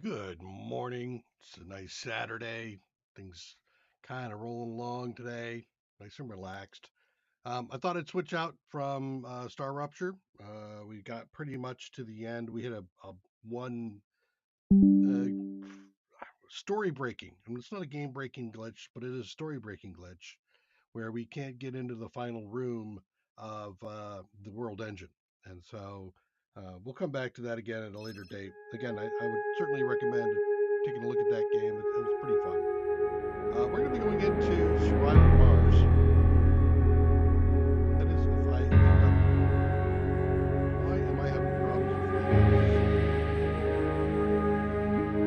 Good morning. It's a nice Saturday. Things kind of rolling along today. Nice and relaxed. I thought I'd switch out from Star Rupture. We got pretty much to the end. We hit a one story breaking. And it's not a game breaking glitch, but it is a story breaking glitch where we can't get into the final room of the world engine. And so we'll come back to that again at a later date. Again, I would certainly recommend taking a look at that game. It was pretty fun. We're going to be going into Surviving Mars. That is, if I end up, why am I having problems with my letters?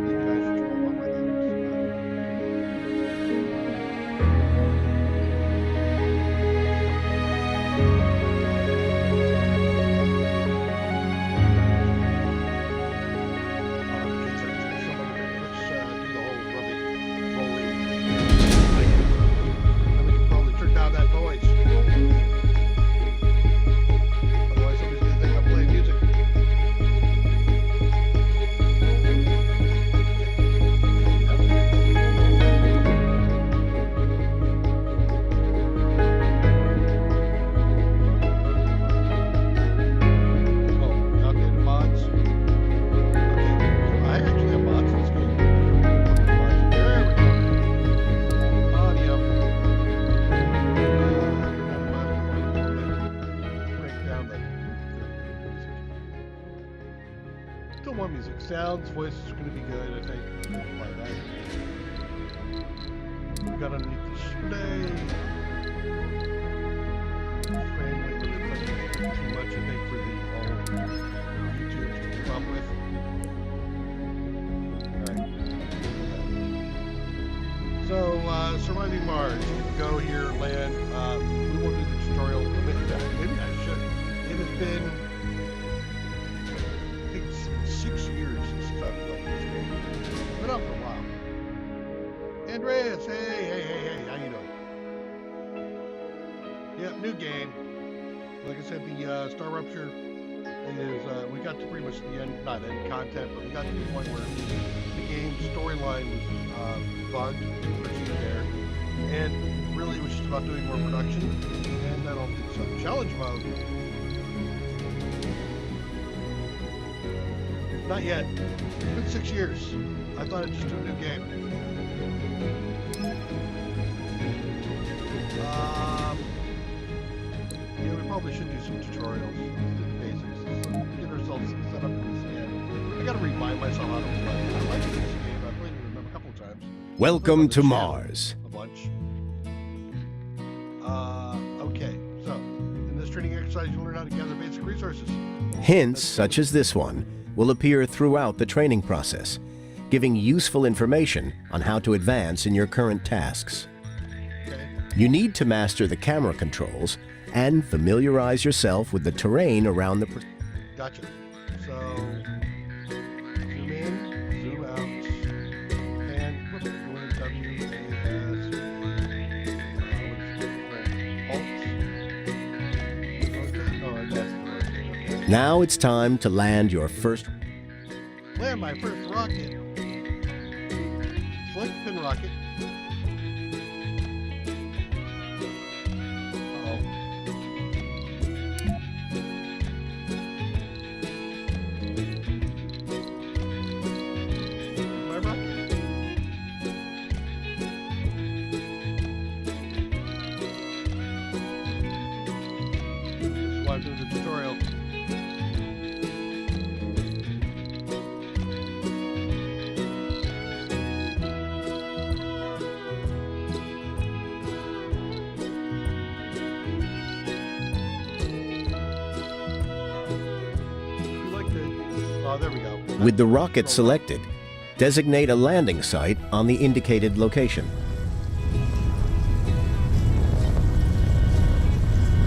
Maybe I should turn off all my letters. Let's do the whole rubbing, rolling thing. And we can probably turn down that noise. Otherwise, somebody's going to think I'm playing music. Oh, outdated mods. Okay, so I actually have mods in this game. There we go. Audio. Break down the music. Still more music. Sounds, voice is going to be good, I think. Apply that. We got underneath display. Frame rate limit too much, I think, for the whole YouTube to keep up with. Alright. So, Surviving Mars. You can go here, land. We won't do the tutorial. Maybe I should. It has been, I think, 6 years since I've played this game. It's been out for a while. Andreas, hey, how you doing? Yep, new game. Like I said, the Star Rupture is, we got to pretty much the end, not end content, but we got to the point where the game's storyline was bugged, pushing there, and really it was just about doing more production, and I don't think so. Challenge mode. Not yet. It's been 6 years. I thought I'd just do a new game. Yeah, we probably should do some tutorials. Let's do the basics. Let's get ourselves set up in this game. I gotta remind myself how to play. I like this game. I played it a couple times. Welcome to Mars. A bunch. Okay, so in this training exercise, you'll learn how to gather basic resources. Hints such as this one will appear throughout the training process, giving useful information on how to advance in your current tasks. Okay. You need to master the camera controls and familiarize yourself with the terrain around the... Gotcha. So, zoom in, zoom out, and whoops, go into WASD. Alt. Oh, that's the rotate. Okay. Now it's time to land your first... Land my first rocket. Select pin rocket. Uh-oh. My rocket. This is why I'm doing the tutorial. Oh, there we go. With the rocket selected, designate a landing site on the indicated location.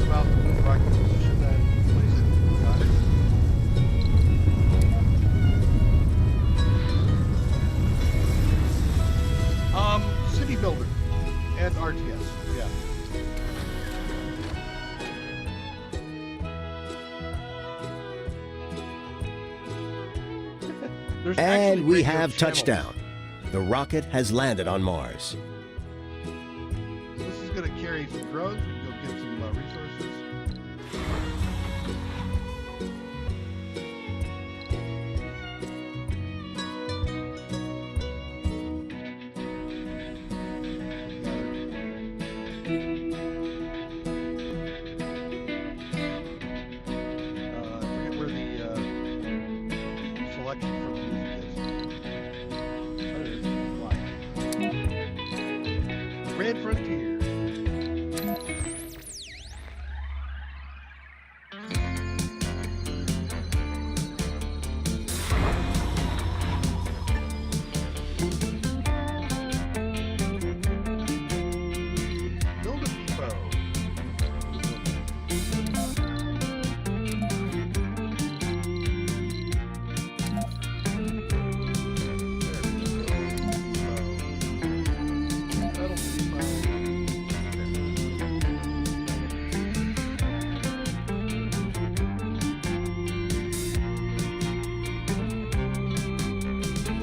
About the rocket position and place it. Got it. City builder and RTS. Yeah. There's actually And we radio have channels. touchdown. The rocket has landed on Mars. This is going to carry some drones. We can go get some resources. I forget where the selection for the music is. Oh, it is. Fly. Red Frontier. Build a depot.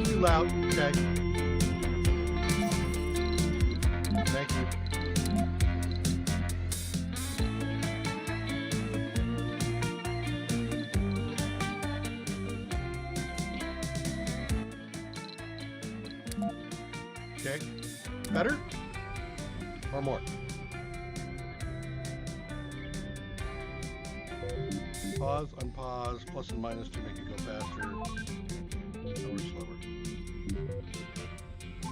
Too loud. Okay. Thank you. Okay. Better? Or more? Pause, unpause, plus and minus to make it go faster or slower.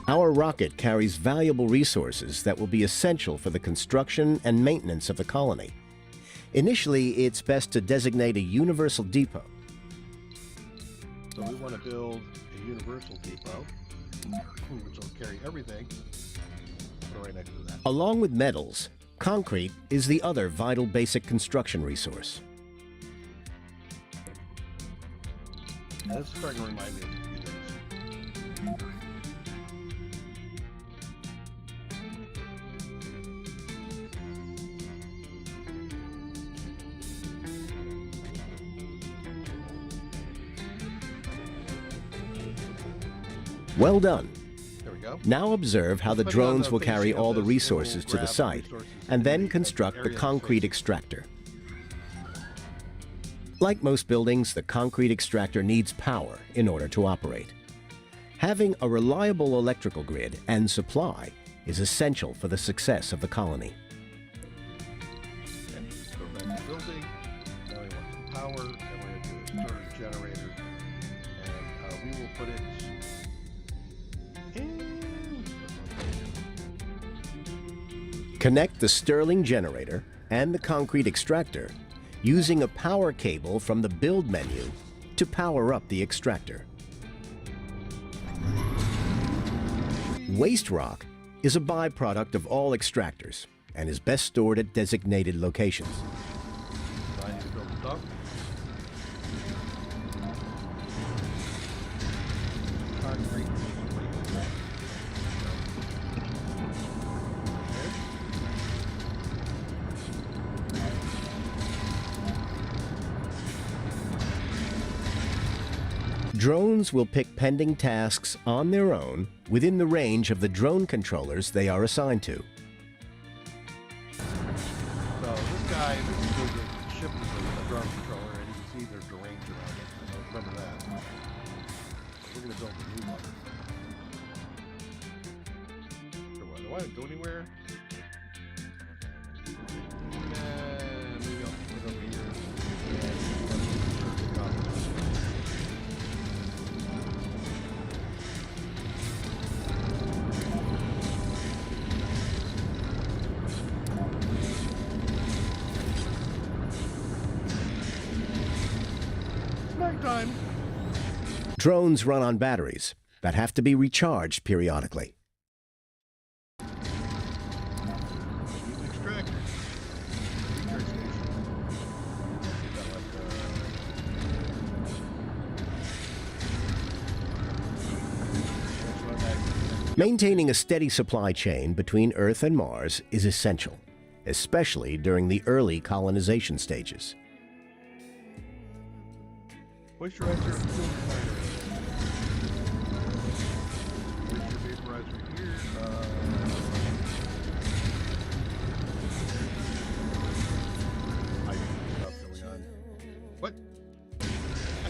Our rocket carries valuable resources that will be essential for the construction and maintenance of the colony. Initially, it's best to designate a universal depot. So we want to build a universal depot, which will carry everything. Put it right next to that. Along with metals, concrete is the other vital basic construction resource. Now, this is starting to remind me of a few things. Well done. There we go. Now observe how the Depending on drones the will carry facing of all the this, it will resources to the grab the site resources and then in the construct the area concrete facing. extractor. Like most buildings, the concrete extractor needs power in order to operate. Having a reliable electrical grid and supply is essential for the success of the colony. Okay, go back to building. Now we want some power, and we're going to do a storage generator. And we will put it in. Connect the Stirling generator and the concrete extractor using a power cable from the build menu to power up the extractor. Waste rock is a byproduct of all extractors and is best stored at designated locations. So I need to build a dump. Concrete. Drones will pick pending tasks on their own within the range of the drone controllers they are assigned to. So this guy, this is the ship is a drone controller, and you can see there's a range around it. I remember that. We're going to build a new one. So what, do I go anywhere? Maybe I'll put it over here. Nighttime. Drones run on batteries that have to be recharged periodically. Extractor. Recharge station. Got like, Maintaining a steady supply chain between Earth and Mars is essential, especially during the early colonization stages. moisturizer and fuel refinery.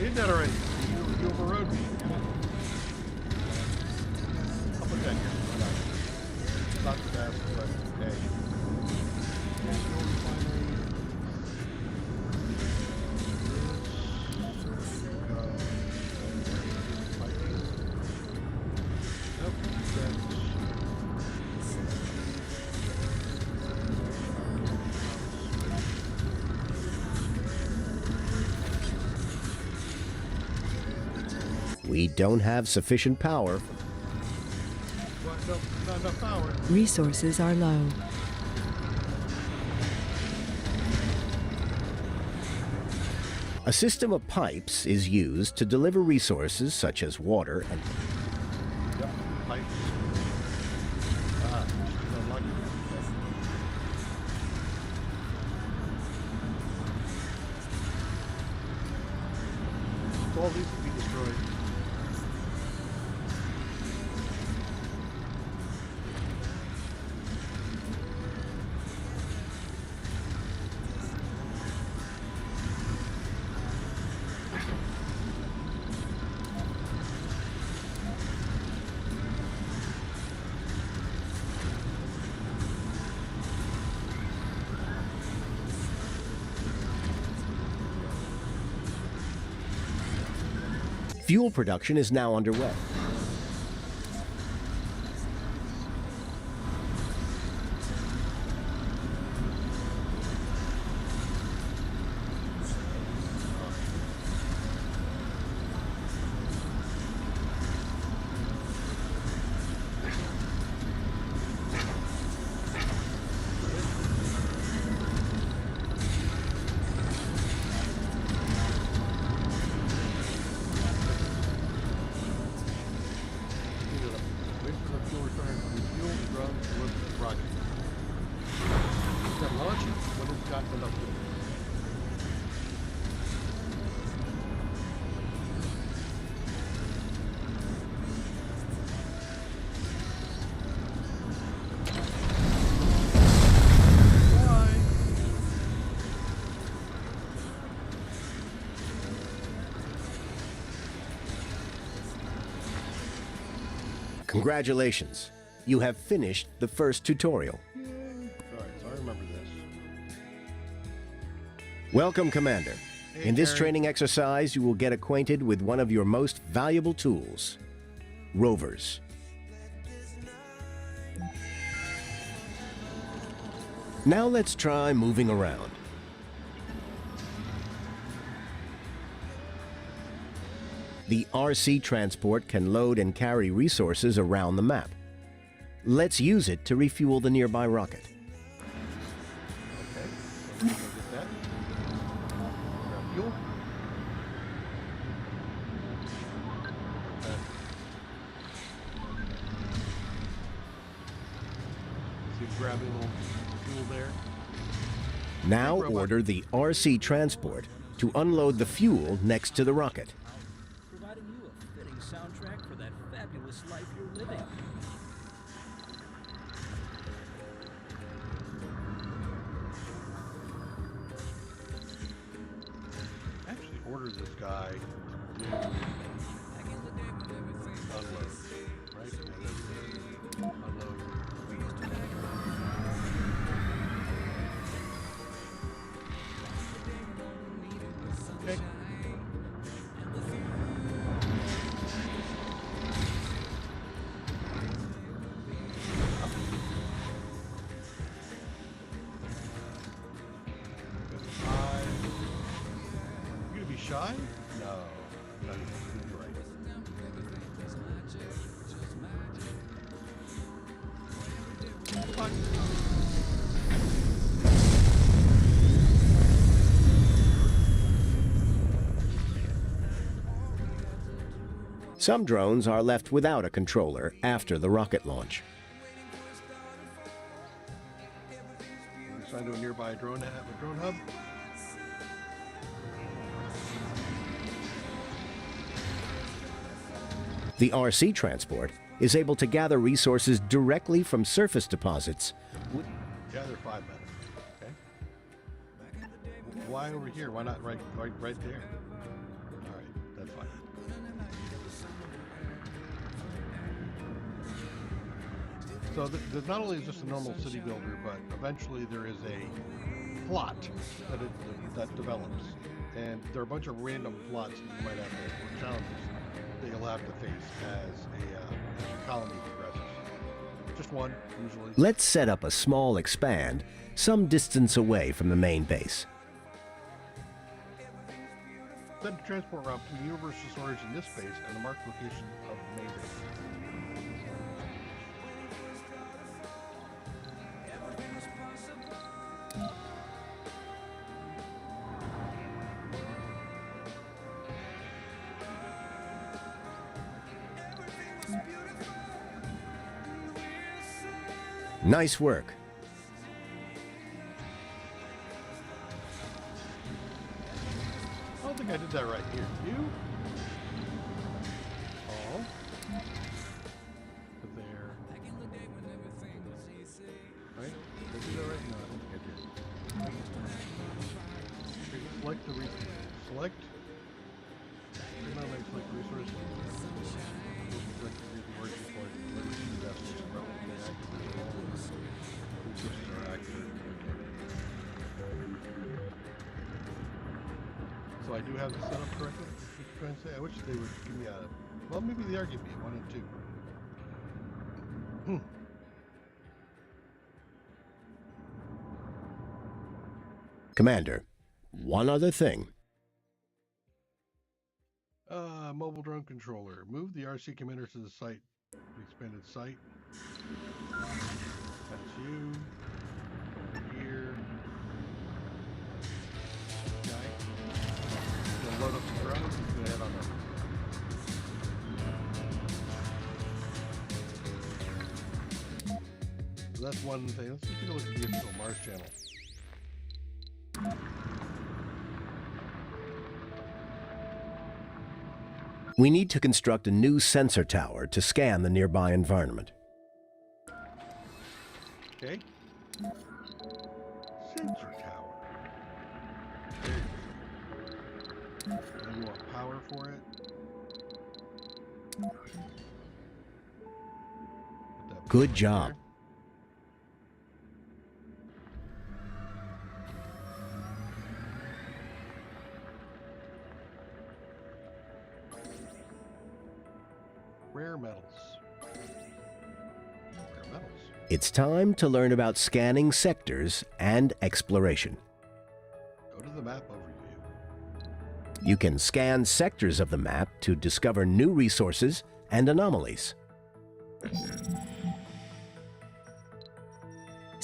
did that already. You overrode me. I'll put that here. Why not? It's not the best, but hey. We don't have sufficient power. What? No, not enough power. Resources are low. A system of pipes is used to deliver resources such as water and Yep, pipes. Ah, she's unlucky. All these will be destroyed. fuel production is now underway. Congratulations, you have finished the first tutorial. Alright, so I remember this. Welcome, Commander. Hey, In this Terry. training exercise, you will get acquainted with one of your most valuable tools, rovers. Now let's try moving around. The RC transport can load and carry resources around the map. Let's use it to refuel the nearby rocket. Okay, so let's go get that. Grab fuel. Okay. See, grabbing a little fuel there. Now Robot. order the RC transport to unload the fuel next to the rocket. Providing you a fitting soundtrack for that fabulous life you're living. Actually, order this guy to unload, right? And then unload. Okay. You gonna be shy? No. No, you're right. Fuck. Some drones are left without a controller after the rocket launch. Assigned to a nearby drone hub. The RC transport is able to gather resources directly from surface deposits. Gather 5 minutes. Okay. Why over here? Why not right there? All right. So not only is this a normal city builder, but eventually there is a plot that develops, and there are a bunch of random plots that you might have to, or challenges that you'll have to face as your colony progresses. Just one, usually. Let's set up a small expand some distance away from the main base. Send a transport route between universal storage in this base and the marked location of the main base. Nice work. I don't think I did that right here. You? Oh. There. Right? Did I do that right? No, I don't think I did. Select the resource. Select. Turn on select resource. Select the word before deliver to the destination relatively active. Resources are active. So I do have the setup correctly. Trying to say, I wish they would give me a. Well, maybe they are giving me 1 and 2. Commander, one other thing. Mobile drone controller. Move the RC commander to the site. The expanded site. That's you. Over here. Okay. Gonna load up the drone. He's gonna head on up. So that's one thing. Let's take a look at the official Mars channel. We need to construct a new sensor tower to scan the nearby environment. Okay. Sensor tower. And you want power for it. Good job. There. Rare metals. Rare metals. It's time to learn about scanning sectors and exploration. Go to the map overview. You can scan sectors of the map to discover new resources and anomalies.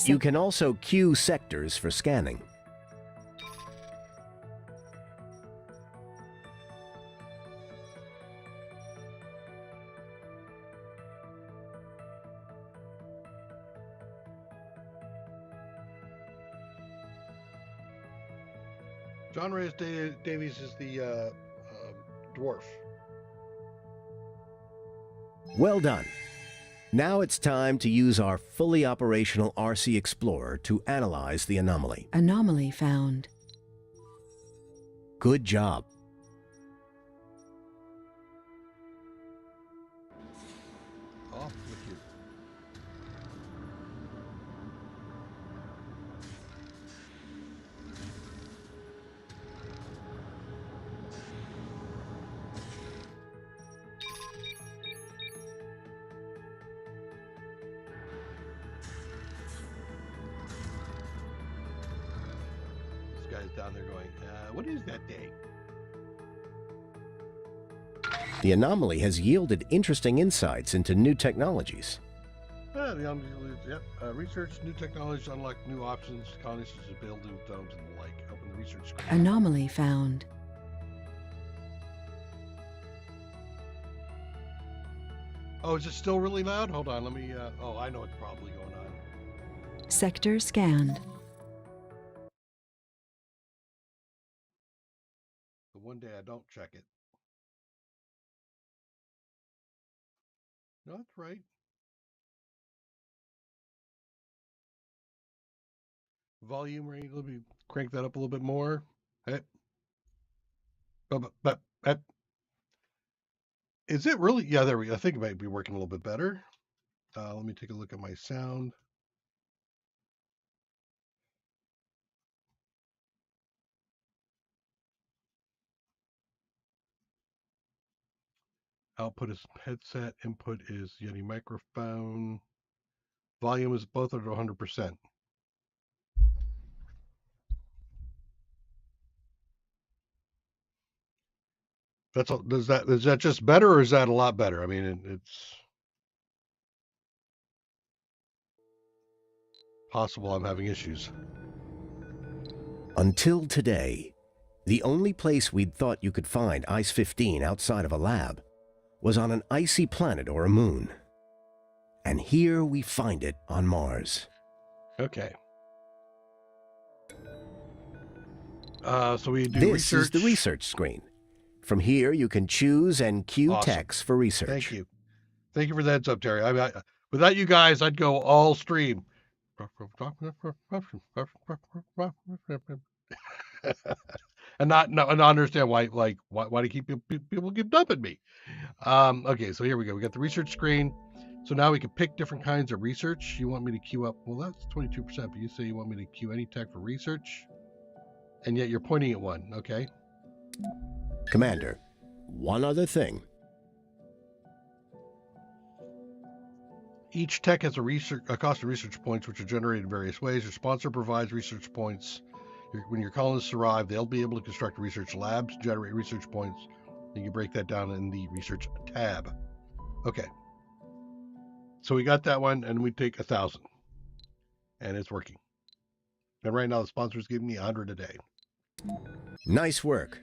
You can also queue sectors for scanning. John Reyes Davies is the dwarf. Well done. Now it's time to use our fully operational RC Explorer to analyze the anomaly. Anomaly found. Good job. Off with you. This guy's down there going, what is that thing? The anomaly has yielded interesting insights into new technologies. Yep. Research new technologies, unlock new options, colonists to build new domes and the like. Open the research screen. Anomaly found. Oh, is it still really loud? Hold on, let me, oh, I know what's probably going on. Sector scanned. The one day I don't check it. No, that's right. Volume rate, let me crank that up a little bit more. Hey. But is it really? Yeah, there we go. I think it might be working a little bit better. Let me take a look at my sound. Output is headset. Input is Yeti microphone. Volume is both at 100%. That's all. Is that just better, or is that a lot better? I mean, it's possible I'm having issues. Until today, the only place we'd thought you could find Ice-15 outside of a lab was on an icy planet or a moon. And here we find it on Mars. Okay. So we do This research. is the research screen. From here, you can choose and queue Awesome. text for research. Thank you. Thank you for the heads up, Terry. Without you guys, I'd go all stream. And not understand why do people keep dumping me. Okay, so here we go. We got the research screen. So now we can pick different kinds of research. You want me to queue up? Well, that's 22%, but you say you want me to queue any tech for research, and yet you're pointing at one. Okay. Commander, one other thing. Each tech has a cost of research points, which are generated in various ways. Your sponsor provides research points. When your colonists arrive, they'll be able to construct research labs, generate research points. You can break that down in the research tab. Okay. So we got that one, and we take 1,000, and it's working. And right now, the sponsor is giving me 100 a day. Nice work.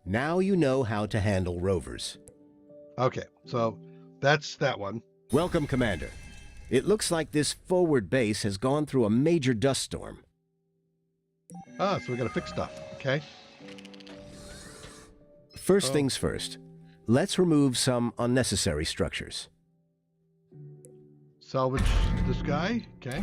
Now you know how to handle rovers. Okay, so that's that one. Welcome, Commander. It looks like this forward base has gone through a major dust storm. So we got to fix stuff. Okay. First things first, let's remove some unnecessary structures. Salvage this guy. Okay.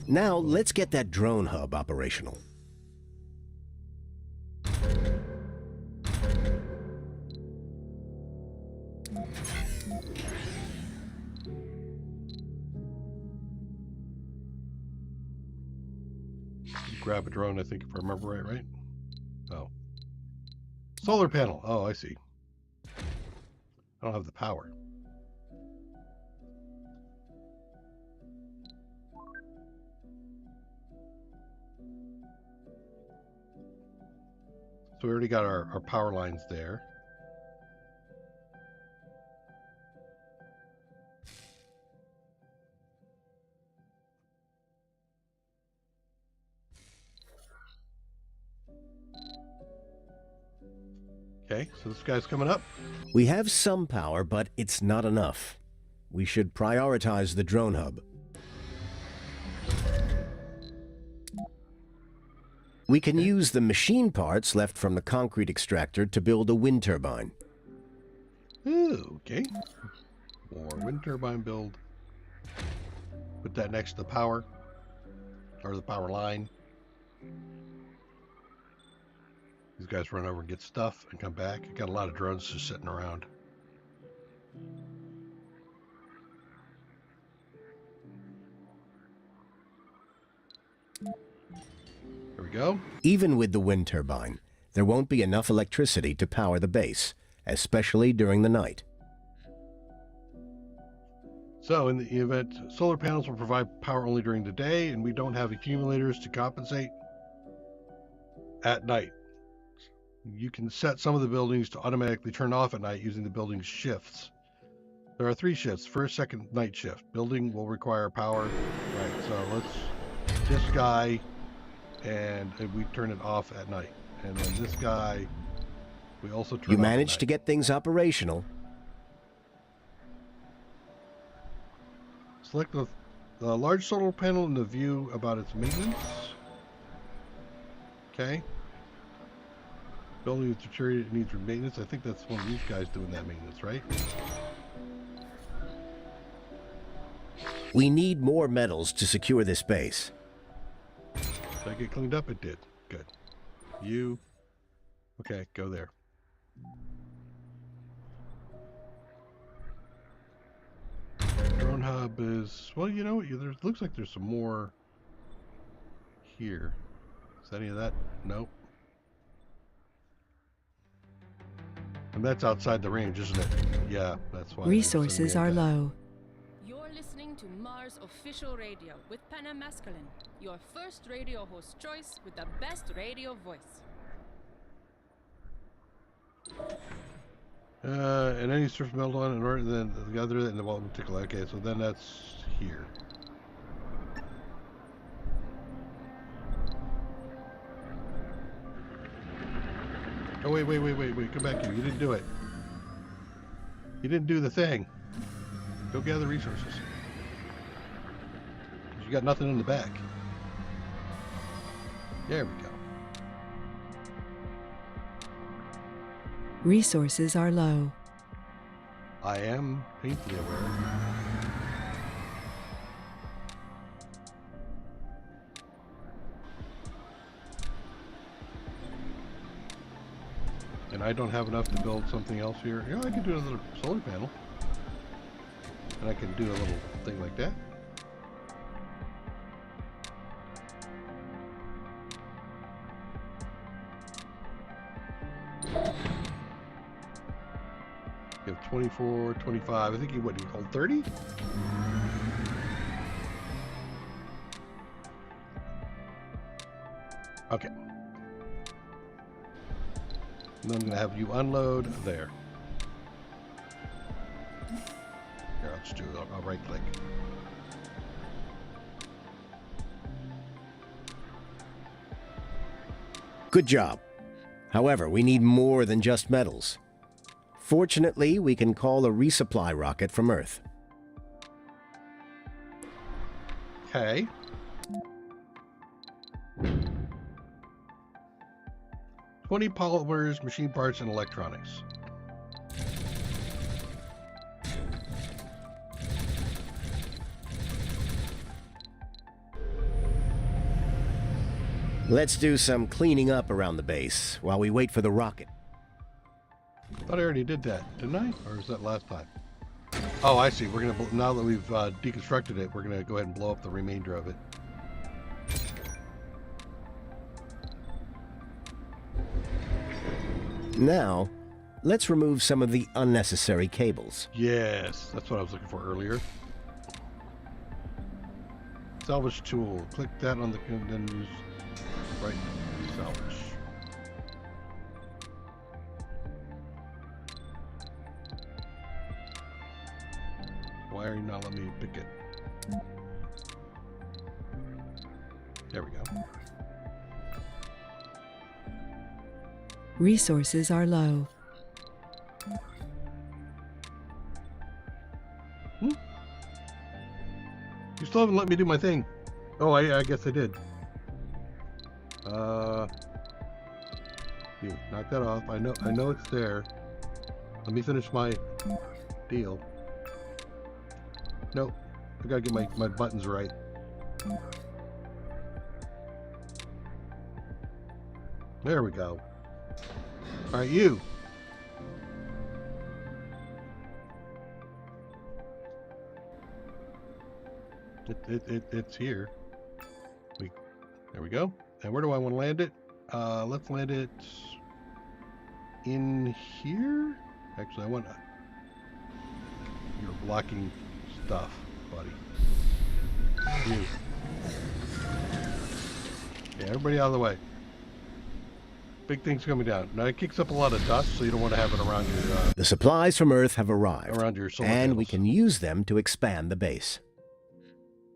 Now let's get that drone hub operational. Grab a drone, I think, if I remember right? Oh. Solar panel. Oh, I see. I don't have the power. So we already got our power lines there. Okay, so this guy's coming up. We have some power, but it's not enough. We should prioritize the drone hub. We can use the machine parts left from the concrete extractor to build a wind turbine. Ooh, okay. More wind turbine build. Put that next to the power, or the power line. These guys run over and get stuff and come back. I got a lot of drones just sitting around. There we go. Even with the wind turbine, there won't be enough electricity to power the base, especially during the night. So in the event, solar panels will provide power only during the day, and we don't have accumulators to compensate at night. You can set some of the buildings to automatically turn off at night using the building's shifts. There are 3 shifts, first, second, night shift. Building will require power. Right, so let's, this guy, and we turn it off at night. And then this guy, we also turn You off at managed to night. get things operational. Select the large solar panel in the view about its maintenance. Okay. Building is deteriorated, needs maintenance. I think that's one of these guys doing that maintenance, right? We need more metals to secure this base. Did I get cleaned up? It did. Good. You. Okay, go there. Drone hub is, well, you know, there looks like there's some more here. Is any of that? Nope. And that's outside the range, isn't it? Yeah, that's why. Resources are low. You're listening to Mars Official Radio with Panamasculine, your first radio host choice with the best radio voice. And any surface melt on in order then the other and the wall particular. Okay, so then that's here. Oh wait, come back here. You didn't do it. You didn't do the thing. Go gather resources. You got nothing in the back. There we go. Resources are low. I am painfully aware. And I don't have enough to build something else here. You know, I can do another solar panel. And I can do a little thing like that. You have 24, 25. I think you would hold 30? Okay. And then I'm going to have you unload there. Here, I'll just do it. I'll right click. Good job. However, we need more than just metals. Fortunately, we can call a resupply rocket from Earth. Okay. $20 polymers, machine parts, and electronics. Let's do some cleaning up around the base while we wait for the rocket. I thought I already did that, didn't I? Or was that last time? Oh, I see. We're gonna, now that we've deconstructed it, we're gonna go ahead and blow up the remainder of it. Now, let's remove some of the unnecessary cables. Yes, that's what I was looking for earlier. Salvage tool. Click that on the, and then use right salvage. Why are you not letting me pick it? There we go. Resources are low. You still haven't let me do my thing. Oh, I guess I did. You knock that off. I know it's there. Let me finish my deal. Nope. I gotta get my buttons right. There we go. Alright, you. It's here. There we go. And where do I want to land it? Let's land it in here. Actually, I want. You're blocking stuff, buddy. You. Yeah, everybody out of the way. Big thing's coming down. Now it kicks up a lot of dust, so you don't want to have it around your. The supplies from Earth have arrived, Around your solar and we panels. can use them to expand the base.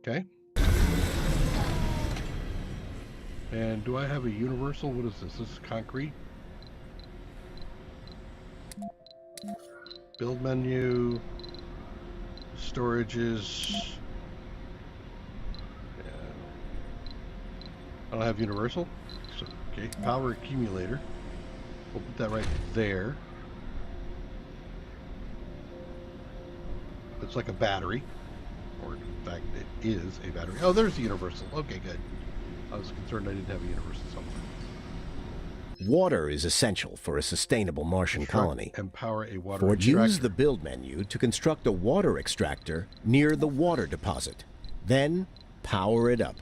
Okay. And do I have a universal? What is this? This is concrete. Build menu. Storages. I don't have universal. So, okay, power accumulator. We'll put that right there. It's like a battery. Or in fact, it is a battery. Oh, there's the universal. Okay, good. I was concerned I didn't have a universal somewhere. Water is essential for a sustainable Martian colony. And power a water Ford extractor. used the build menu to construct a water extractor near the water deposit. Then, power it up.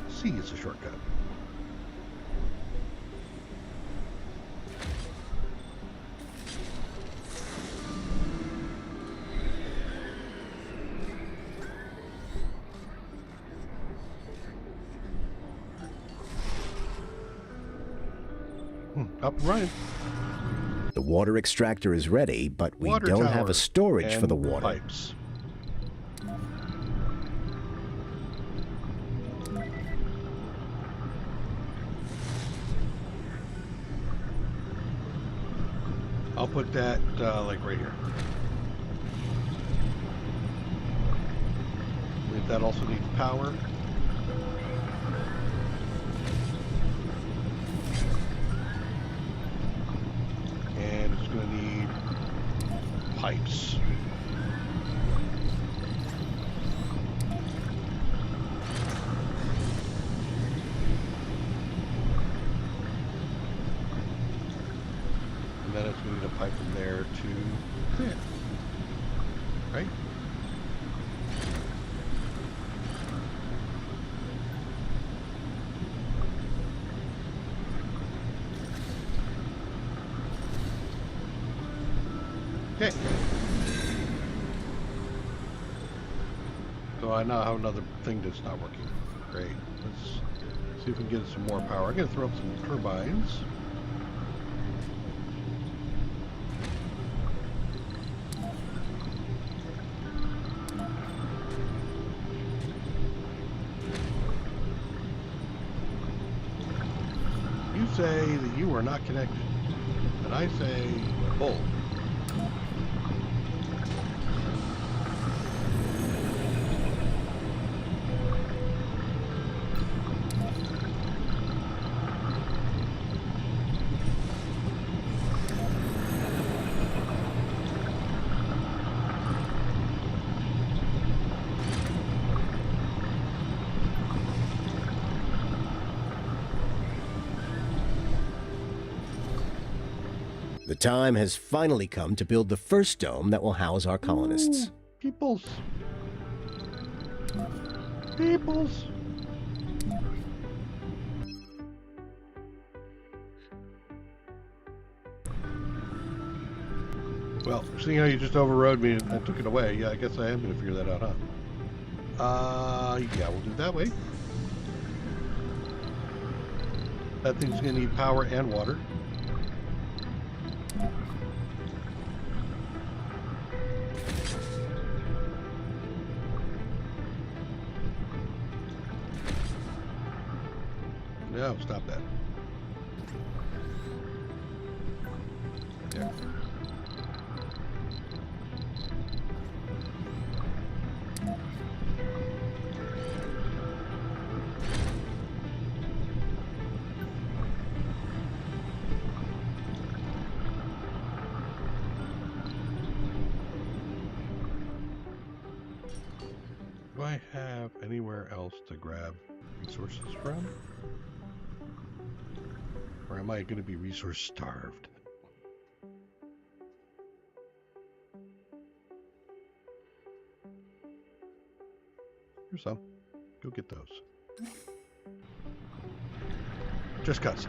C is a shortcut. Up and running. The water extractor is ready, but we Water don't have tower a storage for the and water. Pipes. I'll put that like right here. If that also needs power. And it's going to need pipes. And then it's going to need a pipe from there to there. Right? Okay. So I now have another thing that's not working. Great. Let's see if we can get some more power. I'm going to throw up some turbines. You say that you are not connected. And I say, bull. The time has finally come to build the first dome that will house our colonists. Ooh, peoples. Peoples. Well, seeing how you just overrode me and took it away, yeah, I guess I am going to figure that out, huh? Yeah, we'll do it that way. That thing's going to need power and water. No, stop that. There. Do I have anywhere else to grab resources from? Or am I going to be resource starved? Here's some. Go get those. Just cuts.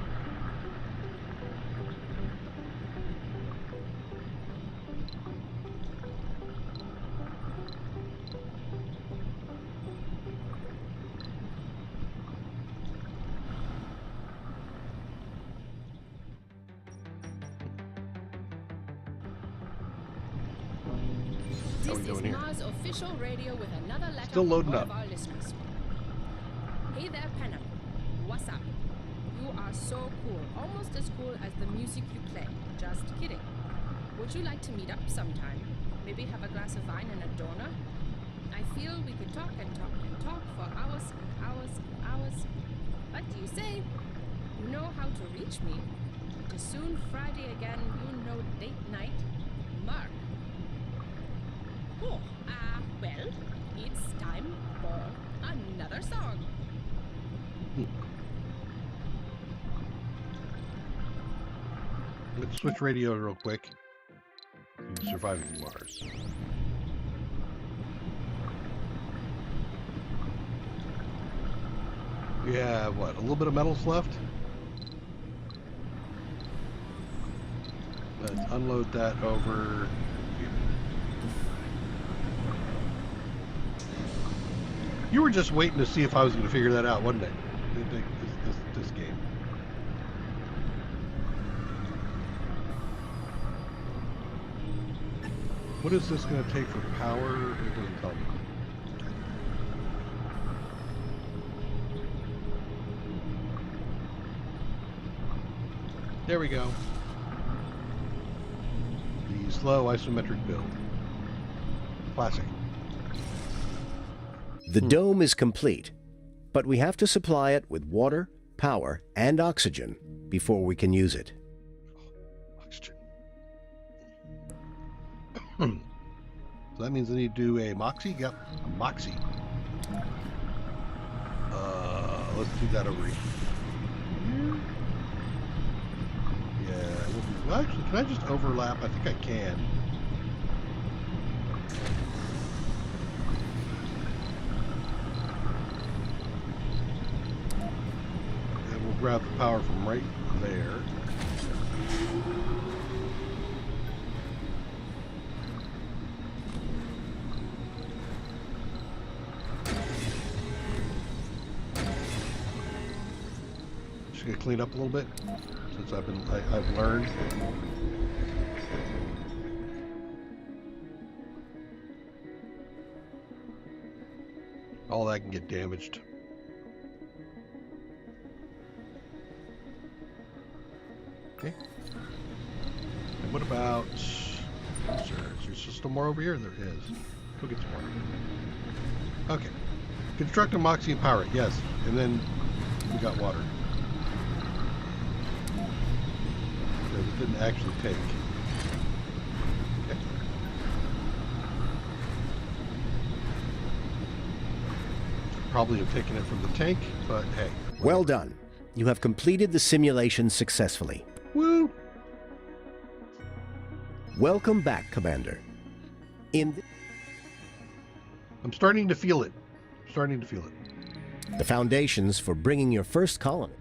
This we is doing here? Mars official radio with another letter Still loading from all up. of our listeners. Hey there, Panam. What's up? You are so cool, almost as cool as the music you play. Just kidding. Would you like to meet up sometime? Maybe have a glass of wine and a donut? I feel we could talk and talk and talk for hours and hours and hours. What do you say? You know how to reach me. It is soon Friday again, you know, date night. Mark. Oh, well, it's time for another song. Let's switch radio real quick. Surviving Mars. We have, what, a little bit of metals left? Let's unload that over here. You were just waiting to see if I was going to figure that out, wasn't it? This game. What is this going to take for power? It doesn't tell me. There we go. The slow isometric build. Classic. The dome is complete, but we have to supply it with water, power, and oxygen before we can use it. Oxygen. So that means I need to do a Moxie? Yep, a Moxie. Let's do that over here. Yeah, well, actually, can I just overlap? I think I can. And we'll grab the power from right there. Just gonna clean up a little bit since I've learned. All that can get damaged. Okay. And what about... Is there still more over here? There is. We'll get some more. Okay. Construct a Moxie and power it. Yes. And then we got water. Because it didn't actually take. Okay. Probably have taken it from the tank, but hey. Well done. You have completed the simulation successfully. Woo! Welcome back, Commander. I'm starting to feel it. The foundations for bringing your first colony.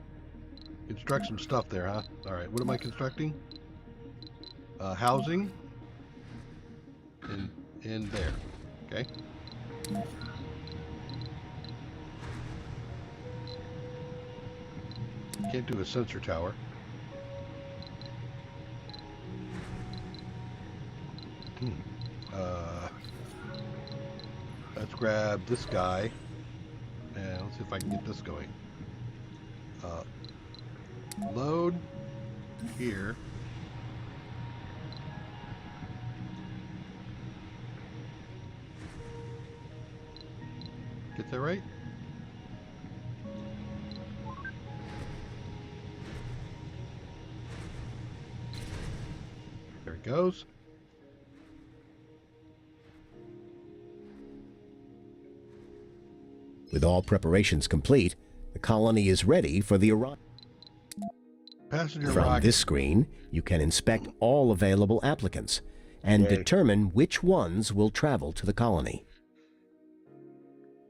Construct some stuff there, huh? All right, what am I constructing? Housing. In there. Okay. Can't do a sensor tower. Let's grab this guy. And let's see if I can get this going. Load here. Get that right? There it goes. With all preparations complete, the colony is ready for the arrival. Passenger From rocket. this screen, you can inspect all available applicants and Okay. determine which ones will travel to the colony.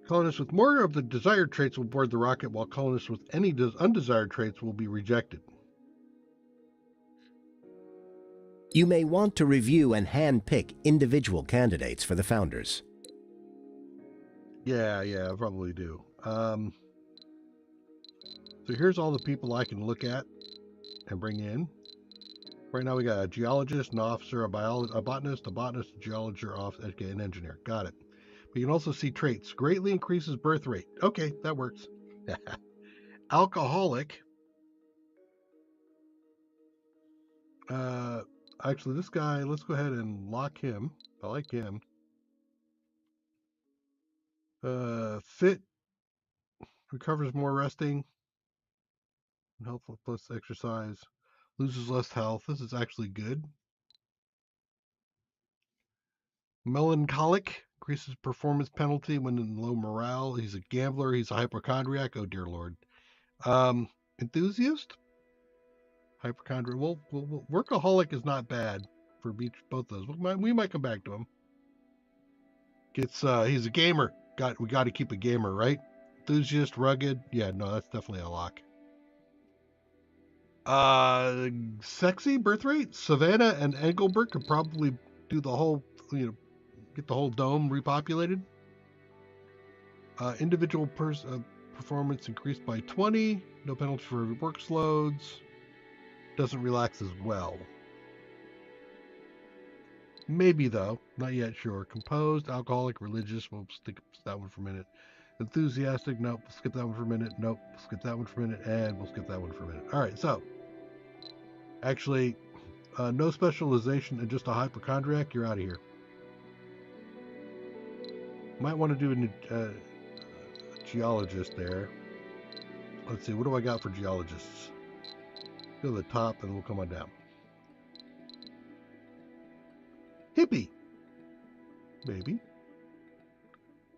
Colonists with more of the desired traits will board the rocket, while colonists with any undesired traits will be rejected. You may want to review and hand-pick individual candidates for the founders. Yeah, I probably do. So here's all the people I can look at and bring in. Right now we got a geologist, an officer, a botanist, a geologist, an engineer. Got it. But you can also see traits. Greatly increases birth rate. Okay, that works. Alcoholic. Actually, this guy, let's go ahead and lock him. I like him. Fit. Recovers more resting. Health plus exercise. Loses less health. This is actually good. Melancholic. Increases performance penalty when in low morale. He's a gambler. He's a hypochondriac. Oh, dear Lord. Enthusiast. Hypochondriac. Well, workaholic is not bad for both those. We might come back to him. He's a gamer. We got to keep a gamer, right? Enthusiast, rugged. Yeah, no, that's definitely a lock. Sexy birthrate. Savannah and Engelbert could probably do the whole, get the whole dome repopulated. Individual performance increased by 20. No penalty for work loads. Doesn't relax as well. Maybe though, not yet sure. Composed, alcoholic, religious. We'll stick that one for a minute. Enthusiastic. Nope. We'll skip that one for a minute. Nope. We'll skip that one for a minute, and we'll skip that one for a minute. All right. So, actually, no specialization and just a hypochondriac. You're out of here. Might want to do a geologist there. Let's see. What do I got for geologists? Go to the top, and we'll come on down. Hippie. Maybe.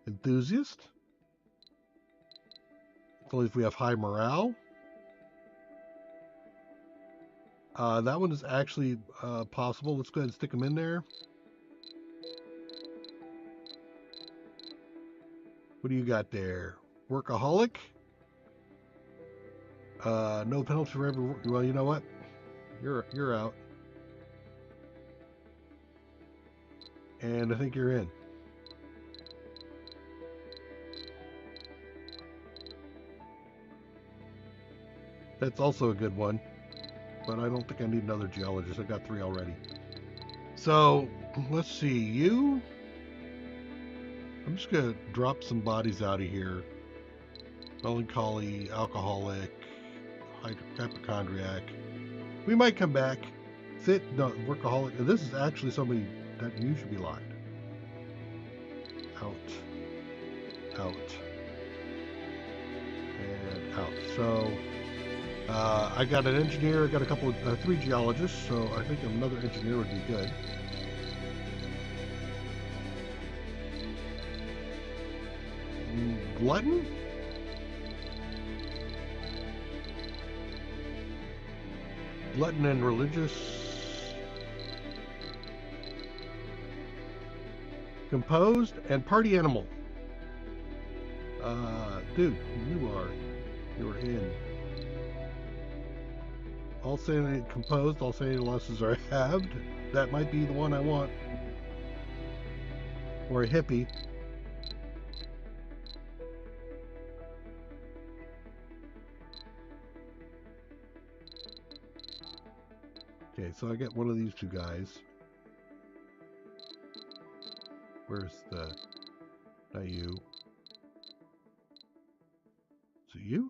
Enthusiast. Only if we have high morale. That one is actually possible. Let's go ahead and stick them in there. What do you got there? Workaholic. No penalty for every. Well, you know what? You're out. And I think you're in. That's also a good one, but I don't think I need another geologist. I've got 3 already. So let's see. I'm just gonna drop some bodies out of here. Melancholy, alcoholic, hypochondriac. We might come back. Workaholic. This is actually somebody that you should be locked. Out. And out. So I got an engineer. I got a couple of 3 geologists. So I think another engineer would be good. Glutton. Glutton and religious. Composed and party animal. Dude, you're in. All sanity composed, all sanity losses are halved. That might be the one I want. Or a hippie. Okay, so I get one of these 2 guys. Where's not you. So you?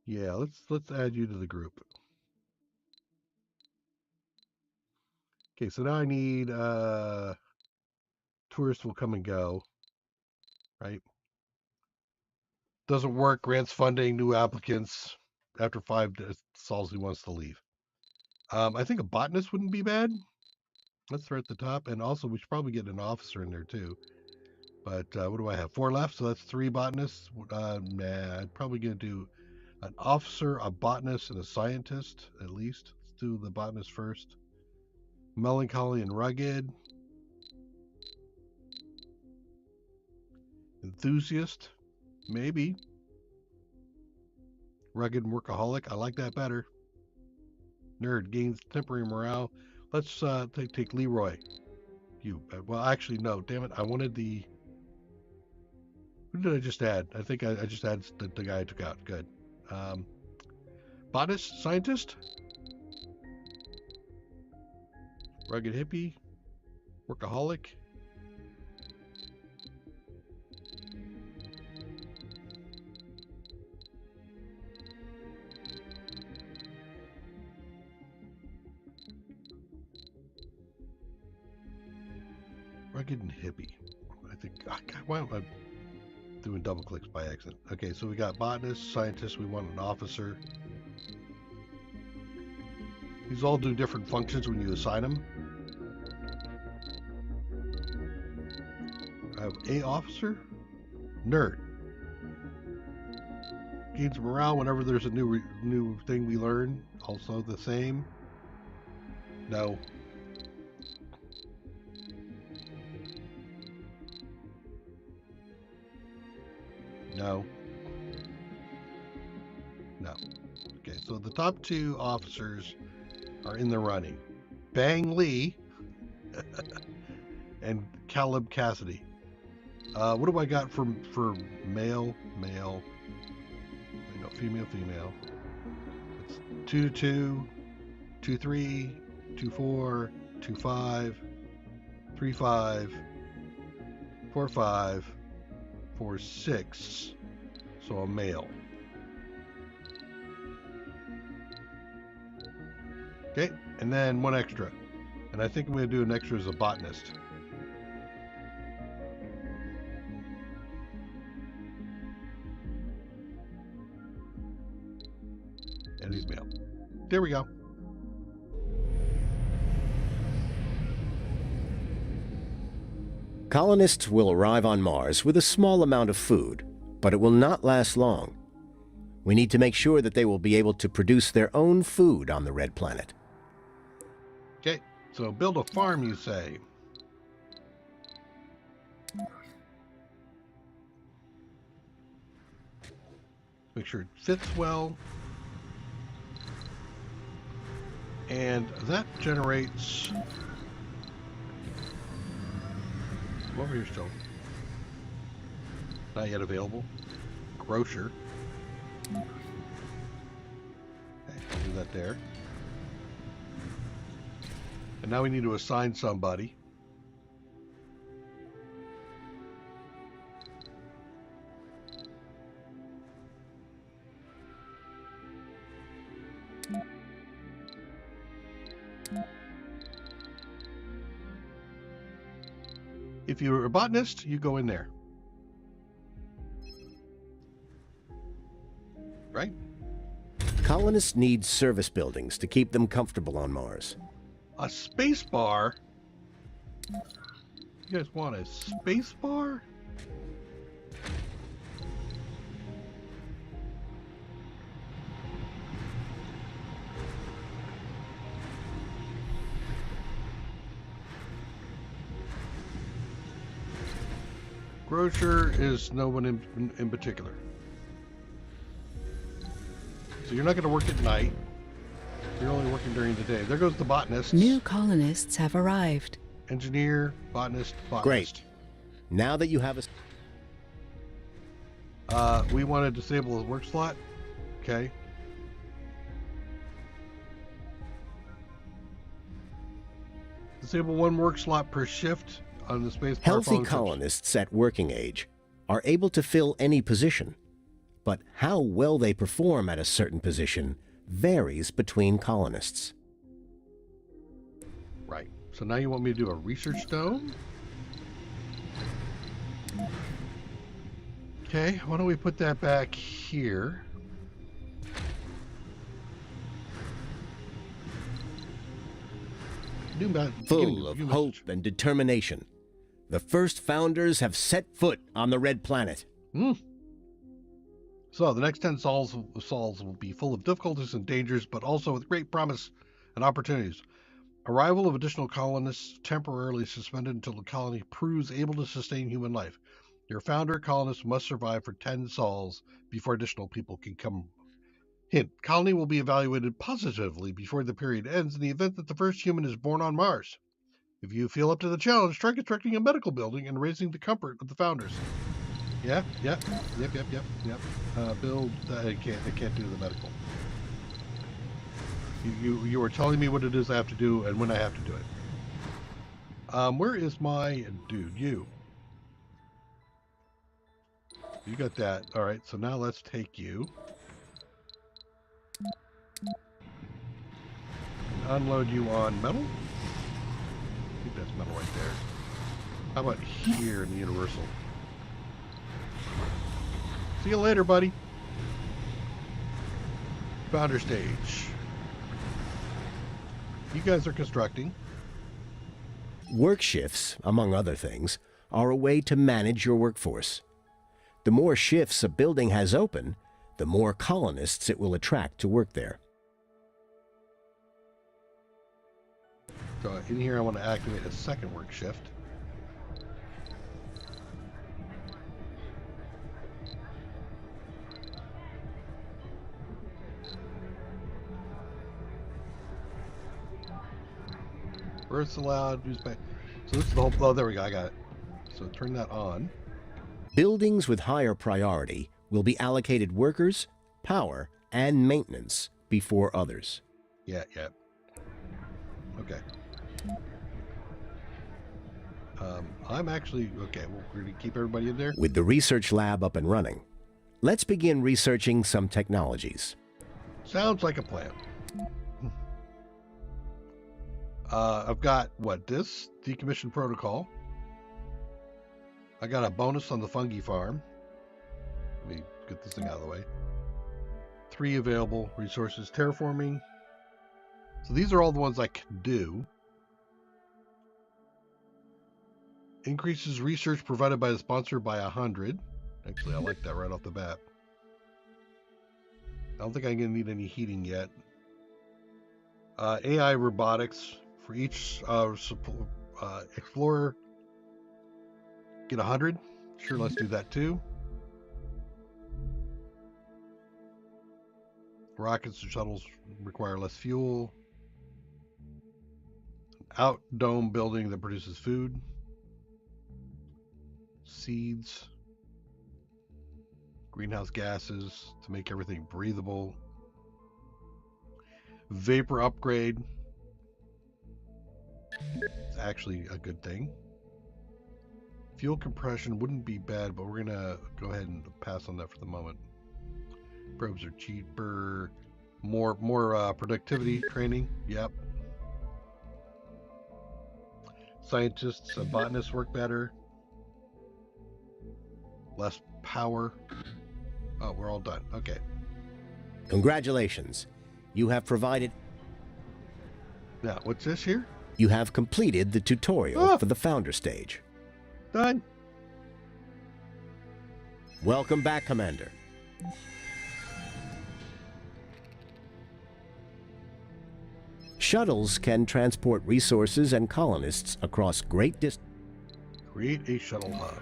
Yeah, let's add you to the group. Okay, so now I need tourists will come and go. Right? Doesn't work, grants funding, new applicants. After 5 solves he wants to leave. I think a botanist wouldn't be bad. Let's start at the top. And also, we should probably get an officer in there, too. But what do I have? 4 left, so that's 3 botanists. Nah, I'm probably going to do an officer, a botanist, and a scientist, at least. Let's do the botanist first. Melancholy and rugged. Enthusiast, maybe. Rugged and workaholic, I like that better. Nerd, gains temporary morale. Let's take Leroy. Well, actually, no. Damn it, I wanted the... Who did I just add? I think I just added the guy I took out. Good. Botanist, scientist. Rugged hippie. Workaholic. Rugged and hippie. I think. God, why don't I... doing double clicks by accident. Okay, so we got botanist, scientist, we want an officer. These all do different functions when you assign them. I have a officer, nerd. Gains morale whenever there's a new thing we learn. Also the same. No. No. No. Okay, so the top two officers are in the running. Bang Lee and Caleb Cassidy. What do I got for male? Male. No, female, female. It's 2-2, 2-3, 2-4, 2-5, 3-5, 4-5, 4-6. So a male. Okay, and then one extra. And I think I'm going to do an extra as a botanist. And he's male. There we go. Colonists will arrive on Mars with a small amount of food, but it will not last long. We need to make sure that they will be able to produce their own food on the red planet. Okay, so build a farm, you say. Make sure it fits well. And that generates... Over here still. Not yet available. Grocer. Okay, I'll do that there. And now we need to assign somebody. If you're a botanist, you go in there. Right? Colonists need service buildings to keep them comfortable on Mars. A space bar? You guys want a space bar? Grocer is no one in particular. So you're not going to work at night. You're only working during the day. There goes the botanist. New colonists have arrived. Engineer, botanist, botanist. Great. Now that you have a... we want to disable his work slot. Okay. Disable one work slot per shift on the space bar. Healthy colonists at working age are able to fill any position, but how well they perform at a certain position varies between colonists. Right. So now you want me to do a research dome? Okay, why don't we put that back here? Full of hope and determination, the first founders have set foot on the red planet. So the next 10 sols will be full of difficulties and dangers, but also with great promise and opportunities. Arrival of additional colonists temporarily suspended until the colony proves able to sustain human life. Your founder colonists must survive for 10 sols before additional people can come. Hint, colony will be evaluated positively before the period ends in the event that the first human is born on Mars. If you feel up to the challenge, try constructing a medical building and raising the comfort of the founders. Yep. Build. I can't do the medical. You were telling me what it is I have to do and when I have to do it. Where is my dude? You got that. All right. So now let's take you. Unload you on metal. I think that's metal right there. How about here in the universal? See you later, buddy. Founder stage. You guys are constructing. Work shifts, among other things, are a way to manage your workforce. The more shifts a building has open, the more colonists it will attract to work there. So in here, I want to activate a second work shift. Bursts allowed. So this is the whole. Oh, there we go. I got it. So turn that on. Buildings with higher priority will be allocated workers, power, and maintenance before others. Yeah. Okay. I'm actually okay. Well, we're gonna keep everybody in there. With the research lab up and running, let's begin researching some technologies. Sounds like a plan. I've got this decommission protocol. I got a bonus on the fungi farm. Let me get this thing out of the way. 3 available resources. Terraforming. So these are all the ones I can do. Increases research provided by the sponsor by 100. Actually, I like that right off the bat. I don't think I'm going to need any heating yet. AI robotics for each explorer. Get 100. Sure, let's do that too. Rockets and shuttles require less fuel. Out dome building that produces food. Seeds. Greenhouse gases to make everything breathable. Vapor upgrade. It's actually a good thing. Fuel compression wouldn't be bad, but we're gonna go ahead and pass on that for the moment. Probes are cheaper. More productivity training. Yep. Scientists and botanists work better. Less power. Oh, we're all done. Okay. Congratulations. You have provided... Now, what's this here? You have completed the tutorial for the founder stage. Done. Welcome back, Commander. Shuttles can transport resources and colonists across great distances. Create a shuttle hub.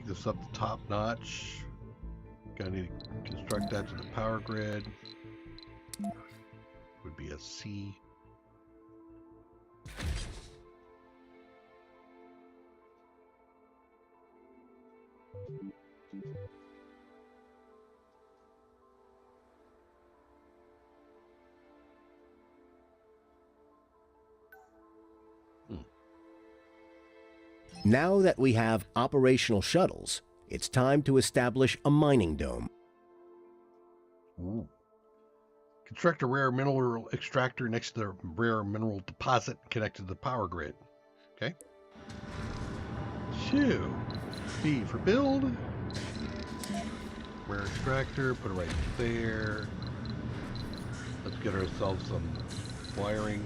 This up the top notch. Gonna need to construct that to the power grid. Would be a C. Now that we have operational shuttles, it's time to establish a mining dome. Ooh. Construct a rare mineral extractor next to the rare mineral deposit connected to the power grid. Okay. Shoo. B for build. Rare extractor, put it right there. Let's get ourselves some wiring.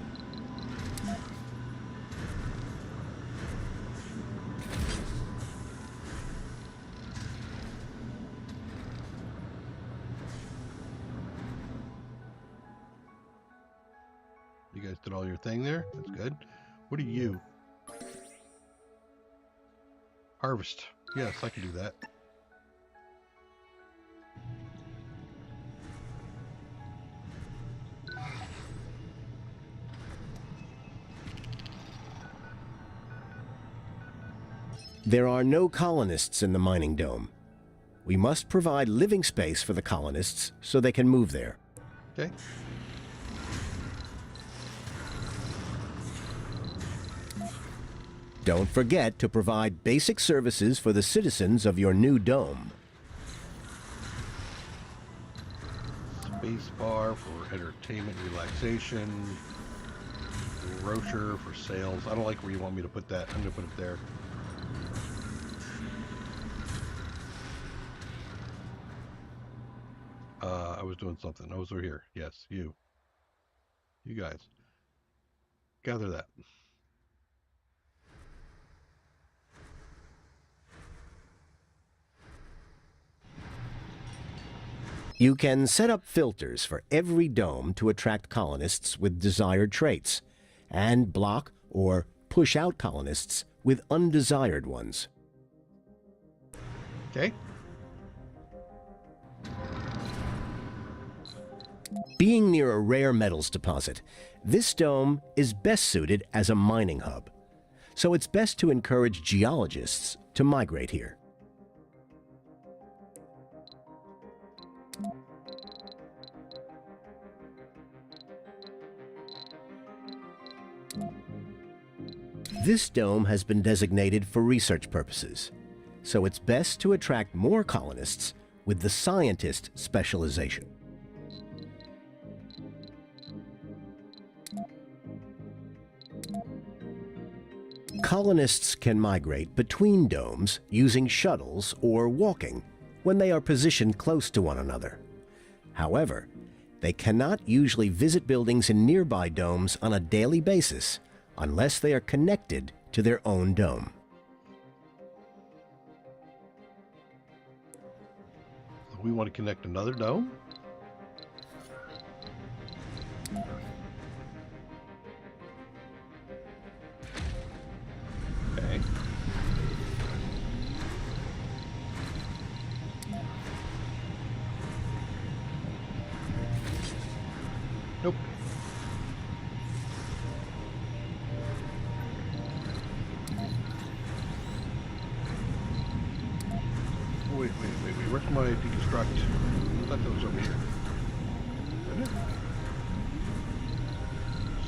You guys did all your thing there. That's good. What are you? Harvest. Yes, I can do that. There are no colonists in the mining dome. We must provide living space for the colonists so they can move there. Okay. Don't forget to provide basic services for the citizens of your new dome. Space bar for entertainment, relaxation. Grocer for sales. I don't like where you want me to put that. I'm going to put it there. I was doing something. I was over here. Yes, you. You guys. Gather that. You can set up filters for every dome to attract colonists with desired traits, and block or push out colonists with undesired ones. Okay. Being near a rare metals deposit, this dome is best suited as a mining hub, so it's best to encourage geologists to migrate here. This dome has been designated for research purposes, so it's best to attract more colonists with the scientist specialization. Colonists can migrate between domes using shuttles or walking when they are positioned close to one another. However, they cannot usually visit buildings in nearby domes on a daily basis unless they are connected to their own dome. We want to connect another dome? Okay. Nope. Oh, wait. Where's my deconstruct? I thought that was over here. Isn't it?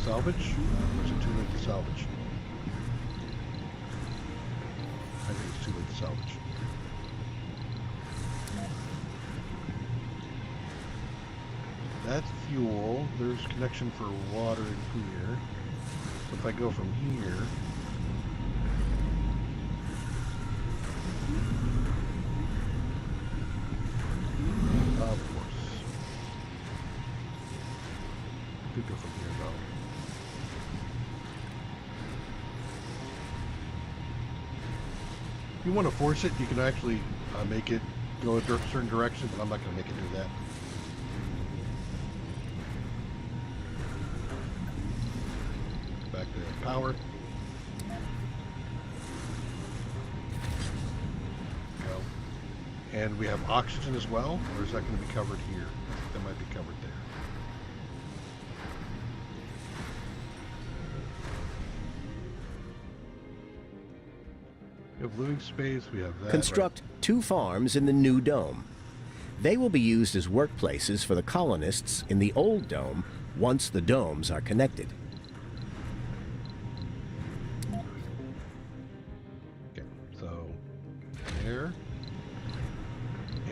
Salvage? Or is it too late to salvage? I think it's too late to salvage. That's fuel. There's connection for water in here. So if I go from here... Of course. I could go from here though. If you want to force it, you can actually make it go a certain direction, but I'm not going to make it do that. Back to power. Go. And we have oxygen as well, or is that going to be covered here? I think that might be covered there. We have living space, we have that. Construct right. 2 farms in the new dome. They will be used as workplaces for the colonists in the old dome once the domes are connected. Okay, so there.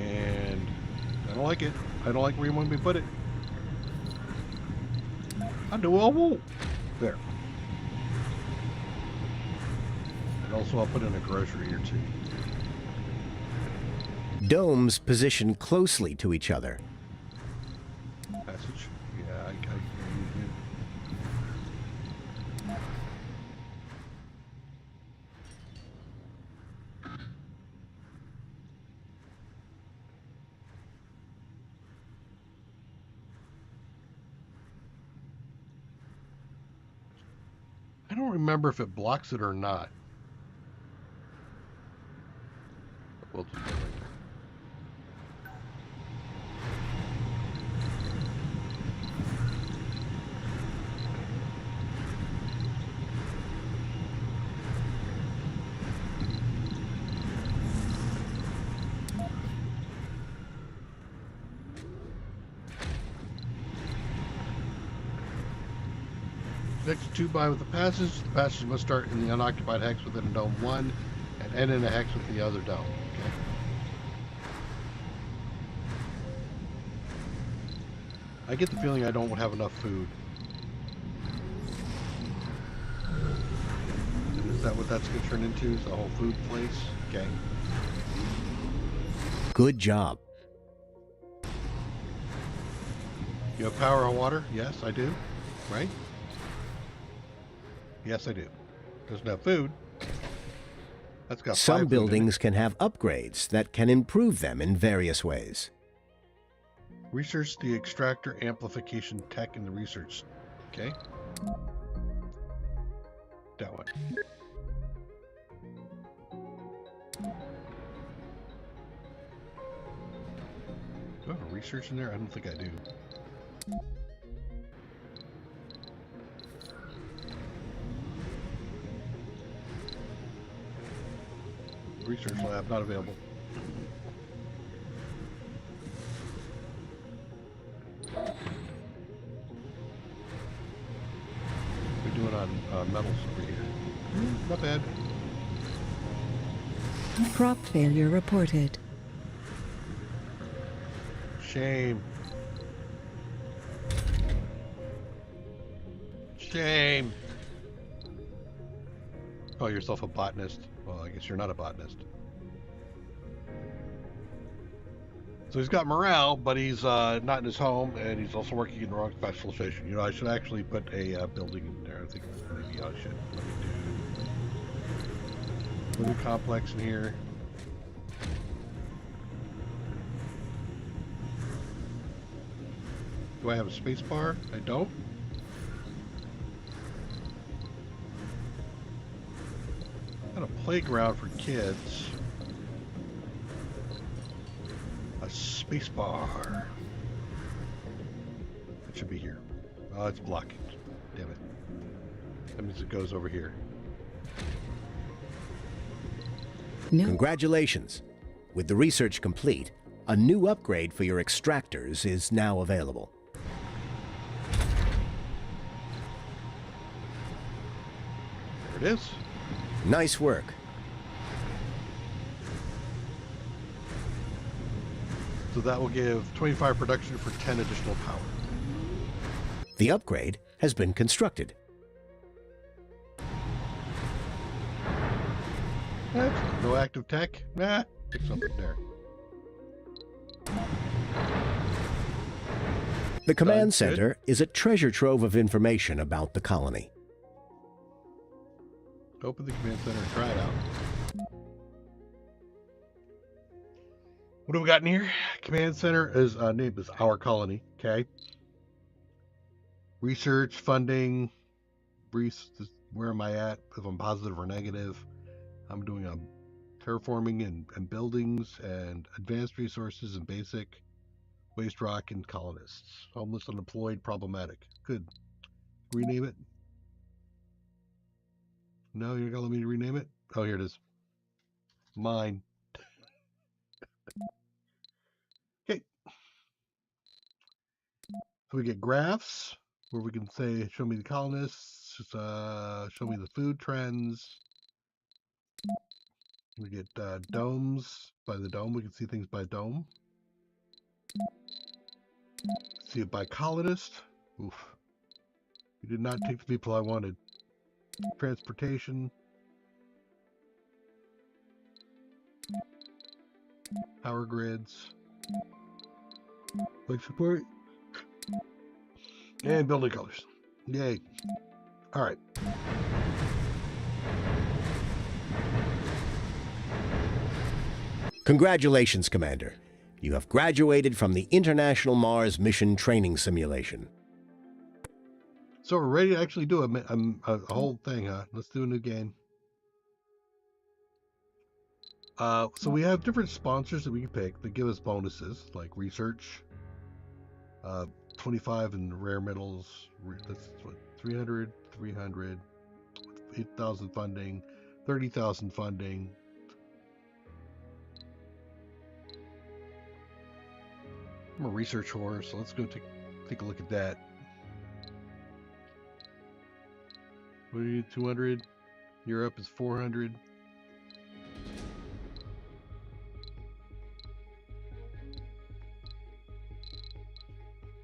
And I don't like it. I don't like where you want me to put it. I do I won't. There. And also I'll put in a grocery here too. Domes position closely to each other. Passage. Yeah, I don't remember if it blocks it or not. We'll just go right there. connected to by with the passage. The passage must start in the unoccupied hex within Dome 1 and end in a hex with the other dome. Okay. I get the feeling I don't have enough food. And is that what that's going to turn into? Is the whole food place? Okay. Good job. You have power on water? Yes, I do. Right? Yes, I do. Doesn't have food. That's got 5 Some food in it. buildings can have upgrades that can improve them in various ways. Research the extractor amplification tech in the research. Okay. That one. Do I have a research in there? I don't think I do. Research lab not available. We're doing on metals over here. Not bad. Prop failure reported. Shame. Shame. Call yourself a botanist. Well, I guess you're not a botanist. So he's got morale, but he's not in his home, and he's also working in the wrong specialization. You know, I should actually put a building in there. I think maybe I should. Let me do living complex in here. Do I have a space bar? I don't. Got a playground for kids. A space bar. It should be here. Oh, it's blocking. Damn it. That means it goes over here. No. Congratulations. With the research complete, a new upgrade for your extractors is now available. There it is. Nice work. So that will give 25 production for 10 additional power. The upgrade has been constructed. No active tech? Nah, pick something there. The command Good. center is a treasure trove of information about the colony. Open the command center and try it out. What do we got in here? Command center is name is Our Colony. Okay. Research funding. Where am I at? If I'm positive or negative. I'm doing terraforming and buildings and advanced resources and basic waste rock and colonists. Homeless, unemployed, problematic. Good. Rename it. No, you're gonna let me rename it? Oh, here it is. Mine. Okay. So we get graphs where we can say, show me the colonists, show me the food trends. We get domes. By the dome, we can see things by dome. See it by colonist. Oof. You did not take the people I wanted. Transportation. Power grids. Like support. And building colors. Yay. All right. Congratulations, Commander. You have graduated from the International Mars Mission Training Simulation. So we're ready to actually do a whole thing, huh? Let's do a new game. So we have different sponsors that we can pick that give us bonuses, like research, 25 in rare metals. That's what 300, 8,000 funding, 30,000 funding. I'm a research whore, so let's go take a look at that. What do you 200? Europe is 400.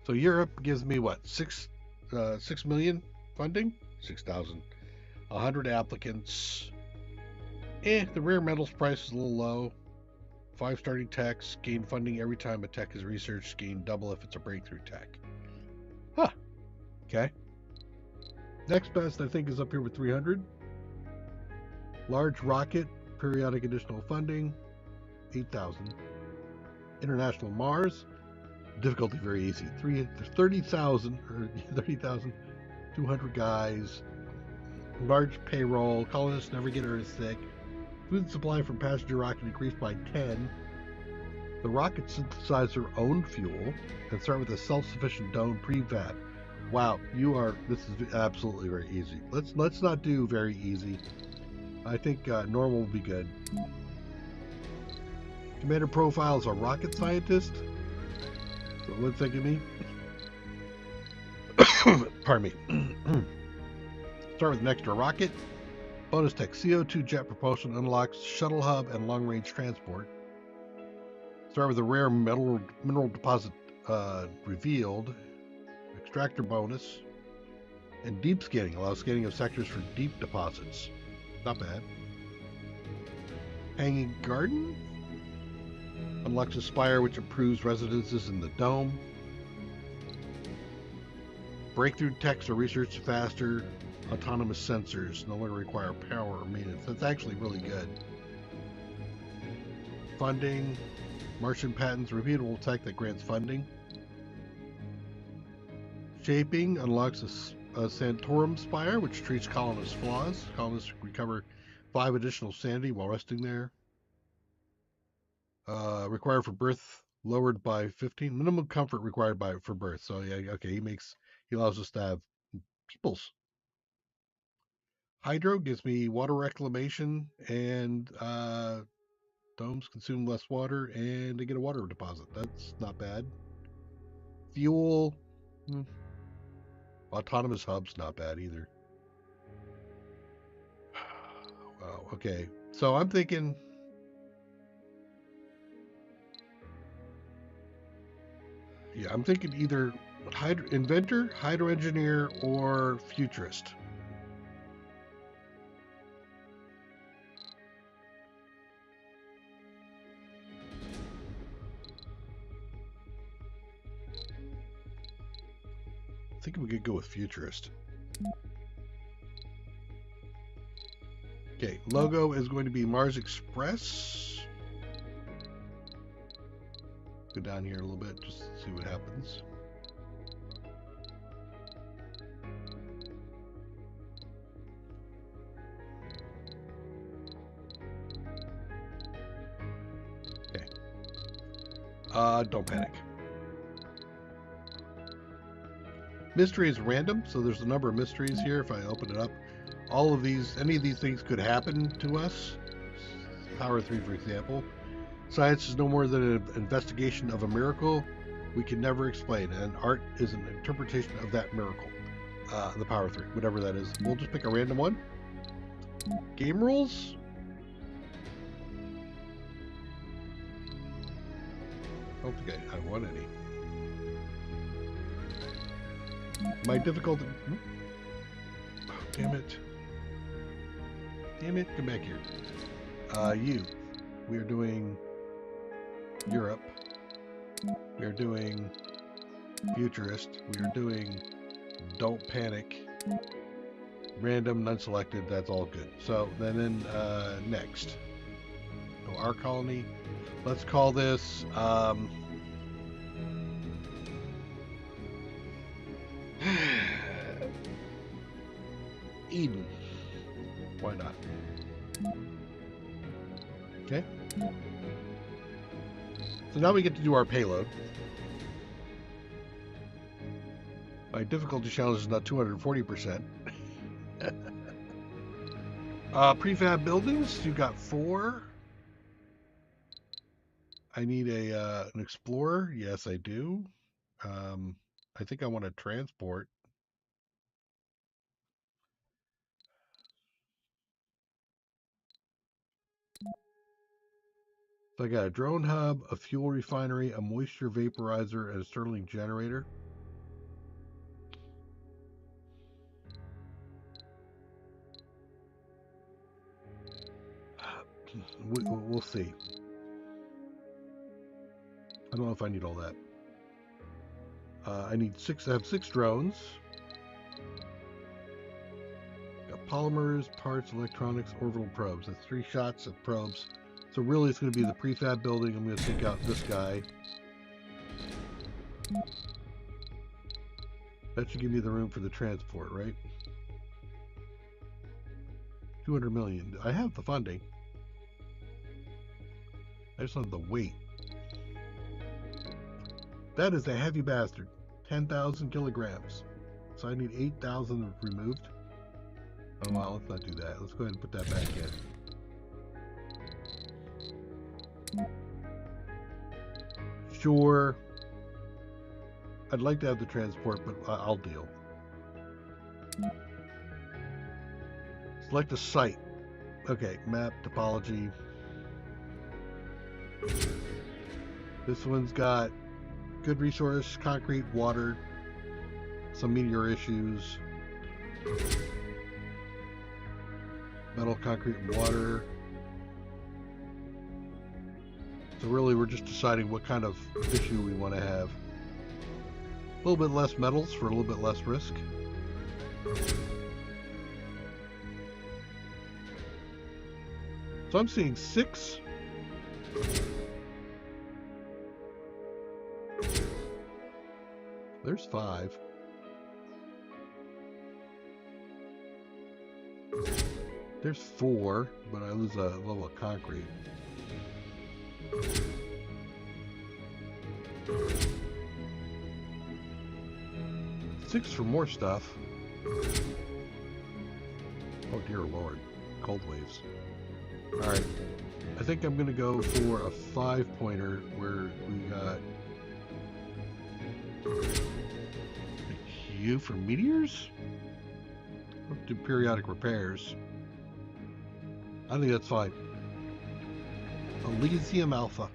So Europe gives me what 6 million funding, 6,000, 100 applicants. The rare metals price is a little low. 5 starting techs gain funding every time a tech is researched. Gain double if it's a breakthrough tech. Huh. Okay. Next best I think is up here with 300. Large rocket, periodic additional funding, 8,000. International Mars, difficulty very easy. 30,000 or 30,200 guys. Large payroll. Colonists never get Earth sick. Food supply from passenger rocket increased by 10. The rocket synthesize their own fuel and start with a self-sufficient dome prefab. Wow, this is absolutely very easy. Let's not do very easy. I think normal will be good. Commander profile is a rocket scientist. So what's that give me? Pardon me. Start with an extra rocket. Bonus tech CO2 jet propulsion unlocks shuttle hub and long range transport. Start with a rare mineral deposit revealed. Extractor bonus. And deep scanning allows scanning of sectors for deep deposits. Not bad. Hanging garden unlocks a spire which improves residences in the dome. Breakthrough techs are researched faster. Autonomous sensors no longer require power or maintenance. That's actually really good. Funding. Martian patents, repeatable tech that grants funding. Shaping unlocks a Santorum spire, which treats colonists' flaws. Colonists recover 5 additional sanity while resting there. Required for birth lowered by 15. Minimum comfort required for birth. So yeah, okay, he allows us to have peoples. Hydro gives me water reclamation and domes consume less water and they get a water deposit. That's not bad. Fuel. Autonomous hubs not bad either. Wow. Okay. So I'm thinking. Yeah, I'm thinking either inventor, hydro engineer, or futurist. I think we could go with futurist. Okay, logo is going to be Mars Express. Go down here a little bit just to see what happens. Okay. Don't panic. Mystery is random, so there's a number of mysteries here. If I open it up, any of these things could happen to us. Power 3, for example. Science is no more than an investigation of a miracle we can never explain, and art is an interpretation of that miracle. The Power 3, whatever that is. We'll just pick a random one. Game rules? I don't think I won any. My difficulty... Oh, damn it. Damn it, come back here. We are doing Europe. We are doing futurist. We are doing don't panic. Random, none selected. That's all good. So then next. Oh, our colony. Let's call this Eden. Why not? Okay. So now we get to do our payload. My difficulty challenge is not 240%. Prefab buildings, you got 4. I need an explorer. Yes, I do. I think I want to transport. So I got a drone hub, a fuel refinery, a moisture vaporizer, and a Stirling generator. We'll see. I don't know if I need all that. I need six. I have 6 drones. Got polymers, parts, electronics, orbital probes. That's 3 shots of probes. So really, it's going to be the prefab building. I'm going to take out this guy. That should give me the room for the transport, right? 200 million. I have the funding. I just don't have the weight. That is a heavy bastard. 10,000 kilograms. So I need 8,000 removed. Oh well, let's not do that. Let's go ahead and put that back in. Sure. I'd like to have the transport, but I'll deal. Select a site. Okay, map, topology. This one's got good resource, concrete, water, some meteor issues. Metal, concrete, and water. So really we're just deciding what kind of issue we want to have. A little bit less metals for a little bit less risk. So I'm seeing 6. There's 5. There's 4, but I lose a level of concrete. Six for more stuff. Oh dear lord. Cold waves. Alright. I think I'm gonna go for a 5-pointer where we got a Q for meteors? Do periodic repairs. I think that's fine. Elysium Alpha.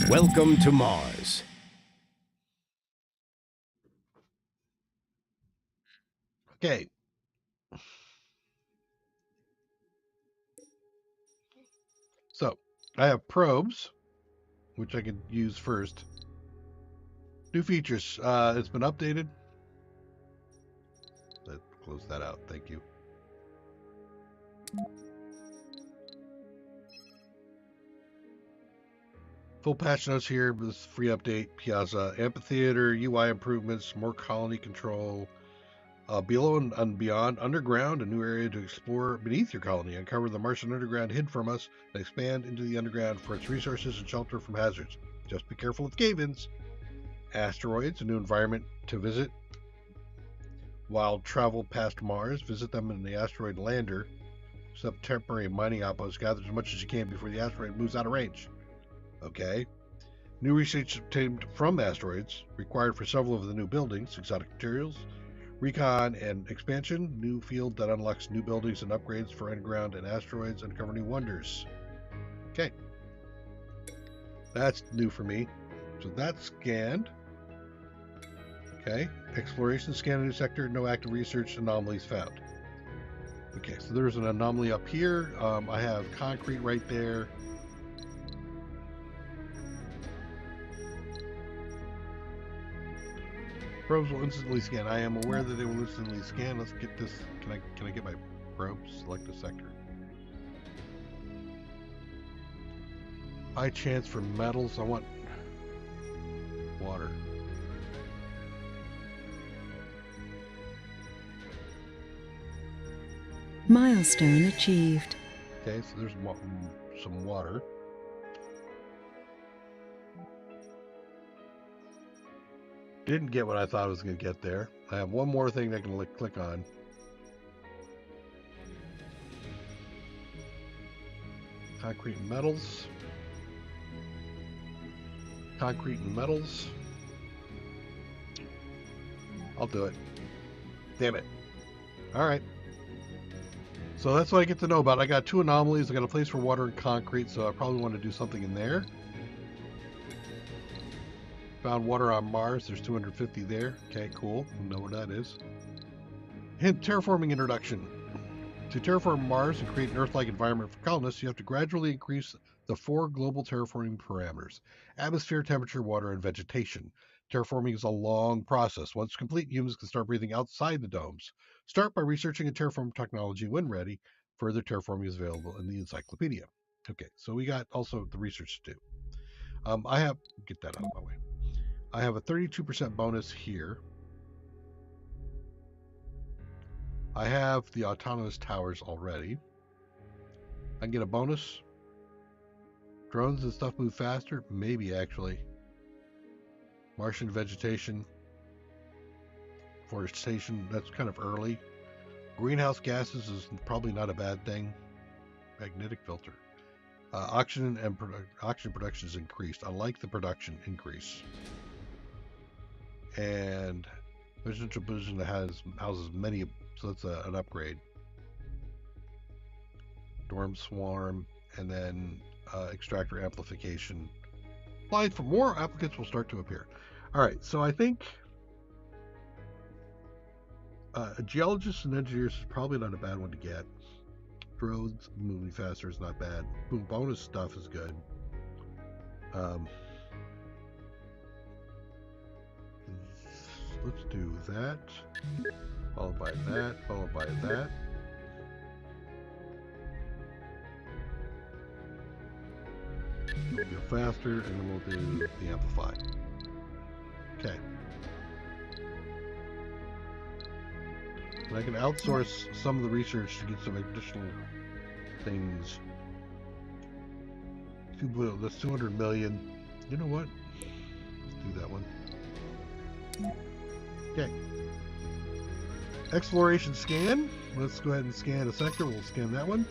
Welcome to Mars. Okay. So, I have probes, which I could use first. New features. It's been updated. Let's close that out. Thank you. Full patch notes here. This free update. Piazza Amphitheater, UI improvements, more colony control. Below and beyond, underground, a new area to explore beneath your colony. Uncover the Martian underground hid from us and expand into the underground for its resources and shelter from hazards. Just be careful of cave-ins. Asteroids, a new environment to visit. While travel past Mars, visit them in the asteroid lander. Set up temporary mining outposts. Gather as much as you can before the asteroid moves out of range. Okay. New research obtained from asteroids, required for several of the new buildings, exotic materials, recon and expansion, new field that unlocks new buildings and upgrades for underground and asteroids, uncover new wonders. Okay. That's new for me. So that's scanned. Okay. Exploration, scan a new sector, no active research, anomalies found. Okay, so there's an anomaly up here. I have concrete right there. Probes will instantly scan. I am aware that they will instantly scan. Let's get this. Can I get my probes? Select a sector. High chance for metals. I want water. Milestone achieved. Okay, so there's some water. Didn't get what I thought I was going to get there. I have one more thing I can click on. Concrete and metals. Concrete and metals. I'll do it. Damn it. All right. So that's what I get to know about. I got 2 anomalies. I got a place for water and concrete, so I probably want to do something in there. Found water on Mars. There's 250 there. Okay, cool. I know where that is. Hint, terraforming introduction. To terraform Mars and create an Earth-like environment for colonists, you have to gradually increase the 4 global terraforming parameters: atmosphere, temperature, water, and vegetation. Terraforming is a long process. Once complete, humans can start breathing outside the domes. Start by researching a terraform technology. When ready, further terraforming is available in the encyclopedia. Okay, so we got also the research to do. I have, get that out of my way. I have a 32% bonus here. I have the autonomous towers already. I can get a bonus. Drones and stuff move faster? Maybe, actually. Martian vegetation. Forestation, that's kind of early. Greenhouse gases is probably not a bad thing. Magnetic filter. Oxygen and oxygen production is increased. I like the production increase. And residential building that houses many, so that's an upgrade. Dorm swarm, and then extractor amplification. Apply for more applicants will start to appear. All right, so I think geologists and engineers is probably not a bad one to get. Drones moving faster is not bad. Boom, bonus stuff is good. Let's do that. Followed by that. Followed by that. We'll go faster, and then we'll do the amplify. Okay. And I can outsource some of the research to get some additional things. That's 200 million. You know what? Let's do that one. Okay. Exploration scan. Let's go ahead and scan a sector. We'll scan that one.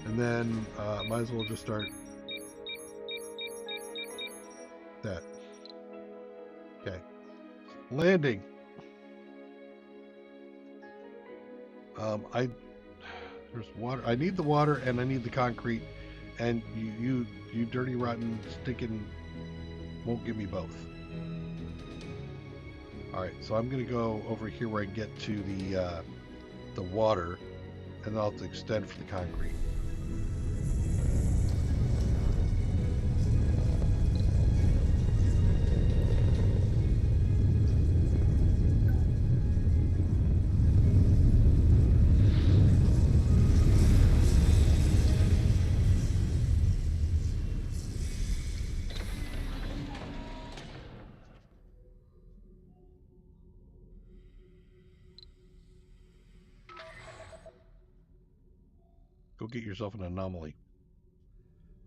And then might as well just start that. Okay. Landing. There's water. I need the water and I need the concrete. And you dirty, rotten, stinking won't give me both. All right, so I'm gonna go over here where I can get to the water, and then I'll have to extend for the concrete. Go get yourself an anomaly.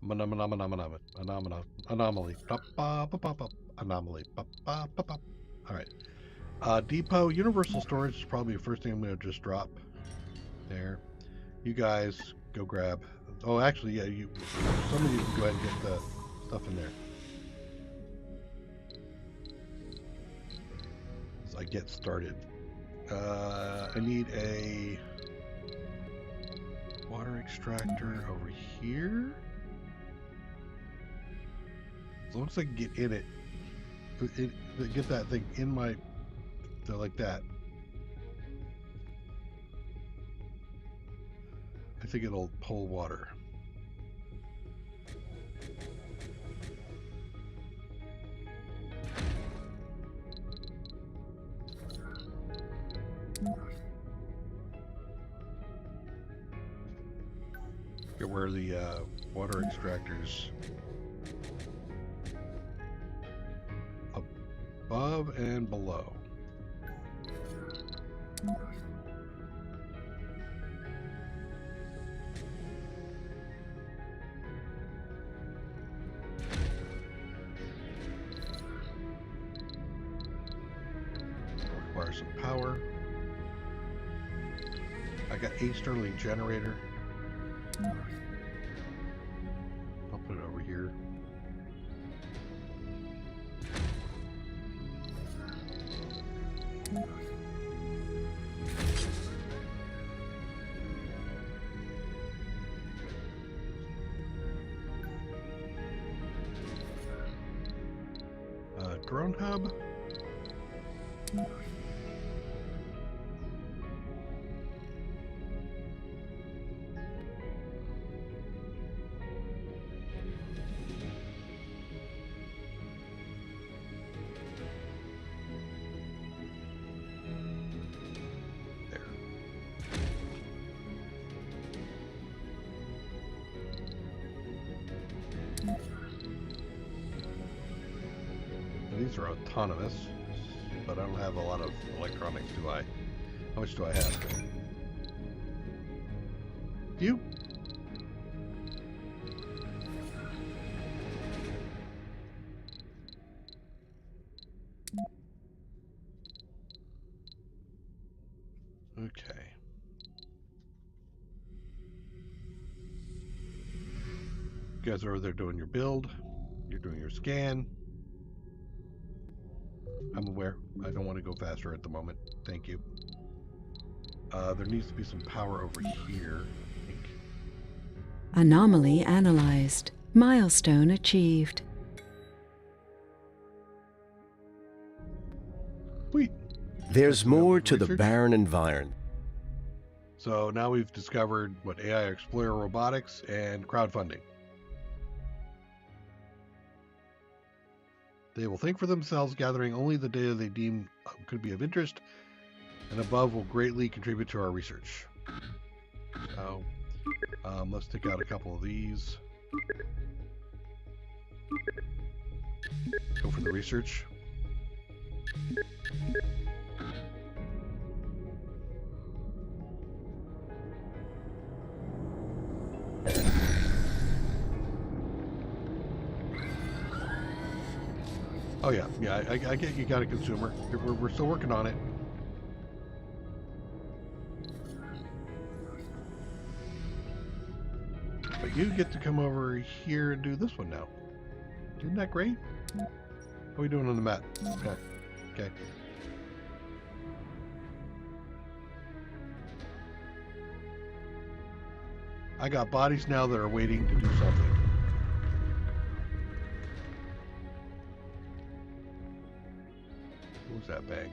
Anomaly. Anomaly. All right. Depot. Universal storage is probably the first thing I'm going to just drop there. You guys go grab. Oh, actually, yeah. Some of you can go ahead and get the stuff in there. As I get started. I need a water extractor over here. As long as I can get in it, get that thing in my, like that. I think it'll pull water. Get where the water extractors above and below. Require some power. I got a Sterling generator. I'll put it over here. Drone hub. These are autonomous, but I don't have a lot of electronics, do I? How much do I have? You? Okay. You guys are over there doing your build. You're doing your scan. I'm aware. I don't want to go faster at the moment. Thank you. There needs to be some power over here, I think. Anomaly analyzed. Milestone achieved. Sweet. There's more to the research. barren environment. So now we've discovered what AI Explorer robotics and crowdfunding. They will think for themselves, gathering only the data they deem could be of interest, and above will greatly contribute to our research. So let's take out a couple of these. Go for the research. Oh yeah, I get you got a consumer. We're still working on it. But you get to come over here and do this one now. Isn't that great? How are we doing on the map? Okay. Okay. I got bodies now that are waiting to do something. What was that bang?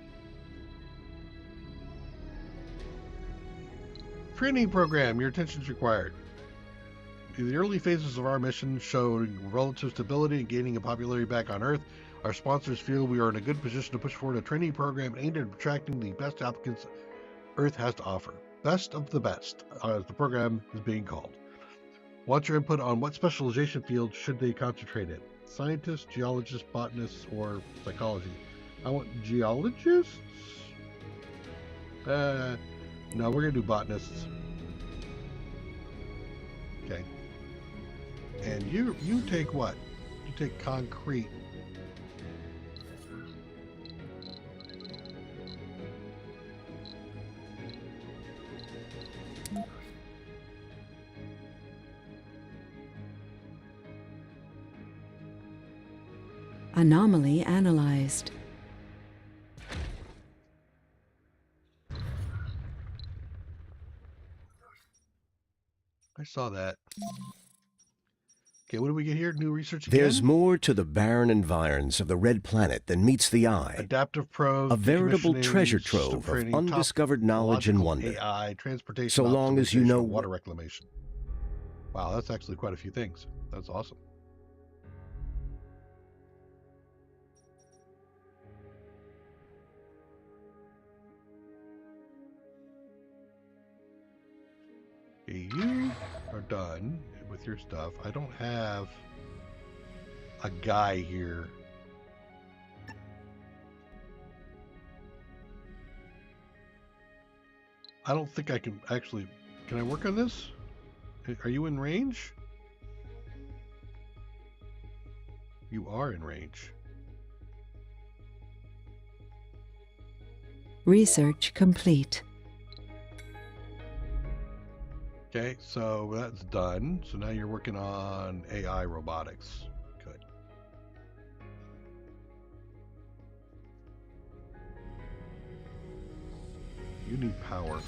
Training program. Your attention is required. In the early phases of our mission showing relative stability and gaining in popularity back on Earth, our sponsors feel we are in a good position to push forward a training program aimed at attracting the best applicants Earth has to offer. Best of the best, as the program is being called. Want your input on what specialization field should they concentrate in? Scientists, geologists, botanists, or psychology? I want geologists? No, we're going to do botanists. Okay. And you take what? You take concrete. Anomaly analyzed. I saw that. Okay, what do we get here? New research again? There's more to the barren environs of the red planet than meets the eye. Adaptive probes, A veritable decommissioning, treasure system trove of training, undiscovered knowledge and topological wonder. AI, transportation, So long as you optimization, know water reclamation. Wow, that's actually quite a few things. That's awesome. Okay, you are done with your stuff. I don't have a guy here. I don't think I can actually. Can I work on this? Are you in range? You are in range. Research complete. Okay, so that's done. So now you're working on AI robotics. Good. You need power.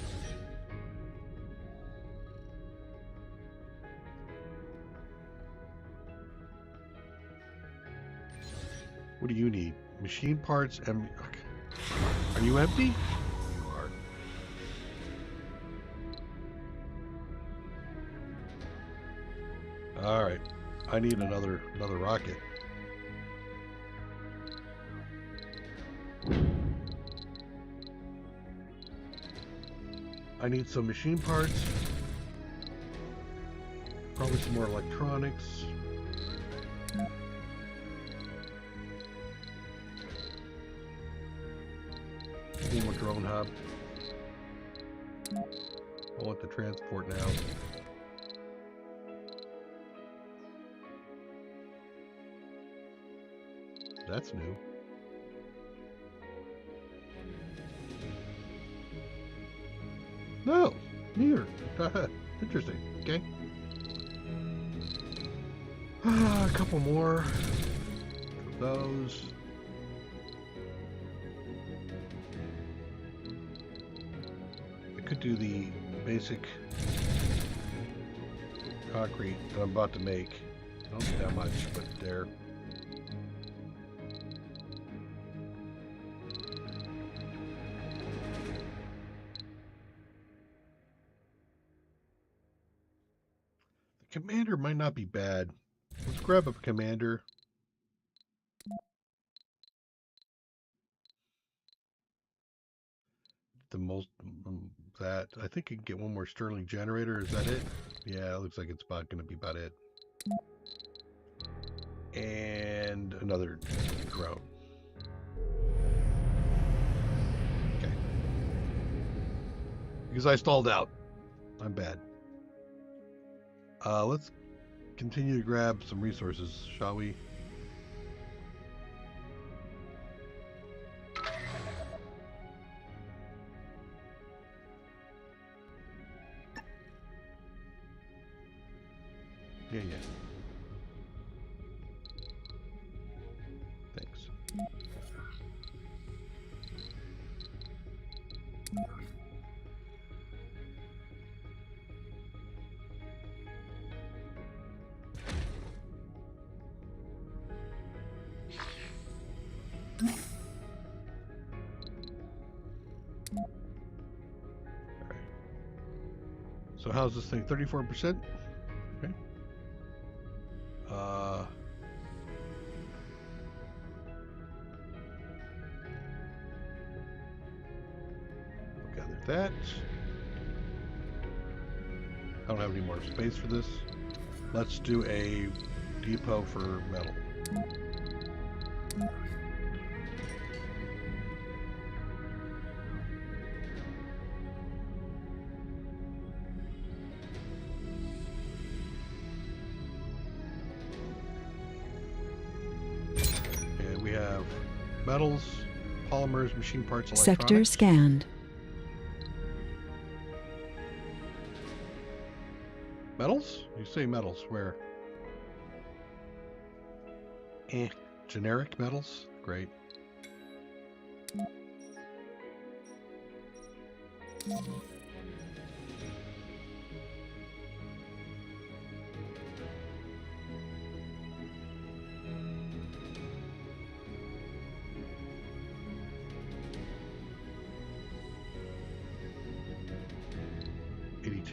What do you need? Machine parts and... Okay. Are you empty? You are. Alright. I need another rocket. I need some machine parts. Probably some more electronics. One more drone hub. I want the transport now. That's new. No, neither. Interesting. Okay. A couple more of those. I could do the basic concrete that I'm about to make. Not that much, but there. The commander might not be bad. Let's grab a commander. The most that I think I can get one more Sterling generator. Is that it? Yeah, it looks like it's about going to be about it. And another drone. Okay. Because I stalled out. I'm bad. Let's continue to grab some resources, shall we? Yeah. Thanks. Alright. So how's this thing? 34%? Okay. Gather that. I don't have any more space for this. Let's do a depot for metal. And we have metals, polymers, machine parts, electronics. Sector scanned. Metals? You say metals, where? Generic metals? Great.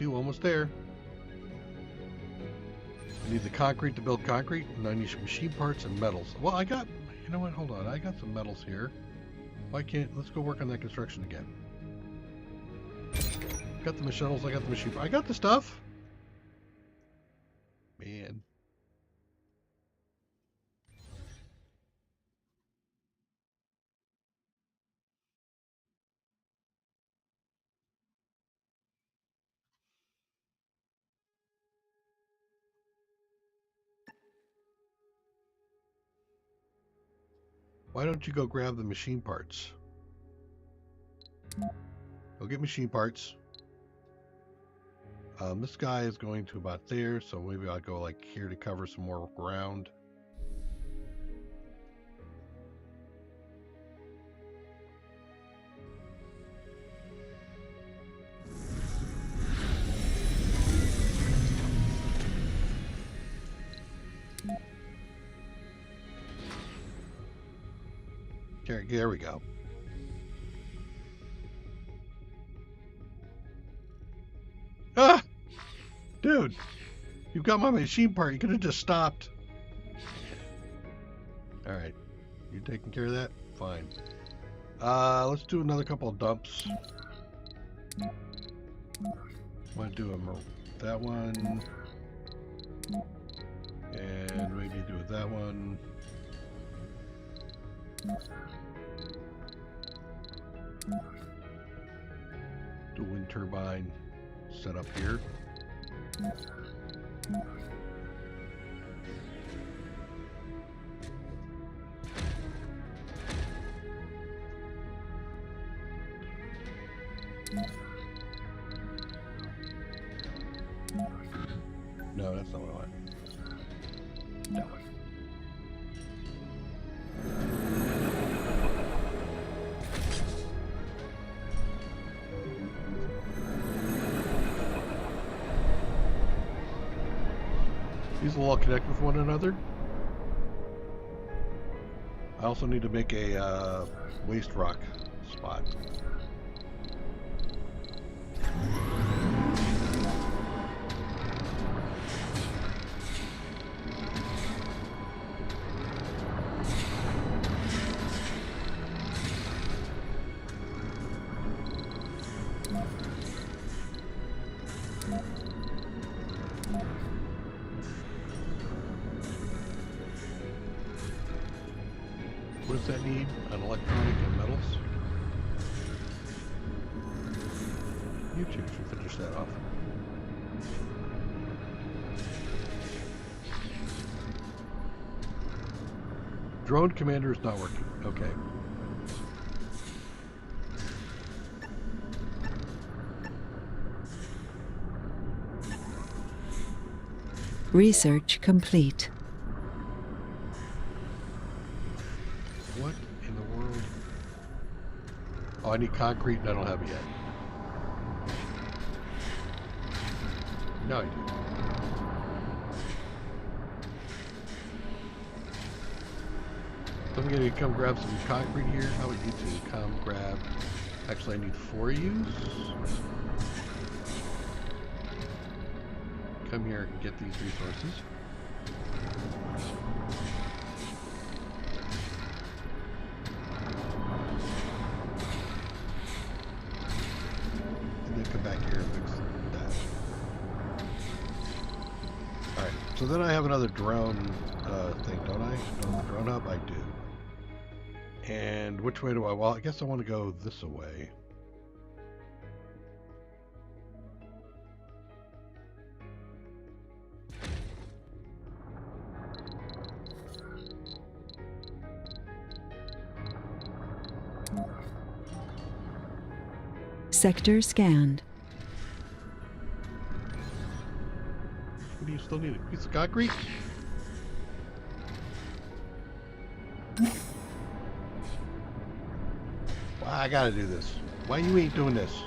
Almost there. I need the concrete to build concrete, and I need some machine parts and metals. Well, you know what, hold on, I got some metals here. Why can't, let's go work on that construction again. Got the metals, I got the machine, I got the stuff. Man. Why don't you go grab the machine parts? Go get machine parts. This guy is going to about there, so maybe I'll go like here to cover some more ground. There we go. Ah! Dude! You've got my machine part. You could have just stopped. Alright. You taking care of that? Fine. Let's do another couple of dumps. Want to do that one. And maybe do it that one. Do wind turbine set up here. No, that's not what I want. That way. These will all connect with one another. I also need to make a waste rock spot. What does that need? An electronic and metals? You two should finish that off. Drone commander is not working. Okay. Research complete. What in the world? Oh, I need concrete and I don't have it yet. No, I do. So I'm going to come grab some concrete here. How would you two come grab? Actually, I need 4 of you. Come here and get these resources. And then come back here and fix that. Alright, so then I have another drone thing, don't I? No, drone hub? I do. And which way do I? Well, I guess I want to go this way. Sector scanned. What do you still need? A piece of concrete? Well, I gotta do this. Why you ain't doing this?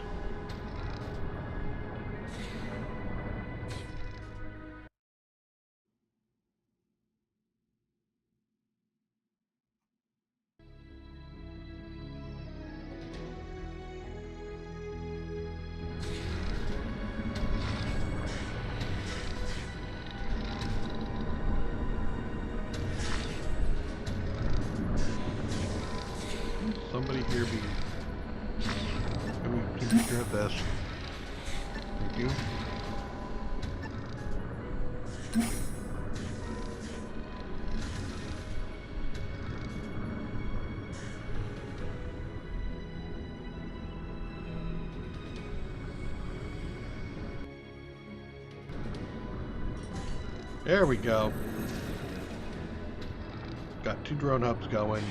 Somebody here be... Can we take care of this? Thank you. There we go. Got 2 drone hubs going.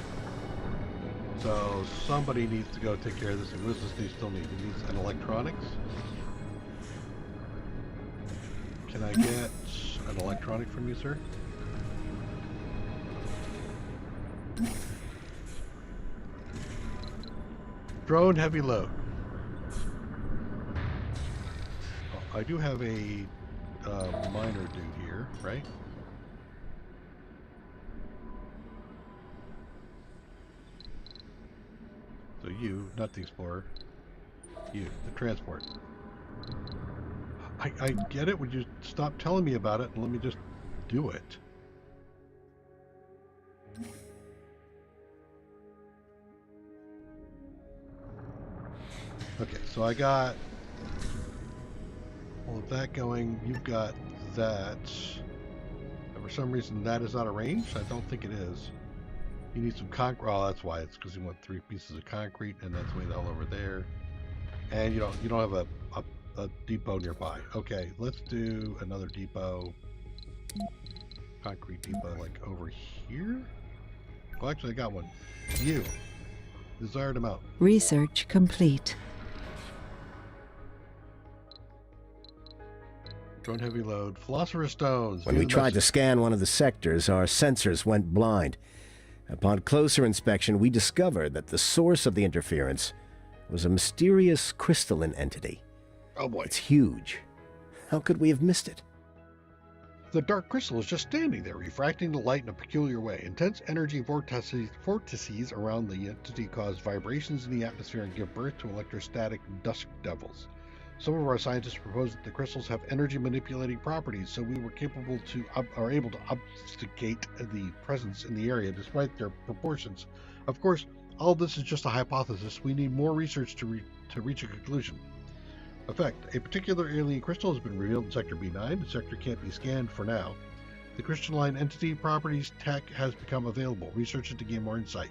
So somebody needs to go take care of this. And what does this still need? It needs an electronics. Can I get an electronic from you, sir? Drone heavy load. Oh, I do have a miner dude here, right? you, not the explorer. You, the transport. I get it. Would you stop telling me about it and let me just do it? Okay, so I got all of that going. You've got that. For some reason, that is out of range. I don't think it is. You need some concrete. Oh, that's why. It's because you want 3 pieces of concrete, and that's way the hell over there. And you don't have a depot nearby. Okay, let's do another depot. Concrete depot, like over here. Oh, actually, I got one. You. Desired amount. Research complete. Drone heavy load. Philosopher's stones. When we tried to scan one of the sectors, our sensors went blind. Upon closer inspection, we discovered that the source of the interference was a mysterious crystalline entity. Oh boy. It's huge. How could we have missed it? The dark crystal is just standing there, refracting the light in a peculiar way. Intense energy vortices around the entity cause vibrations in the atmosphere and give birth to electrostatic dust devils. Some of our scientists propose that the crystals have energy manipulating properties, so we were able to obfuscate the presence in the area despite their proportions. Of course, all this is just a hypothesis. We need more research to reach a conclusion. Effect: a particular alien crystal has been revealed in Sector B9. The sector can't be scanned for now. The crystalline entity properties tech has become available. Research it to gain more insight.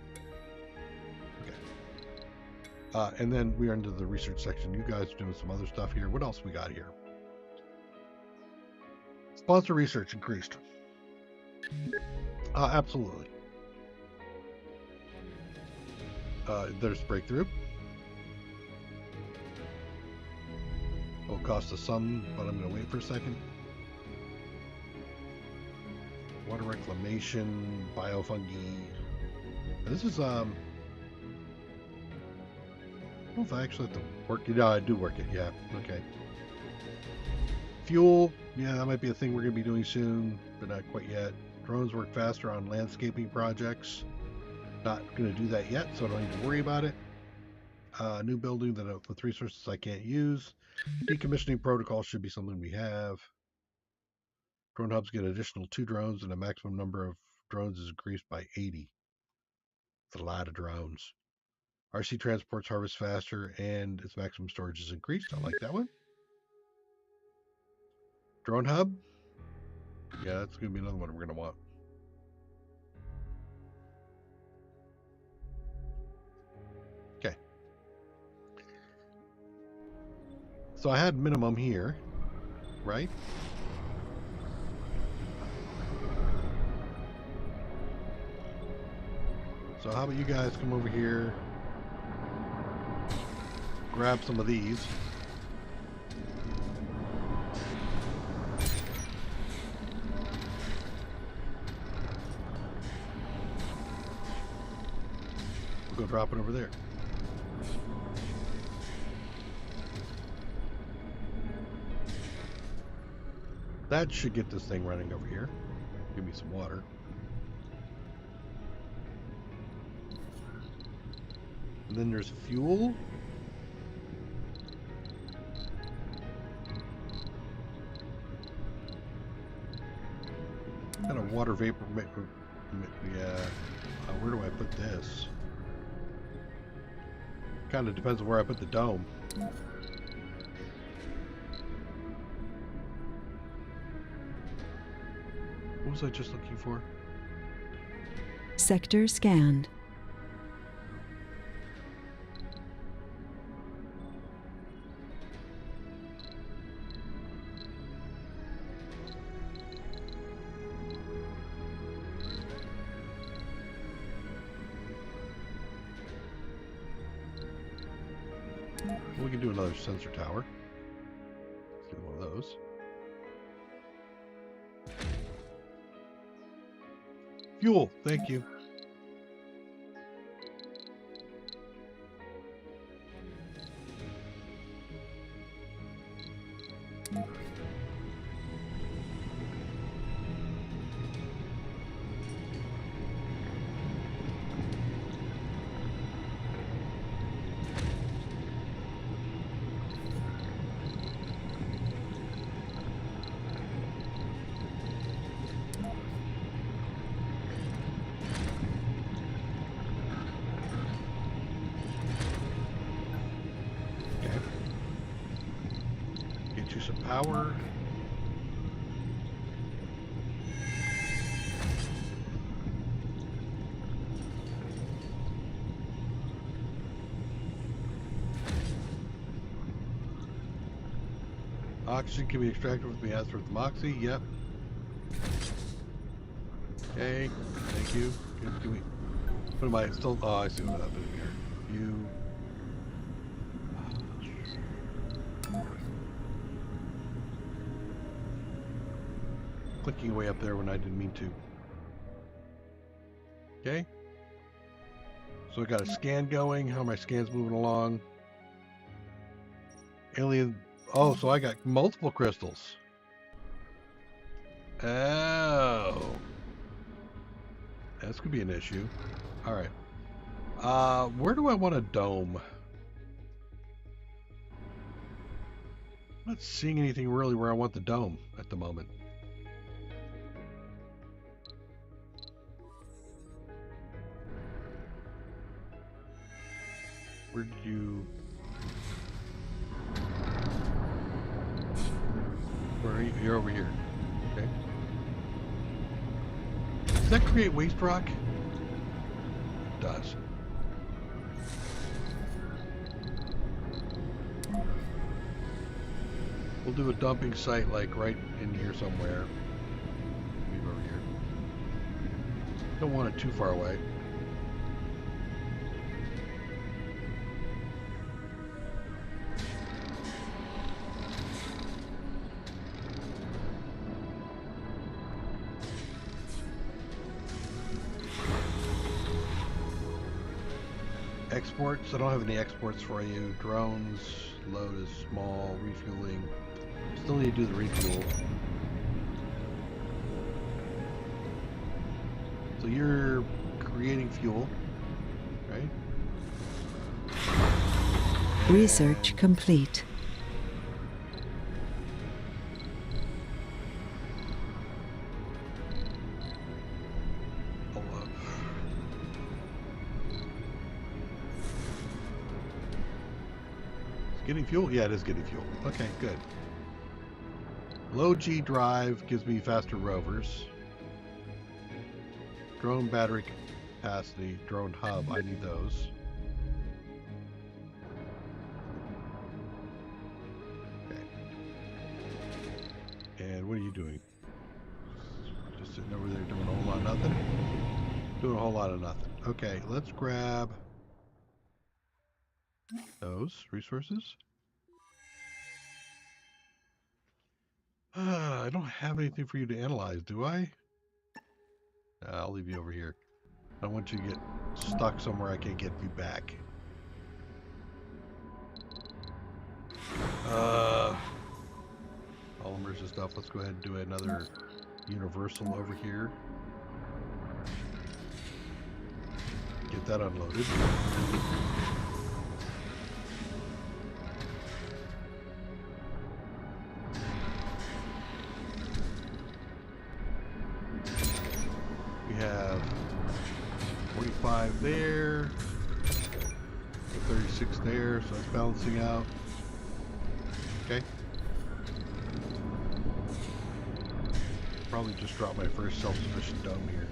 And then we are into the research section. You guys are doing some other stuff here. What else we got here? Sponsor research increased. Absolutely. There's breakthrough. Will cost us some, but I'm going to wait for a second. Water reclamation, biofungi. This is I don't know if I actually have to work it. Yeah, I do work it. Yeah, okay. Fuel. Yeah, that might be a thing we're going to be doing soon, but not quite yet. Drones work faster on landscaping projects. Not going to do that yet, so I don't need to worry about it. New building that with resources I can't use. Decommissioning protocol should be something we have. Drone hubs get additional 2 drones, and the maximum number of drones is increased by 80. It's a lot of drones. RC transports harvest faster, and its maximum storage is increased. I like that one. Drone hub. Yeah, that's going to be another one we're going to want. Okay. So I had minimum here, right? So how about you guys come over here, grab some of these. We'll go drop it over there. That should get this thing running over here. Give me some water. And then there's fuel. Kind of water vapor. Yeah. Where do I put this? Kind of depends on where I put the dome. What was I just looking for? Sector scanned. We can do another sensor tower. Let's do one of those. Fuel, thank you. power. Oxygen can be extracted from the atmosphere with Moxie. Yep. Okay. Thank you. Can we? What am I still? Oh, I see what I'm doing here. You. Clicking away up there when I didn't mean to. Okay. So I got a scan going. How are my scans moving along? Alien. Oh, so I got multiple crystals. Oh. This could be an issue. All right. Where do I want a dome? I'm not seeing anything really where I want the dome at the moment. Where did you... Where are you? You're over here. Okay. Does that create waste rock? It does. We'll do a dumping site like right in here somewhere. Maybe over here. Don't want it too far away. Exports. I don't have any exports for you. Drones. Load is small. Refueling. Still need to do the refuel. So you're creating fuel, right? Research complete. Getting fuel? Yeah, it is getting fuel. Okay, good. Low G drive gives me faster rovers. Drone battery capacity, drone hub, I need those. Okay. And what are you doing? Just sitting over there doing a whole lot of nothing? Doing a whole lot of nothing. Okay, let's grab those resources. I don't have anything for you to analyze, do I? I'll leave you over here. I don't want you to get stuck somewhere I can't get you back. Polymers and stuff. Let's go ahead and do another universal over here. Get that unloaded. We have 45 there, 36 there, so that's balancing out. Okay. Probably just drop my first self-sufficient dome here.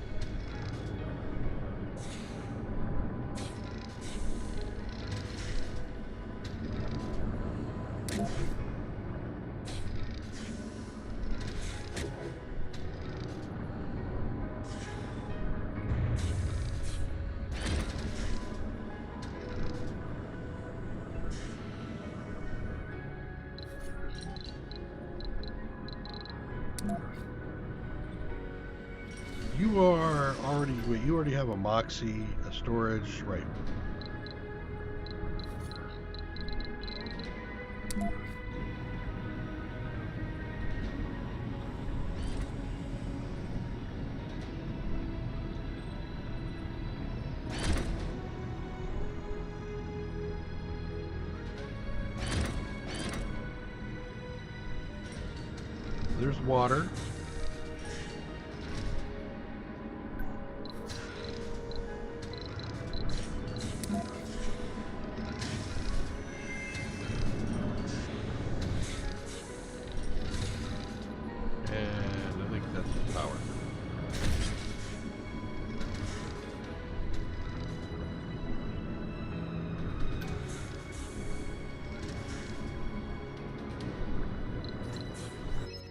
You are already, wait, you already have a Moxie, a storage, right. There's water.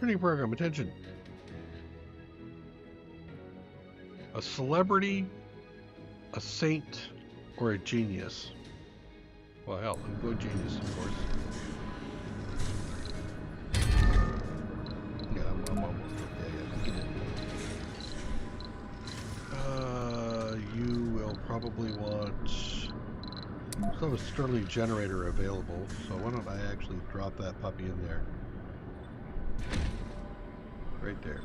Training program, attention. A celebrity, a saint, or a genius? Well, hell, I'm going genius, of course. Yeah, I'm almost there. You will probably want... Still have a Sterling generator available, so why don't I actually drop that puppy in there? Right there.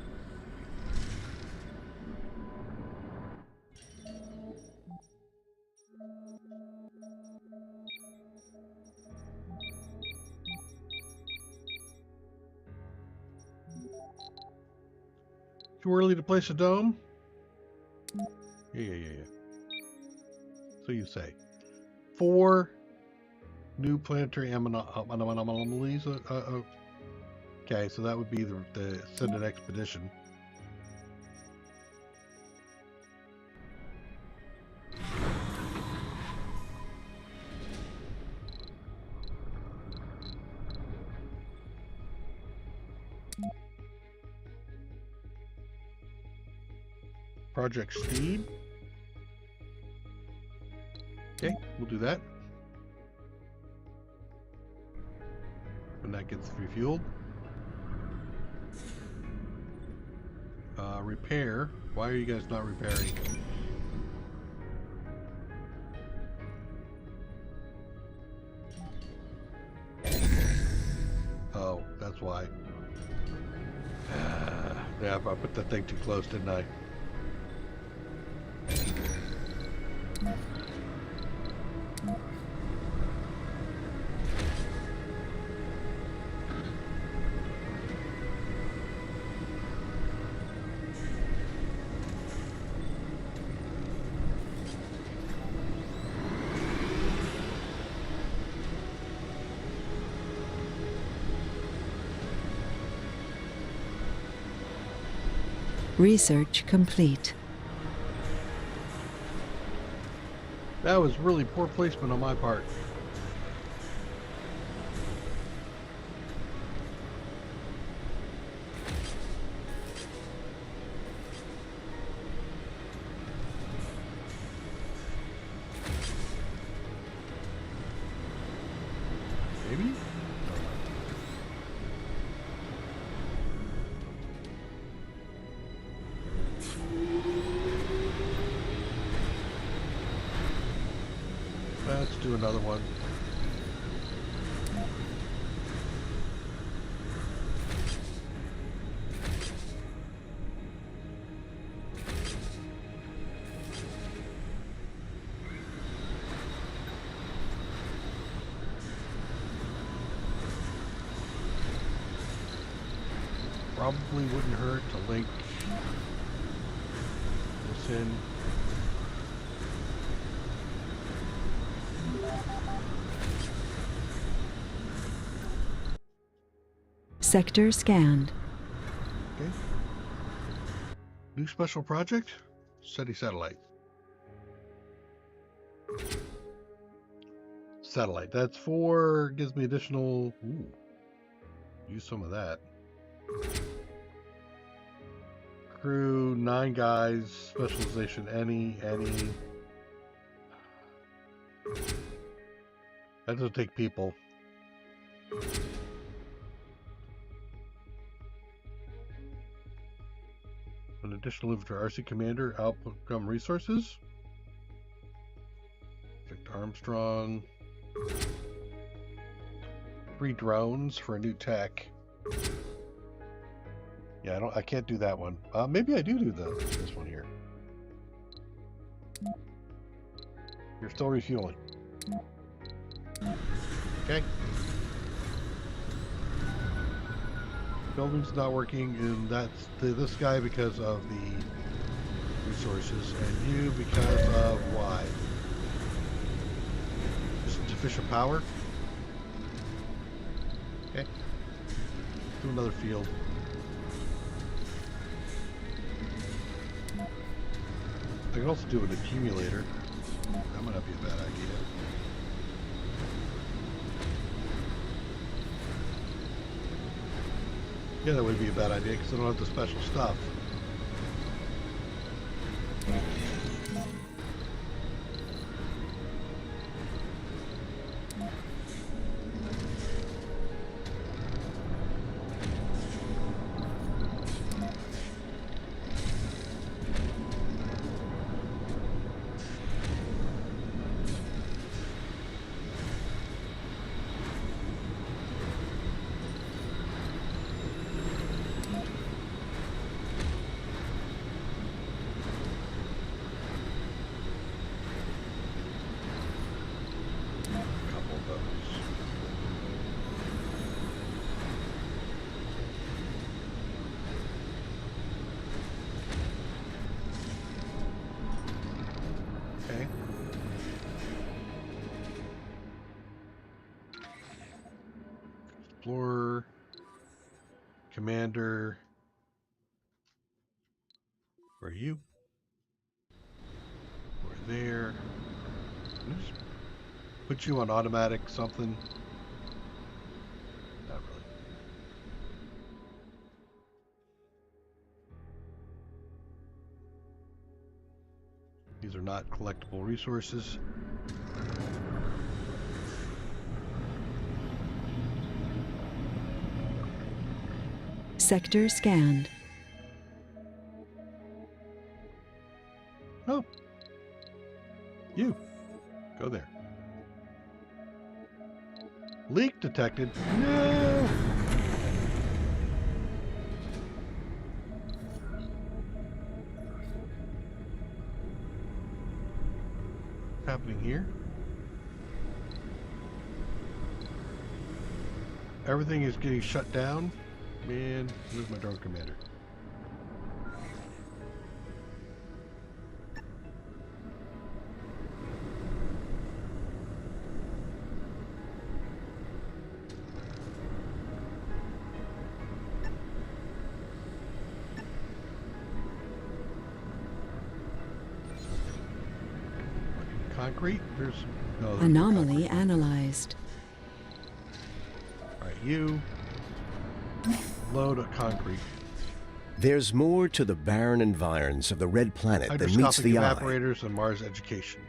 Too early to place a dome? Yeah. So you say. 4 new planetary anomalies. Okay, so that would be the send an expedition. Project Steed. Okay, we'll do that. When that gets refueled. Repair. Why are you guys not repairing? Oh, that's why. Yeah, I put that thing too close, didn't I? Research complete. That was really poor placement on my part. Maybe? Let's do another one. Probably wouldn't hurt to link this in. Sector scanned. Okay. New special project? SETI satellite. Satellite. That's 4. Gives me additional... Ooh. Use some of that. Crew, 9 guys. Specialization, any. That doesn't take people. An additional infantry RC commander, outcome resources. Victor Armstrong. 3 drones for a new tech. Yeah, I can't do that one. Maybe I do this one here. You're still refueling. Okay. Building's not working, and that's this guy because of the resources, and you because of why? Just sufficient power? Okay. Do another field. I can also do an accumulator. That might not be a bad idea. Yeah, that would be a bad idea because I don't have the special stuff. Okay. Explorer, Commander. Where are you? We're there. Just put you on automatic something. Not really. These are not collectible resources. Sector scanned. Oh. You. Go there. Leak detected. No! What's happening here? Everything is getting shut down. Man, where's my drone commander? Concrete? There's no. There's Anomaly no analyzed. All right, you load a concrete. There's more to the barren environs of the red planet than meets Hydroscopic the eye. evaporators and Mars education.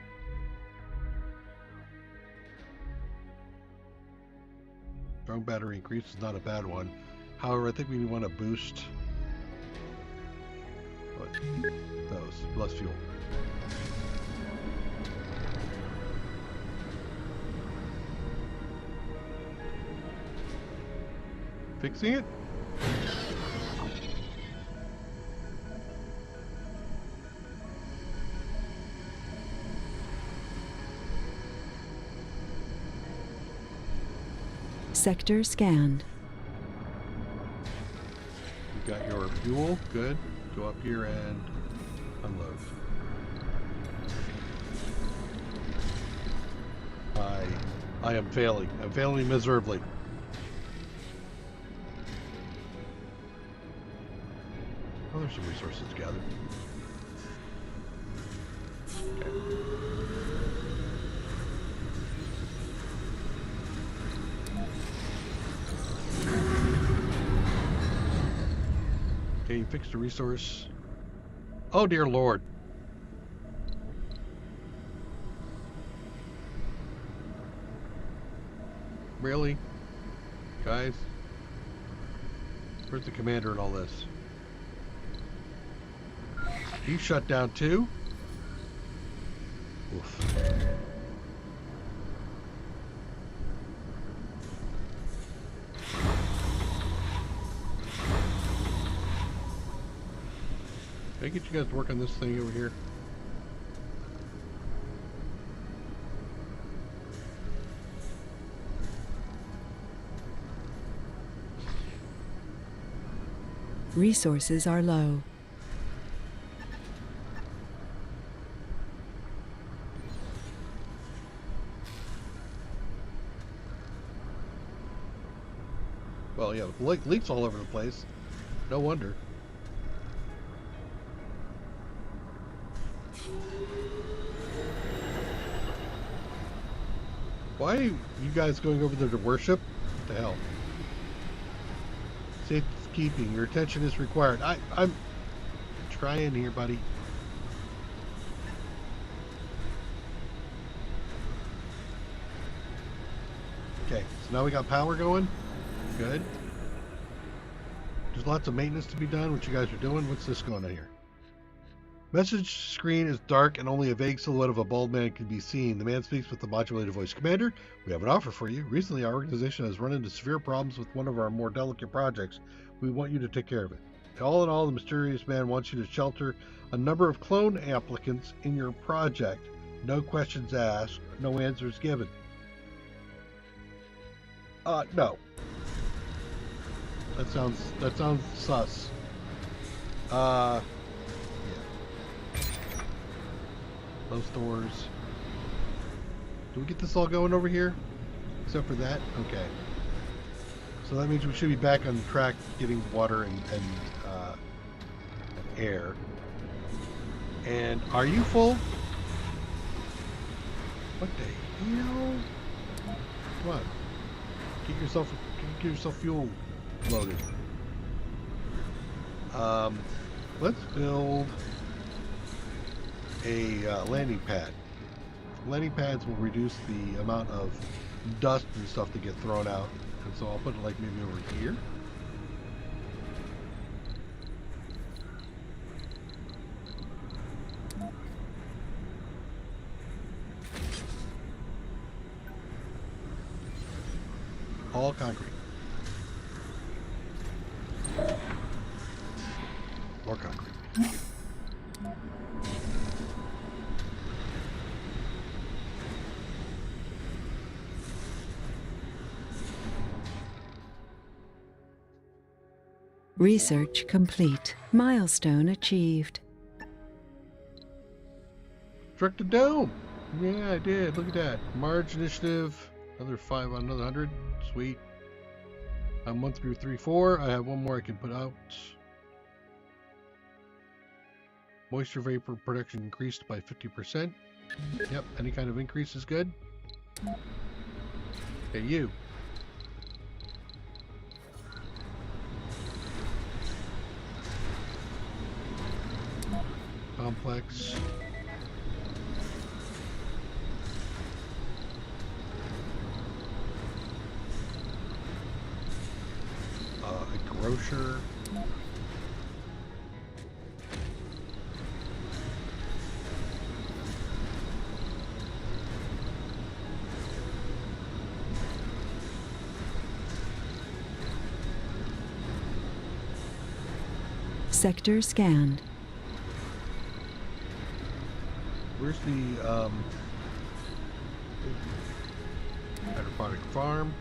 Drone battery increase is not a bad one. However, I think we want to boost those. Less fuel. Fixing it? Sector scanned. You got your fuel. Good. Go up here and unload. I am failing. I'm failing miserably. Oh, there's some resources gathered. Okay. Okay, you fixed the resource. Oh, dear Lord. Really? Guys? Where's the commander in all this? You shut down too? Oof. Can I get you guys to work on this thing over here? Resources are low. Well, yeah, leaks all over the place. No wonder. Why are you guys going over there to worship? What the hell? See, it's keeping. Your attention is required. I'm trying here, buddy. Okay, so now we got power going. Good. There's lots of maintenance to be done, which you guys are doing. What's this going on here? Message screen is dark and only a vague silhouette of a bald man can be seen. The man speaks with the modulated voice. Commander, we have an offer for you. Recently, our organization has run into severe problems with one of our more delicate projects. We want you to take care of it. All in all, the mysterious man wants you to shelter a number of clone applicants in your project. No questions asked, no answers given. No. That sounds sus. Yeah. Close doors. Do we get this all going over here? Except for that? Okay. So that means we should be back on track getting water and air. And are you full? What the hell? Come on. Get yourself fuel loaded. Let's build a landing pad. Landing pads will reduce the amount of dust and stuff that get thrown out, and so I'll put it like maybe over here. All concrete. More concrete. Research complete. Milestone achieved. Struck the dome. Yeah, I did. Look at that. Marge initiative. Another 5 on another 100. Sweet. I'm 1 through 3, 4. I have one more I can put out. Moisture vapor production increased by 50%. Yep, any kind of increase is good. Okay, you. Complex. A grocer. Sector scanned. Where's the hydroponic farm?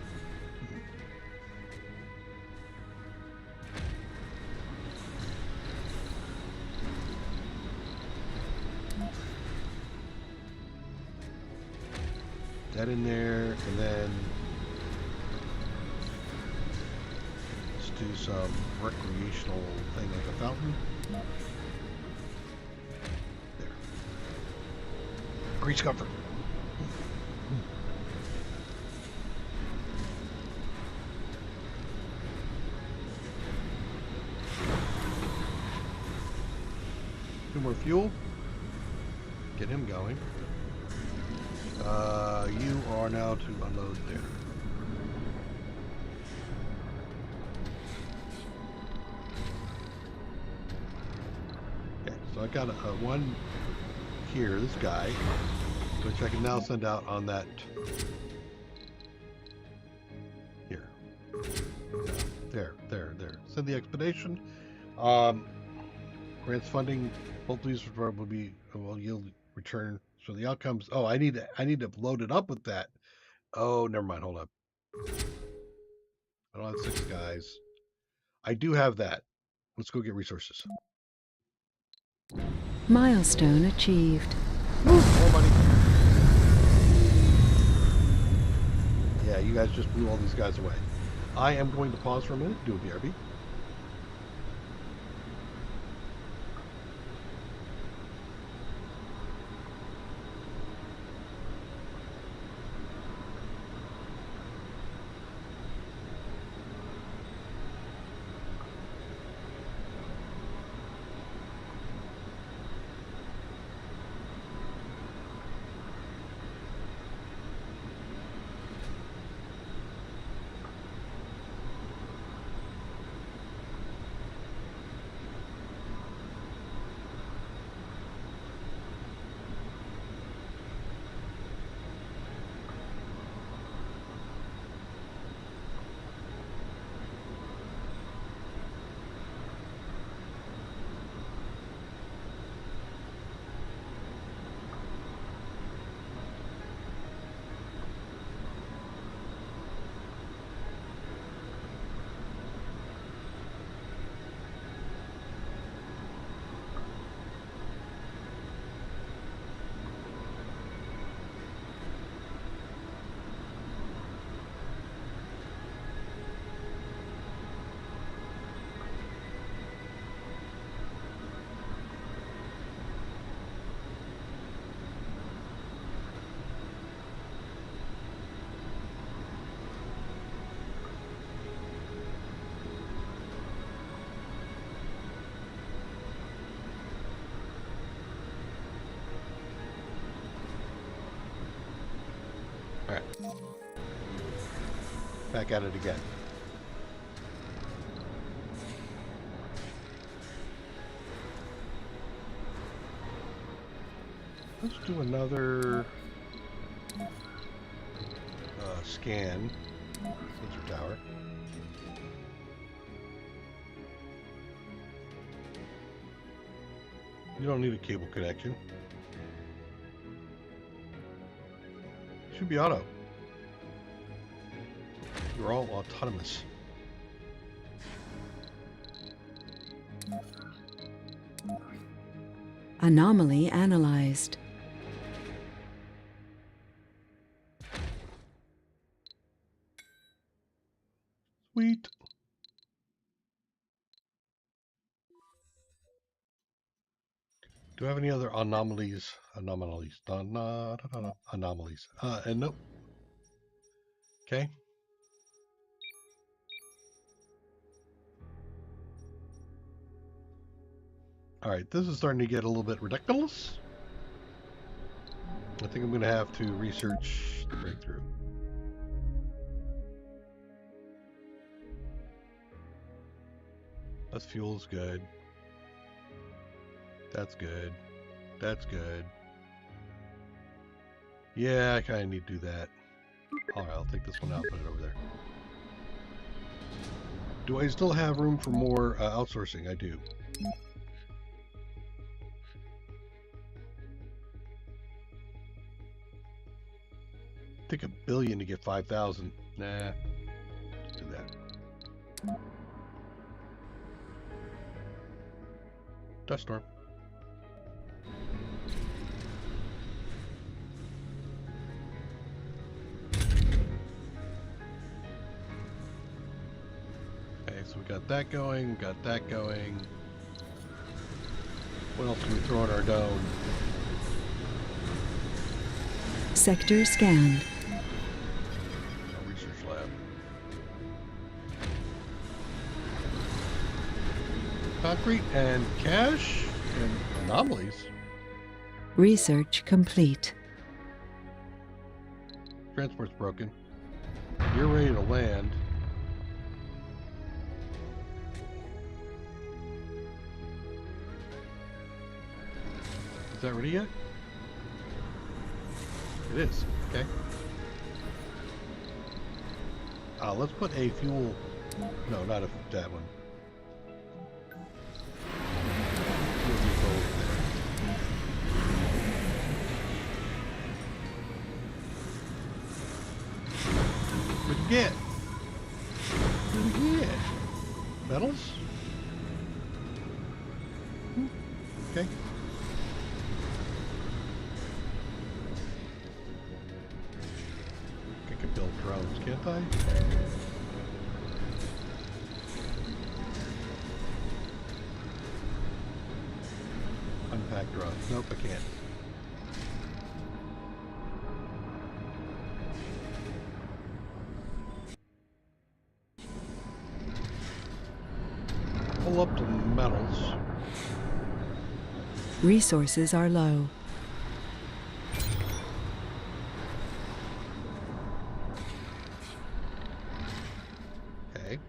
That in there, and then let's do some recreational thing like a fountain. There. Grease comfort. Two more fuel. Get him going. You are now to unload there. Okay, so I got one here, this guy, which I can now send out on that. Here. There. Send the expedition. Grants funding. Both these will yield return. So the outcomes. Oh, I need to load it up with that. Oh, never mind. Hold up. I don't have 6 guys. I do have that. Let's go get resources. Milestone achieved. More money. Yeah, you guys just blew all these guys away. I am going to pause for a minute. Do a BRB. All right. Back at it again. Let's do another scan. Sensor tower. You don't need a cable connection. Should be auto. You're all autonomous. Anomaly analyzed. Sweet. Do I have any other anomalies? Anomalies. Anomalies. And nope. Okay. All right, this is starting to get a little bit ridiculous. I think I'm going to have to research the breakthrough. That's fuel's good. That's good. That's good. Yeah, I kind of need to do that. All right, I'll take this one out, put it over there. Do I still have room for more outsourcing? I do. Take $1 billion to get 5,000. Nah, let's do that. Dust storm. Okay, so we got that going, we got that going. What else can we throw in our dome? Sector scanned. Research lab. Concrete and cash and anomalies. Research complete. Transport's broken. You're ready to land. Is that ready yet? It is. Okay. Let's put a fuel. No, not that one. Fuel depot over there. What'd you get? What'd you get? Metals? Okay. I can build drones, can't I? Unpack drones. Nope, I can't. Pull up the metals. Resources are low. Okay.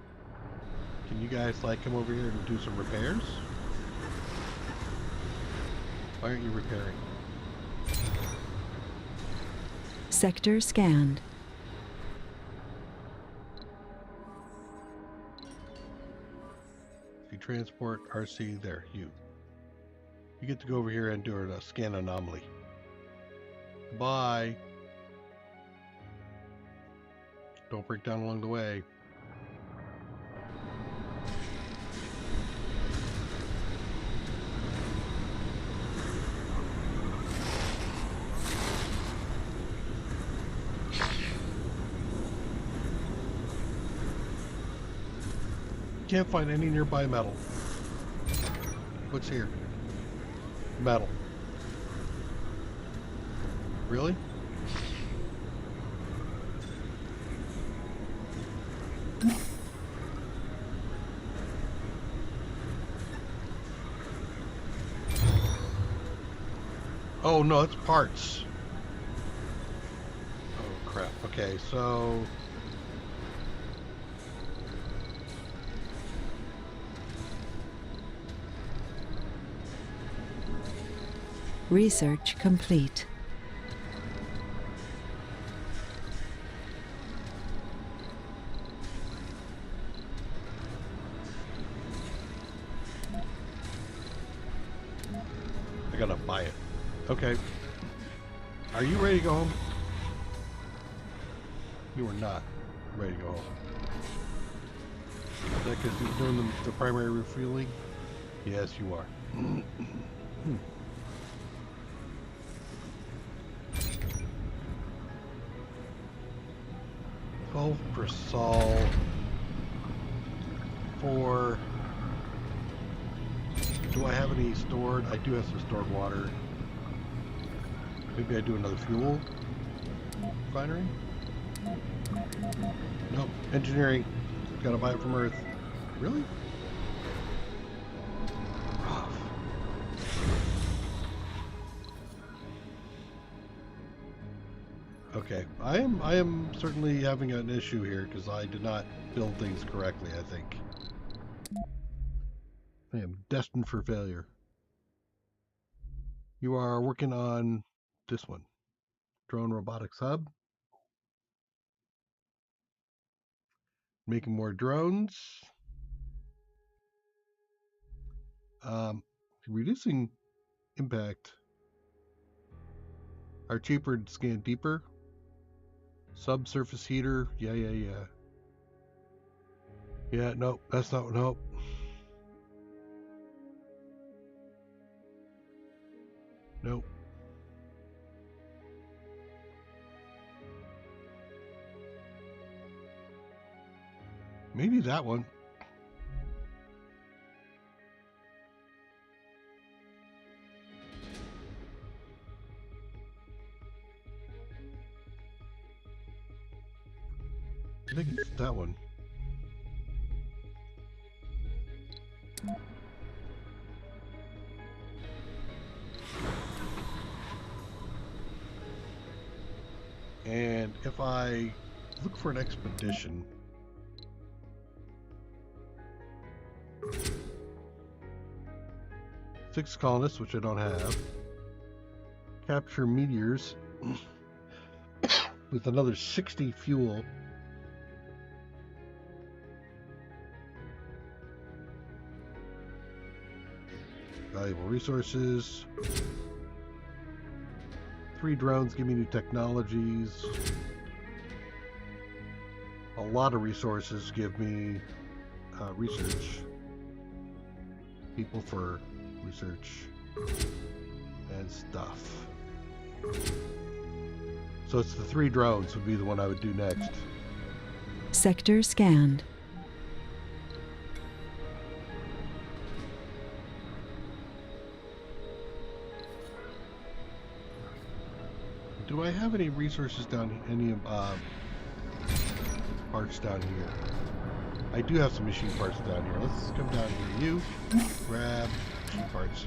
Can you guys like come over here and do some repairs? Why aren't you repairing? Sector scanned. If you transport RC there, you get to go over here and do a scan anomaly. Bye. Don't break down along the way. Can't find any nearby metal. What's here? Metal. Really? Oh no, it's parts. Oh crap. Okay, so Research complete. I gotta buy it. Okay. Are you ready to go home? You are not ready to go home. Is that because you're doing the primary refueling? Yes, you are. 12 per sol. 4. Do I have any stored? I do have some stored water. Maybe I do another fuel refinery? Nope. Engineering. Gotta buy it from Earth. Really? Rough. Okay. I am certainly having an issue here because I did not build things correctly, I think. I am destined for failure. You are working on this one. Drone Robotics Hub. Making more drones. Reducing impact. Are cheaper to scan deeper. Subsurface heater. Yeah. Yeah, nope. That's not, nope. Nope. Maybe that one. I think it's that one. And if I look for an expedition, six colonists, which I don't have, capture meteors with another 60 fuel. Valuable resources. 3 drones give me new technologies. A lot of resources give me research. People for research and stuff. So it's the 3 drones would be the one I would do next. Sector scanned. Do I have any resources down here? Any parts down here? I do have some machine parts down here. Let's come down here. You grab machine parts.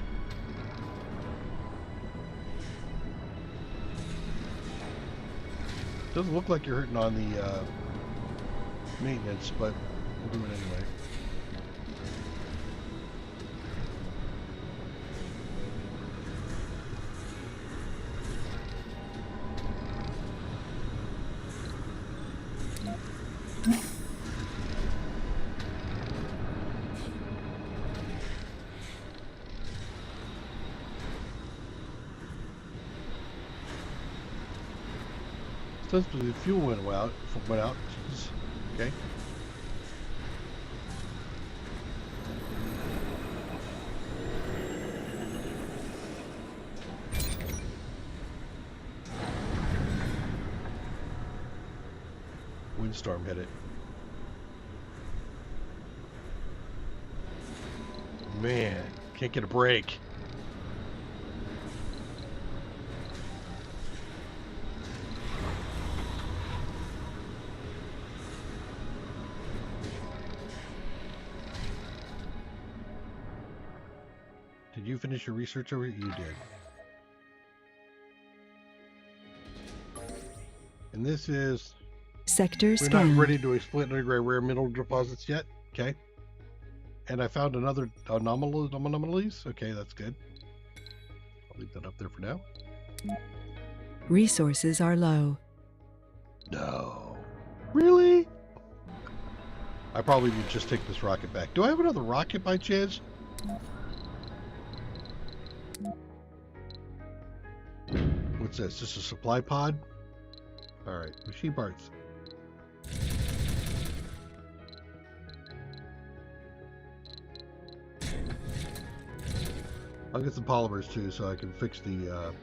Doesn't look like you're hurting on the maintenance, but we'll do it anyway. Ostensibly the fuel went out. Jeez. Okay. Windstorm hit it. Man, can't get a break. Did you finish your research over here? You did. And this is... Sector We're not scanned. ready to explore rare mineral deposits yet. Okay. And I found another anomalies. Okay, that's good. I'll leave that up there for now. Resources are low. No. Really? I probably need to just take this rocket back. Do I have another rocket by chance? What's this? Just a supply pod? Alright, machine parts. I'll get some polymers too so I can fix the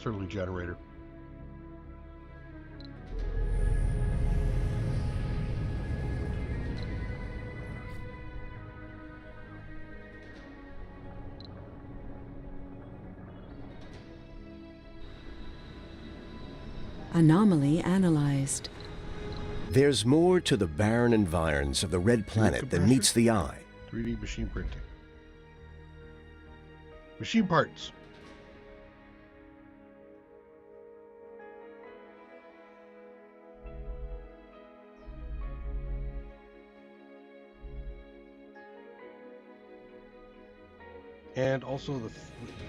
Surly generator. Anomaly analyzed. There's more to the barren environs of the red planet than meets the eye. 3D machine printing. Machine parts. And also the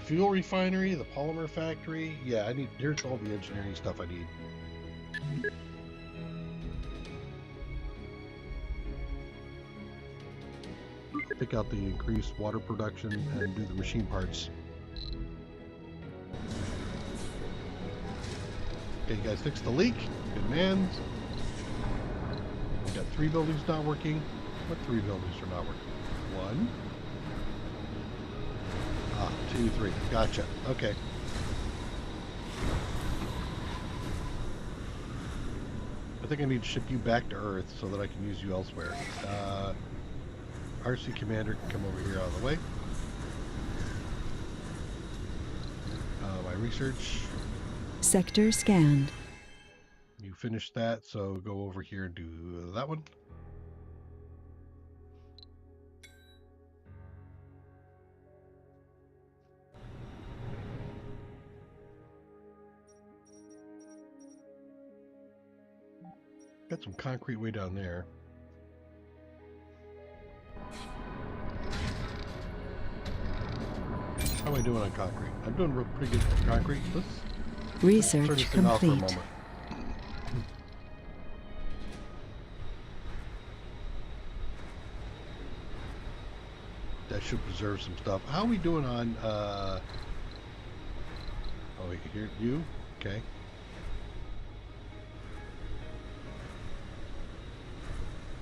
fuel refinery, the polymer factory. Yeah, here's all the engineering stuff I need. Pick out the increased water production and do the machine parts. Okay, you guys fixed the leak. Good man. We got 3 buildings not working. What 3 buildings are not working? 1. 2, 3. Gotcha. Okay. I think I need to ship you back to Earth so that I can use you elsewhere. RC Commander can come over here out of the way. My research. Sector scanned. You finished that, so go over here and do that one. Got some concrete way down there. How am I doing on concrete? I'm doing pretty good on concrete. Let's turn Research this thing off for a complete. moment. That should preserve some stuff. How are we doing on, oh, here, you? Okay.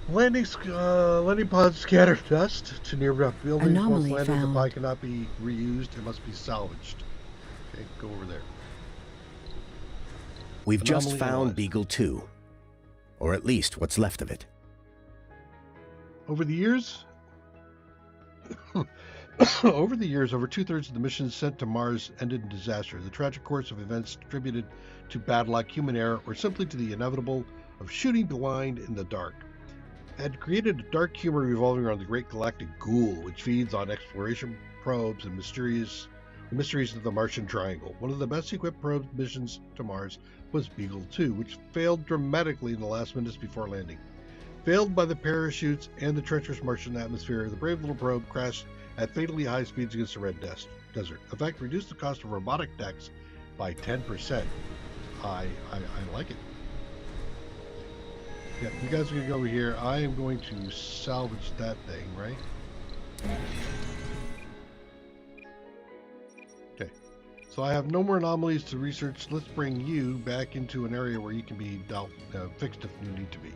Landing pods scatter dust to nearby buildings. Anomaly Once landed, found. the pod cannot be reused. It must be salvaged. Okay, go over there. We've just Anomaly found analyzed. Beagle 2. Or at least what's left of it. Over the years, over 2/3 of the missions sent to Mars ended in disaster. The tragic course of events attributed to bad luck, human error, or simply to the inevitable of shooting blind in the dark, had created a dark humor revolving around the great galactic ghoul, which feeds on exploration probes and the mysteries of the Martian Triangle. One of the best equipped probe missions to Mars was Beagle 2, which failed dramatically in the last minutes before landing. Failed by the parachutes and the treacherous Martian atmosphere, the brave little probe crashed at fatally high speeds against the red desert. In fact, reduced the cost of robotic decks by 10%. I like it. Yeah, you guys are going to go over here. I am going to salvage that thing, right? Okay. So I have no more anomalies to research. Let's bring you back into an area where you can be fixed if you need to be.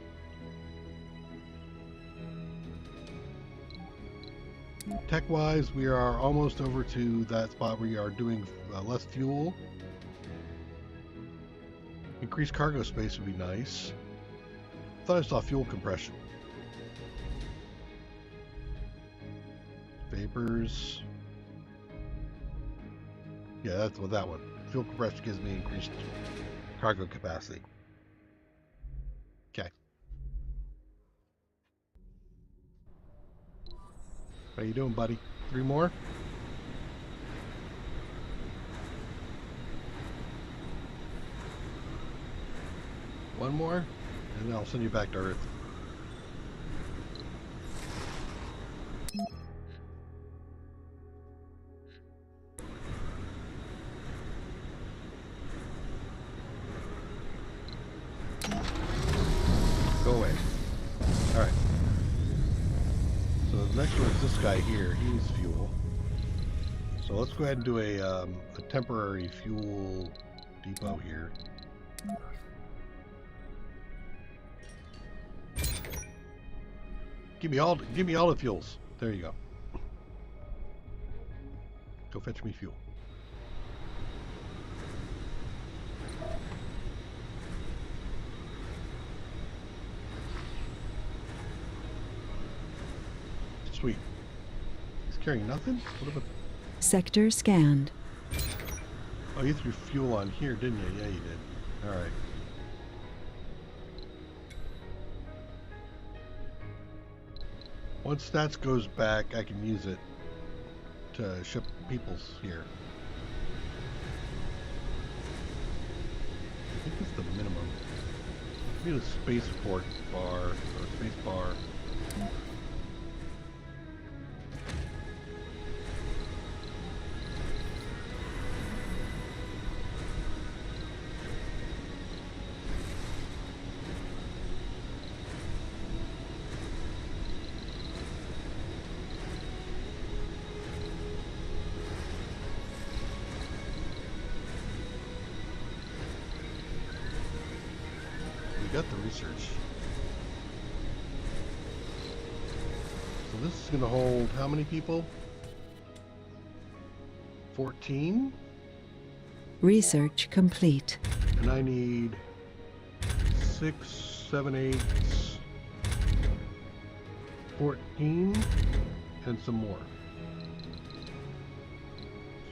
Tech-wise, we are almost over to that spot where we are doing less fuel. Increased cargo space would be nice. Thought I saw fuel compression. Vapors. Yeah, that's what that one. Fuel compression gives me increased cargo capacity. Okay. How you doing, buddy? 3 more? One more, and then I'll send you back to Earth. Go away. Alright. So the next one is this guy here. He needs fuel. So let's go ahead and do a temporary fuel depot here. Give me all the fuels. There you go. Go fetch me fuel. Sweet. He's carrying nothing? What about... Sector scanned. Oh, you threw fuel on here, didn't you? Yeah, you did. Alright. Once stats goes back, I can use it to ship peoples here. I think it's the minimum. I need a spaceport bar, or space bar. Got the research. So this is going to hold how many people? 14? Research complete. And I need 6, 7, 8, 14, and some more.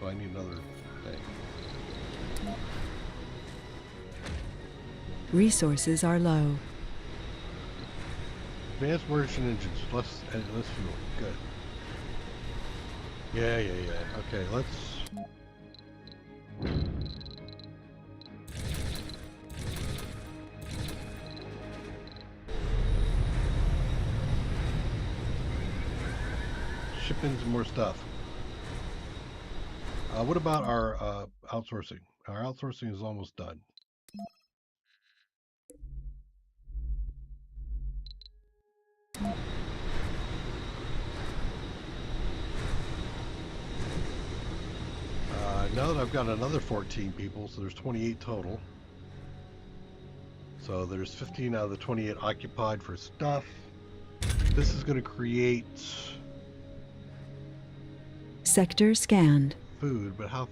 So I need another thing. Resources are low. Advanced merchant engines, less fuel. Good. Yeah. Okay, let's... ship in some more stuff. What about our outsourcing? Our outsourcing is almost done. Now that I've got another 14 people, so there's 28 total. So there's 15 out of the 28 occupied for stuff. This is going to create Sector scanned. food, but how?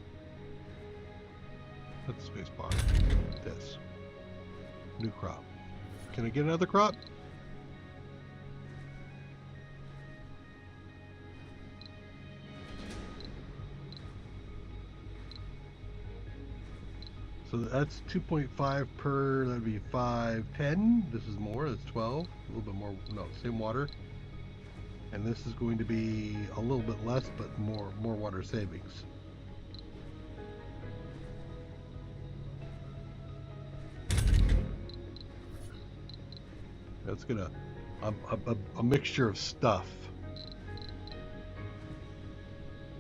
That's the space bar. This. New crop. Can I get another crop? So that's 2.5 per, that'd be 5, 10. This is more, that's 12. A little bit more, no, same water. And this is going to be a little bit less, but more water savings. That's gonna, a mixture of stuff.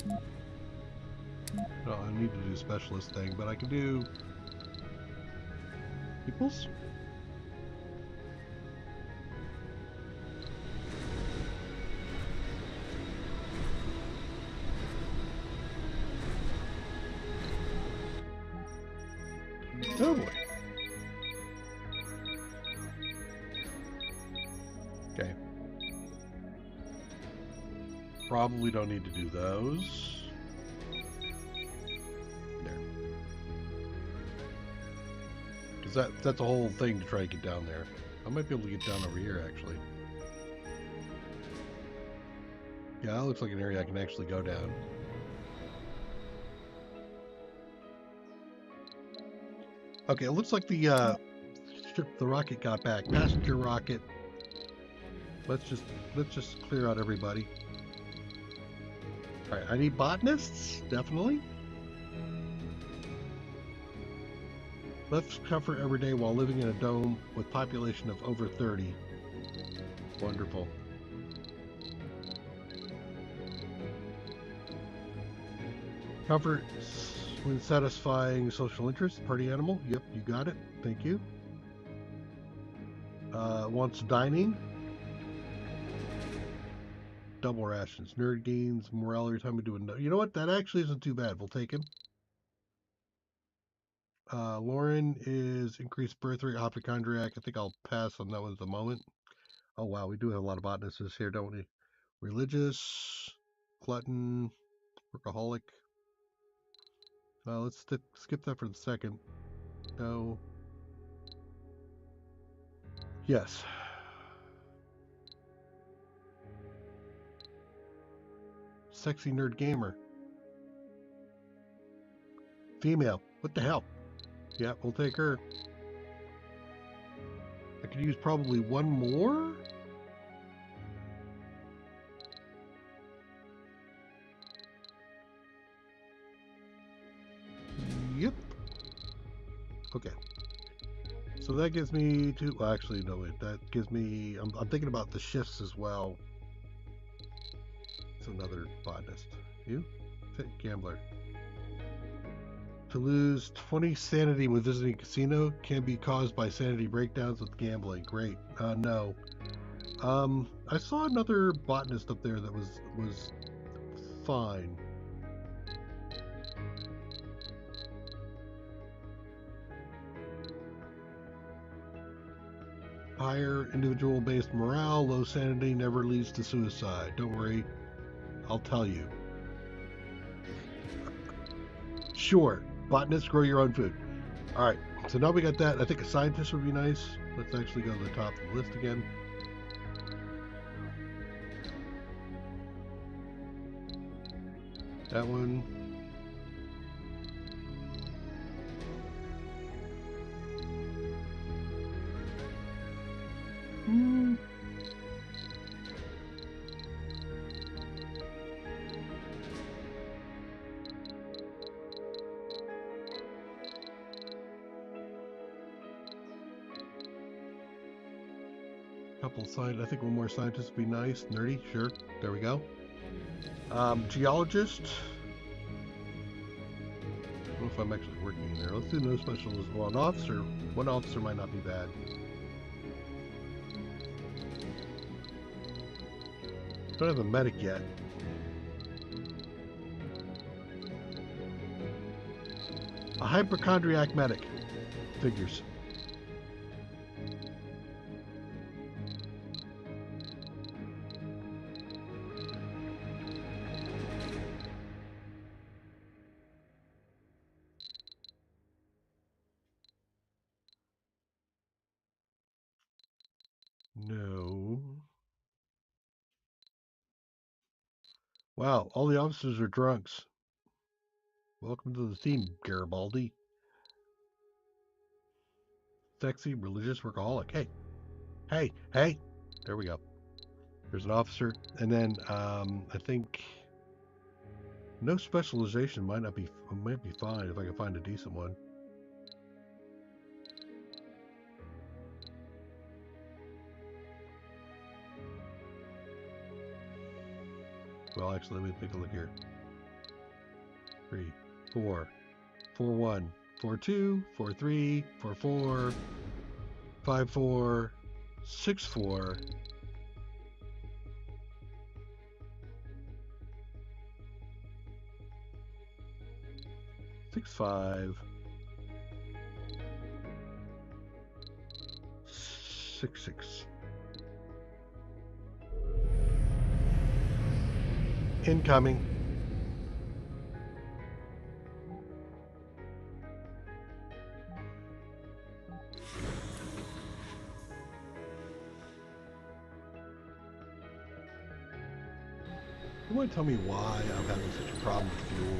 No, I need to do a specialist thing, but I can do peoples? Oh boy. Okay. Probably don't need to do those. There. Because that's a whole thing to try to get down there. I might be able to get down over here, actually. Yeah, that looks like an area I can actually go down. Okay, it looks like the rocket got back. Passenger rocket. Let's just clear out everybody. All right, I need botanists, definitely. Less comfort every day while living in a dome with population of over 30. Wonderful. Comfort when satisfying social interests. Party animal. Yep, you got it. Thank you. Wants dining. Double rations. Nerd gains. Morale every time we do a... You know what? That actually isn't too bad. We'll take him. Lauren is increased birth rate, hypochondriac. I think I'll pass on that one at the moment. Oh, wow. We do have a lot of botanists here, don't we? Religious. Glutton. Workaholic. Let's skip that for the second. No. Yes. Sexy nerd gamer. Female. What the hell? Yeah, we'll take her. I could use probably one more. Yep. Okay. So that gives me two. Well, actually, no, wait. That gives me. I'm thinking about the shifts as well. It's another botanist. You? Gambler. To lose 20 sanity when visiting a casino can be caused by sanity breakdowns with gambling. Great. No. I saw another botanist up there that was fine. Higher individual-based morale, low sanity never leads to suicide. Don't worry, I'll tell you. Sure, botanists grow your own food. All right, so now we got that. I think a scientist would be nice. Let's actually go to the top of the list again. That one. Couple I think one more scientist would be nice. Nerdy, sure. There we go. Geologist. I don't know if I'm actually working in there. Let's do no specialist. Well, an officer. One officer might not be bad. Don't have a medic yet. A hypochondriac medic. Figures. No. Wow, all the officers are drunks. Welcome to the team, Garibaldi. Sexy, religious, workaholic. Hey, hey, hey. There we go. There's an officer, and then I think no specialization might be fine if I can find a decent one. Well, actually, let me take a look here. 3, 4, 4, 1, 4, 2, 4, 3, 4, 4, 5, 4, 6, 4. 6, 5, 6, 6. Incoming. You want to tell me why I'm having such a problem with fuel?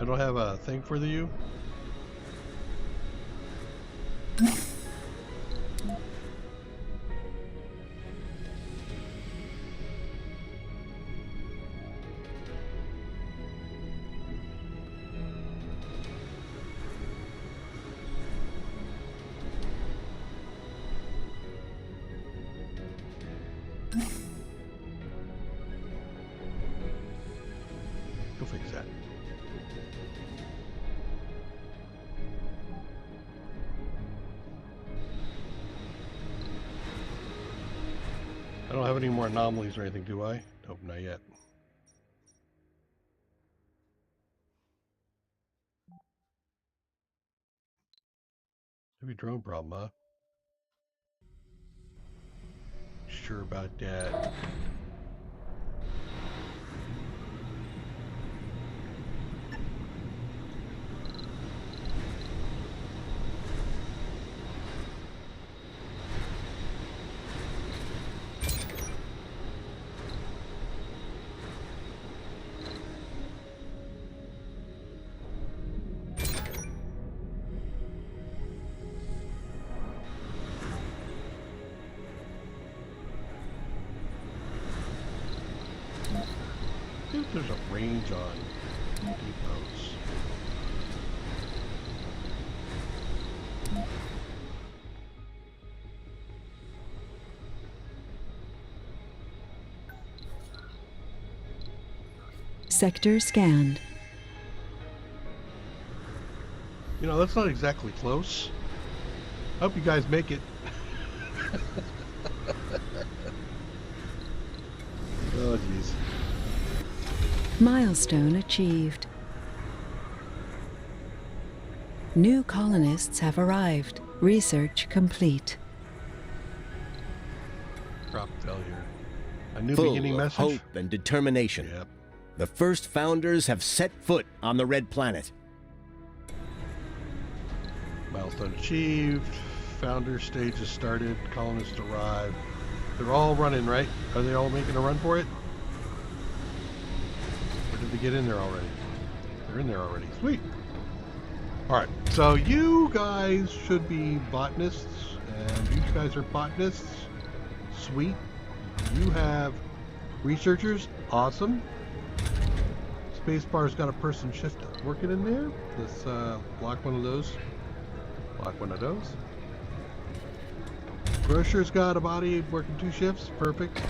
I don't have a thing for you. Go fix that. I don't have any more anomalies or anything, do I? Nope, not yet. Maybe drone problem, huh? Sure about that. I think there's a range on depots. Sector scanned. You know, that's not exactly close. I hope you guys make it. Oh, jeez. Milestone achieved. New colonists have arrived. Research complete. Crop failure. A new Full beginning of message. hope and determination. Yep. The first founders have set foot on the Red Planet. Milestone achieved. Founder stage has started. Colonists arrive. They're all running, right? Are they all making a run for it? Or did they get in there already? They're in there already. Sweet. Alright, so you guys should be botanists, and these guys are botanists. Sweet. You have researchers. Awesome. Spacebar's got a person shift working in there. Let's block one of those. Block one of those. Grocer's got a body working 2 shifts. Perfect.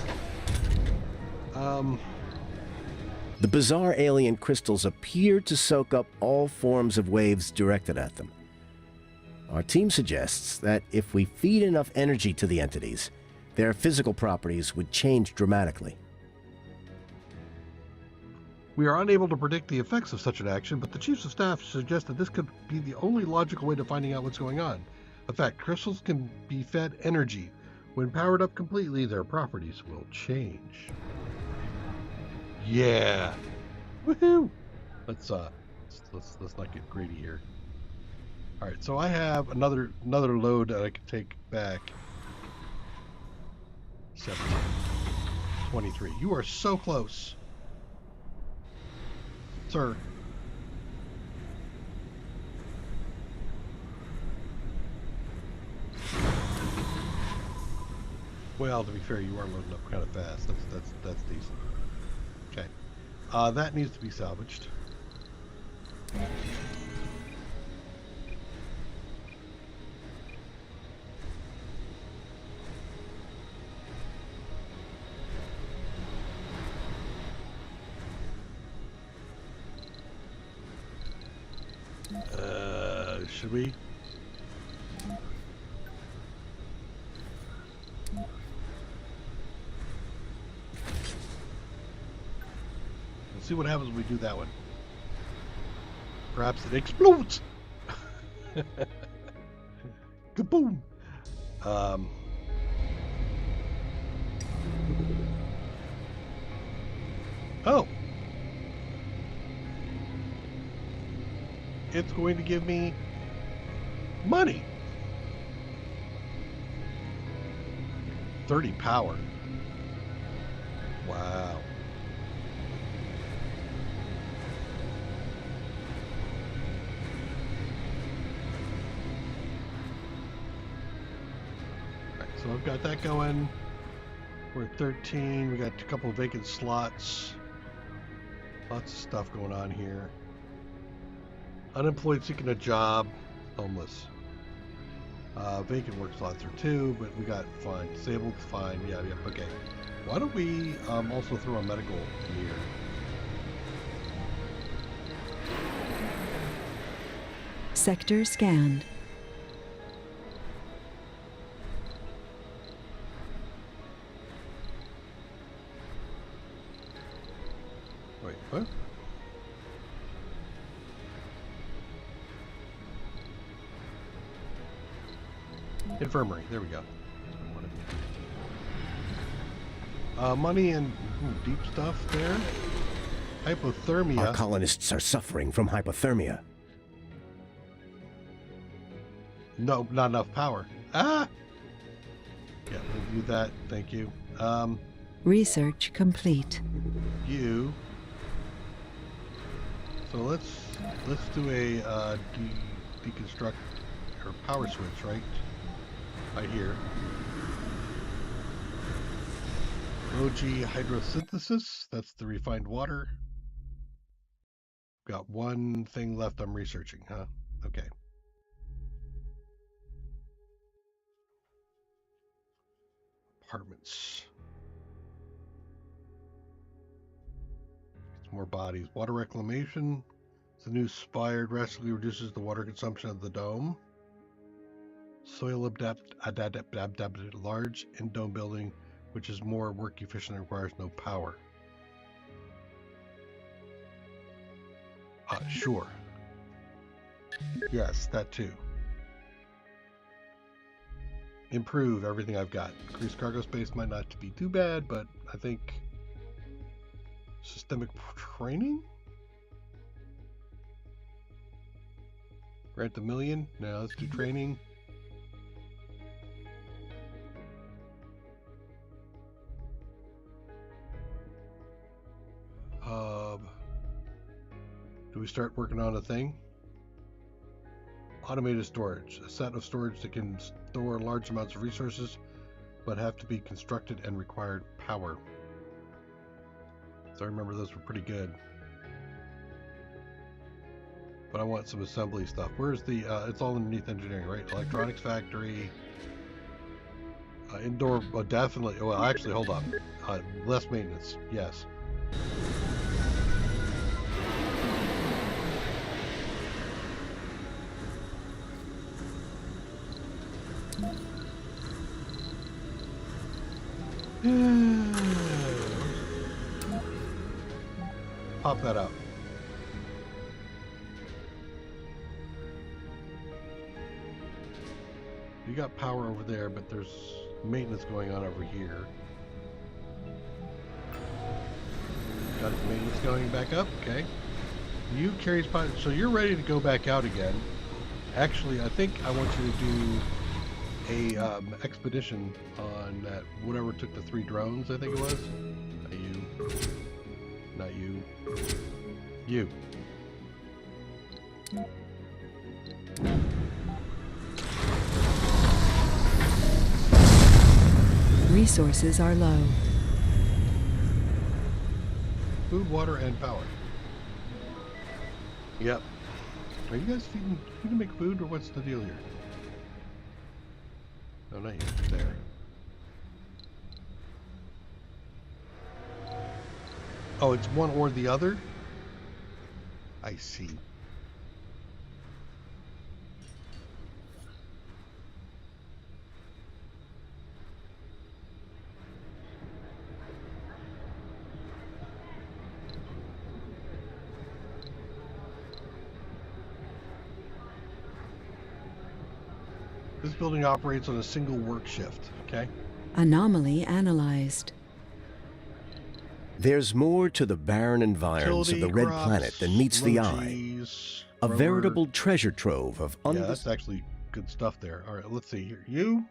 The bizarre alien crystals appear to soak up all forms of waves directed at them. Our team suggests that if we feed enough energy to the entities, their physical properties would change dramatically. We are unable to predict the effects of such an action, but the Chiefs of Staff suggest that this could be the only logical way to finding out what's going on. In fact, crystals can be fed energy. When powered up completely, their properties will change. Yeah. Woohoo! Let's not get greedy here. All right, so I have another load that I can take back. 17, 23. You are so close, sir. Well, to be fair, you are loading up kind of fast. That's decent. Okay, that needs to be salvaged. Should we? Let's see what happens when we do that one. Perhaps it explodes. Kaboom! Oh. It's going to give me money. 30 power. Wow. So I've got that going. We're at 13. We got a couple of vacant slots. Lots of stuff going on here. Unemployed seeking a job. Homeless. Vacant work slots are 2, but we got fine. Disabled, fine. Yeah, okay. Why don't we also throw a medical in here? Sector scanned. Wait, what? Infirmary. There we go. Money and deep stuff there. Hypothermia. Our colonists are suffering from hypothermia. No, not enough power. Ah! Yeah, we'll do that. Thank you. Research complete. You. So let's do a deconstruct or power switch, right? Right here. OG hydrosynthesis. That's the refined water. Got one thing left I'm researching, huh? Okay. Apartments. More bodies. Water reclamation. The new spire drastically reduces the water consumption of the dome. Soil adapted large in-dome building, which is more work efficient and requires no power. Sure. Yes, that too. Improve everything I've got. Increased cargo space might not be too bad, but I think systemic training? Grant the million? No, let's do training. Do we start working on a thing? Automated storage. A set of storage that can store large amounts of resources, but have to be constructed and required power. So I remember those were pretty good. But I want some assembly stuff. Where's the, it's all underneath engineering, right? Electronics factory. Indoor, definitely, well, actually, hold on. Less maintenance, yes. Pop that up. You got power over there, but there's maintenance going on over here. Got maintenance going back up, okay. You carries pot, so you're ready to go back out again. Actually, I think I want you to do a expedition on that, whatever took the 3 drones, I think it was. Not you. Not you. You. Resources are low. Food, water, and power. Yep. Are you guys feeding to make food, or what's the deal here? No, not you. There. Oh, it's one or the other? I see. This building operates on a single work shift, okay? Anomaly analyzed. There's more to the barren environs of the red planet than meets the eye. A veritable treasure trove of yeah, that's actually good stuff there. All right, let's see here. You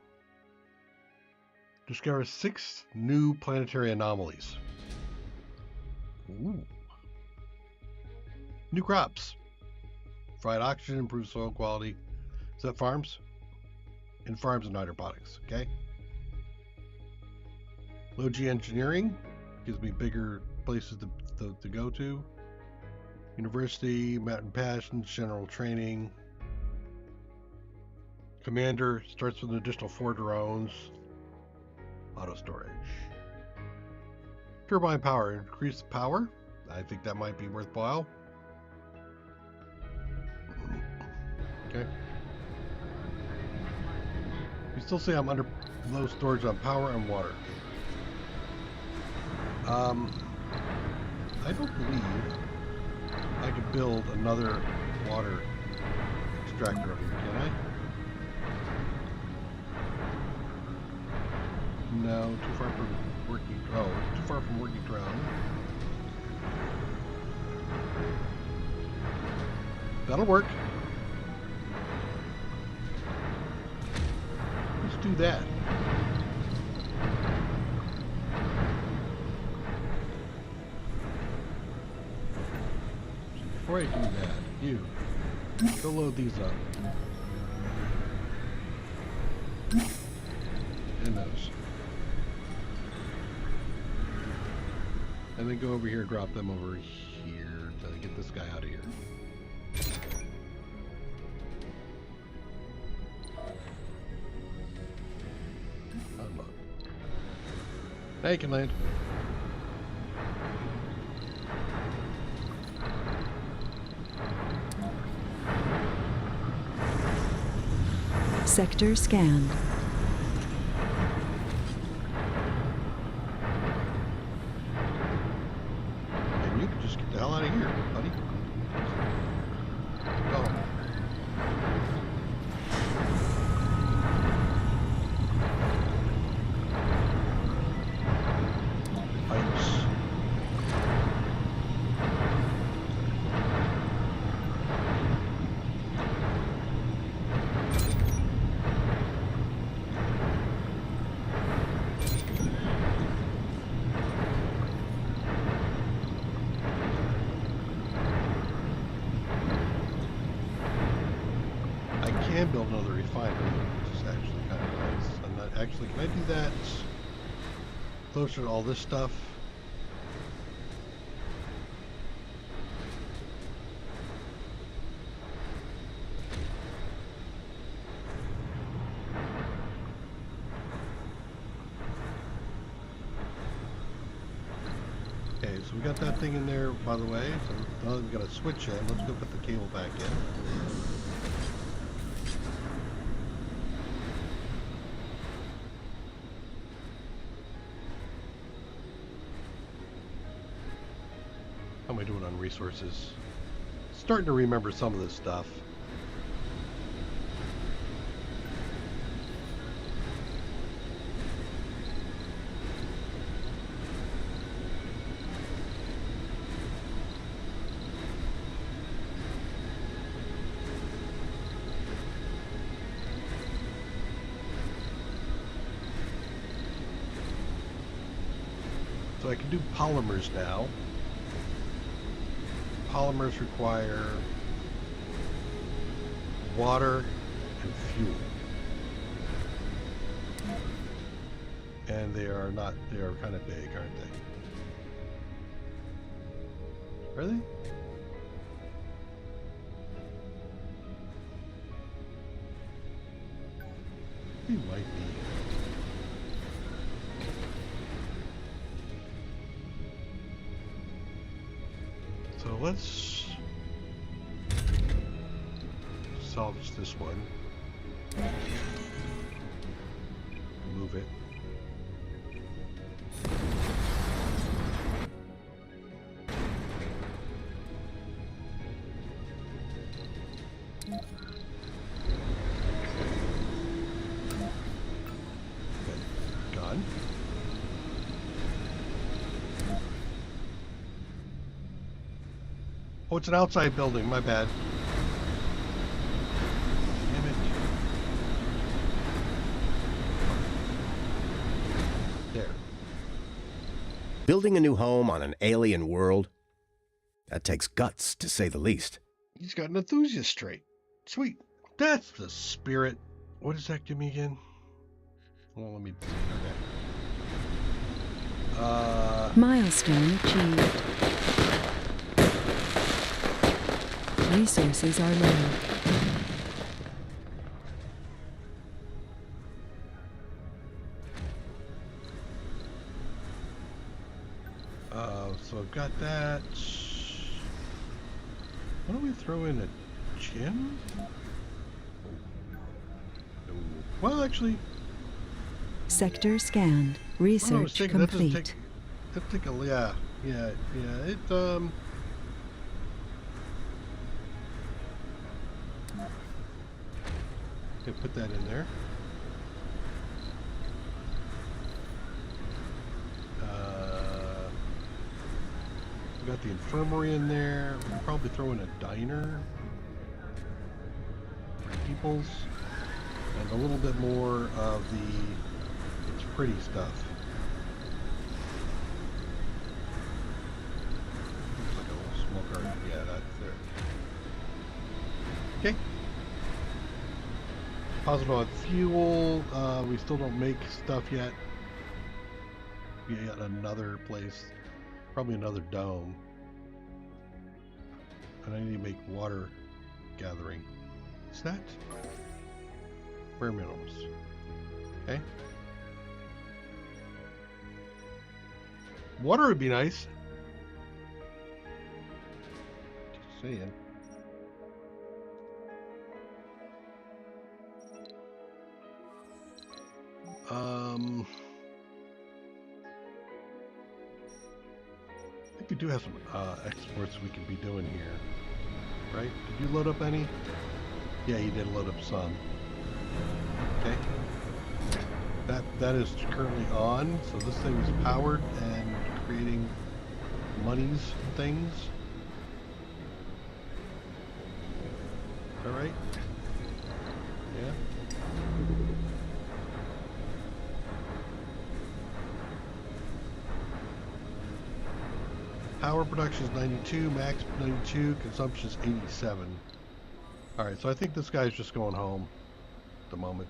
discover 6 new planetary anomalies. Ooh. New crops. Fried oxygen, improved soil quality. Is that farms? In farms and hydroponics, okay? Low G engineering gives me bigger places to go to. University, mountain passions, general training. Commander starts with an additional 4 drones. Auto storage. Turbine power, increase the power. I think that might be worthwhile. Okay. You still say I'm under low storage on power and water. I don't believe I could build another water extractor up here, can I? No, too far from working. Oh, too far from working ground. That'll work. Let's do that. Before I do that, you go load these up. And those. And then go over here, drop them over here to get this guy out of here. Unload. Now you can land. Sector scanned. And you can just get the hell out of here, buddy. Go. Pipes. Can build another refinery, which is actually kind of nice. And that actually, can I do that closer to all this stuff? Okay, so we got that thing in there, by the way. So now that we've got a switch in, let's go put the cable back in. How am I doing on resources? Starting to remember some of this stuff. So I can do polymers now. Polymers require water and fuel. And they are kind of big, aren't they? Are they? They might be. So let's salvage this one. Move it. Gone. Oh, it's an outside building. My bad. Damn it. There. Building a new home on an alien world? That takes guts, to say the least. He's got an enthusiast trait. Sweet. That's the spirit. What does that give me again? Well, let me... Okay. Milestone achieved. Resources are low. So I've got that. Why don't we throw in a gym? No. Well, actually, Sector scanned. if I'm not Research mistaken, that doesn't complete. take a, yeah. It, okay, put that in there. We got the infirmary in there. We'll probably throw in a diner for peoples, and a little bit more of the it's pretty stuff. Looks like a little small garden. Yeah, that's there. Okay. Positive on fuel. We still don't make stuff yet. We got another place. Probably another dome. And I need to make water gathering. Is that? Rare minerals. Okay. Water would be nice. Just saying. I think we do have some exports we could be doing here, right? Did you load up any? Yeah, you did load up some. Okay. That is currently on, so this thing is powered and creating monies and things. All right. Yeah. Power production is 92, max 92, consumption is 87. Alright, so I think this guy's just going home at the moment.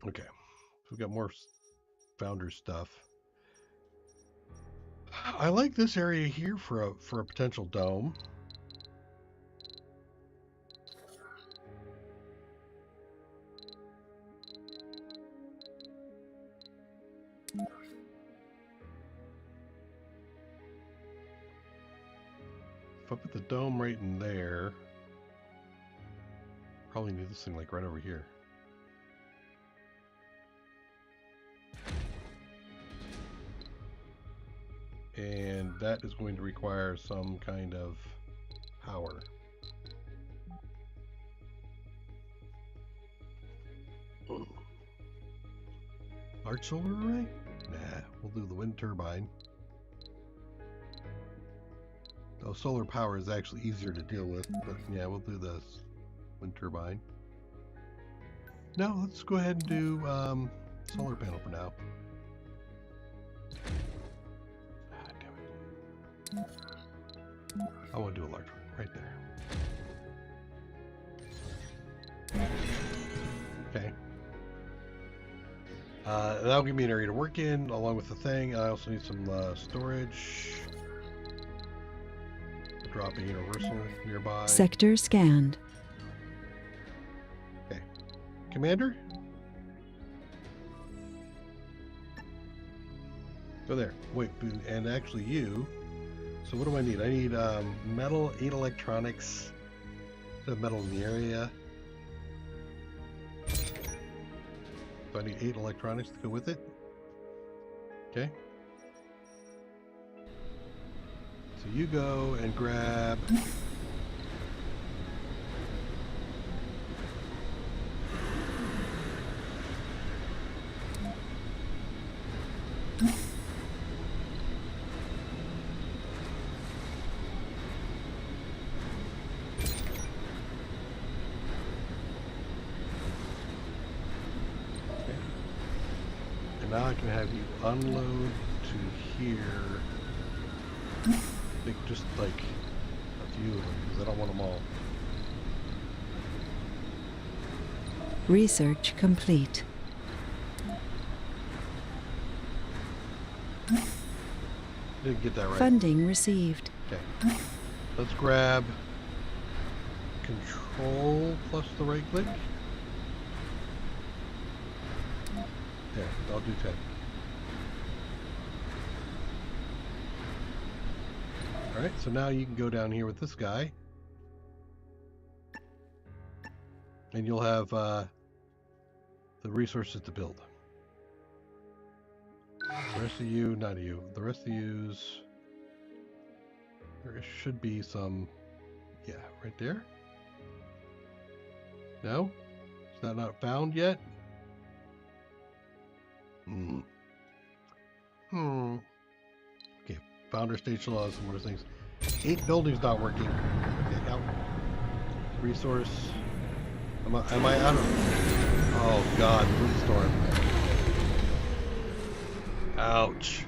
Okay, so we've got more founder stuff. I like this area here for a potential dome. If I put the dome right in there, probably need this thing like right over here. And that is going to require some kind of power. Large solar array? Nah, we'll do the wind turbine. Though solar power is actually easier to deal with, but yeah, we'll do this wind turbine. No, let's go ahead and do solar panel for now. Ah, damn it. I want to do a large one right there. Okay. That'll give me an area to work in along with the thing. I also need some storage. Drop a universal nearby. Sector scanned. Okay. Commander? Go there. Wait, and actually you. So what do I need? I need metal, 8 electronics. The metal in the area. So I need 8 electronics to go with it. Okay. So you go and grab now I can have you unload to here. I think just like few of them because I don't want them all. Research complete. Didn't get that right. Funding received. Okay. Let's grab Control plus the right click. There, I'll do 10. Alright, so now you can go down here with this guy. And you'll have the resources to build. The rest of you, not you. The rest of you's... There should be some... Yeah, right there. No? Is that not found yet? Okay, founder station laws, some more things. 8 buildings not working. Okay, help. Resource. Am I out of... Oh god, windstorm. Ouch.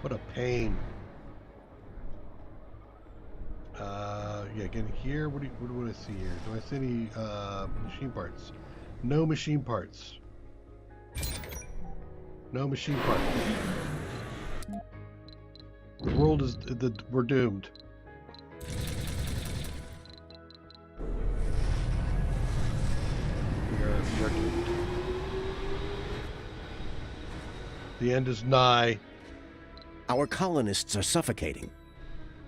What a pain. Yeah, again here, what do I see here? Do I see any machine parts? No machine parts. No machine parts. The world is... we're doomed. We are doomed. The end is nigh. Our colonists are suffocating.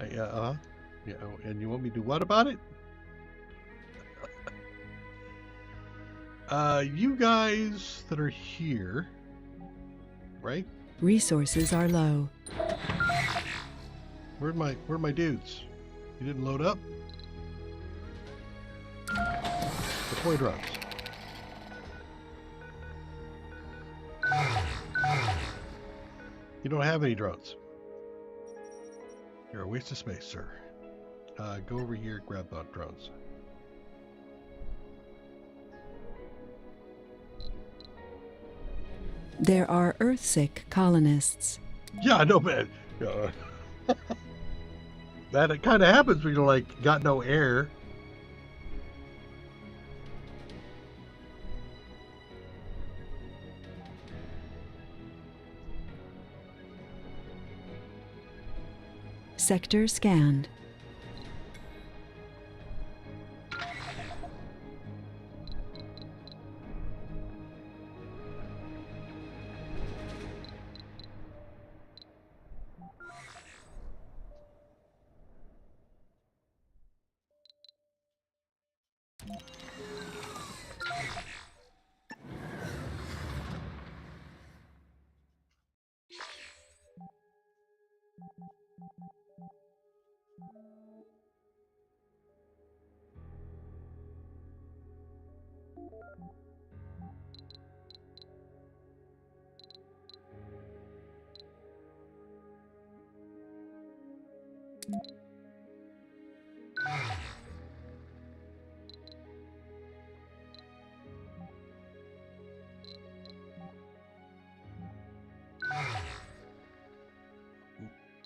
Yeah, and you want me to do what about it? You guys that are here, right? Resources are low. Where'd my dudes? You didn't load up? Deploy drones. You don't have any drones. You're a waste of space, sir. Go over here, grab the drones. There are Earthsick colonists. Yeah, I know, man. That it kind of happens when you're like got no air. Sector scanned.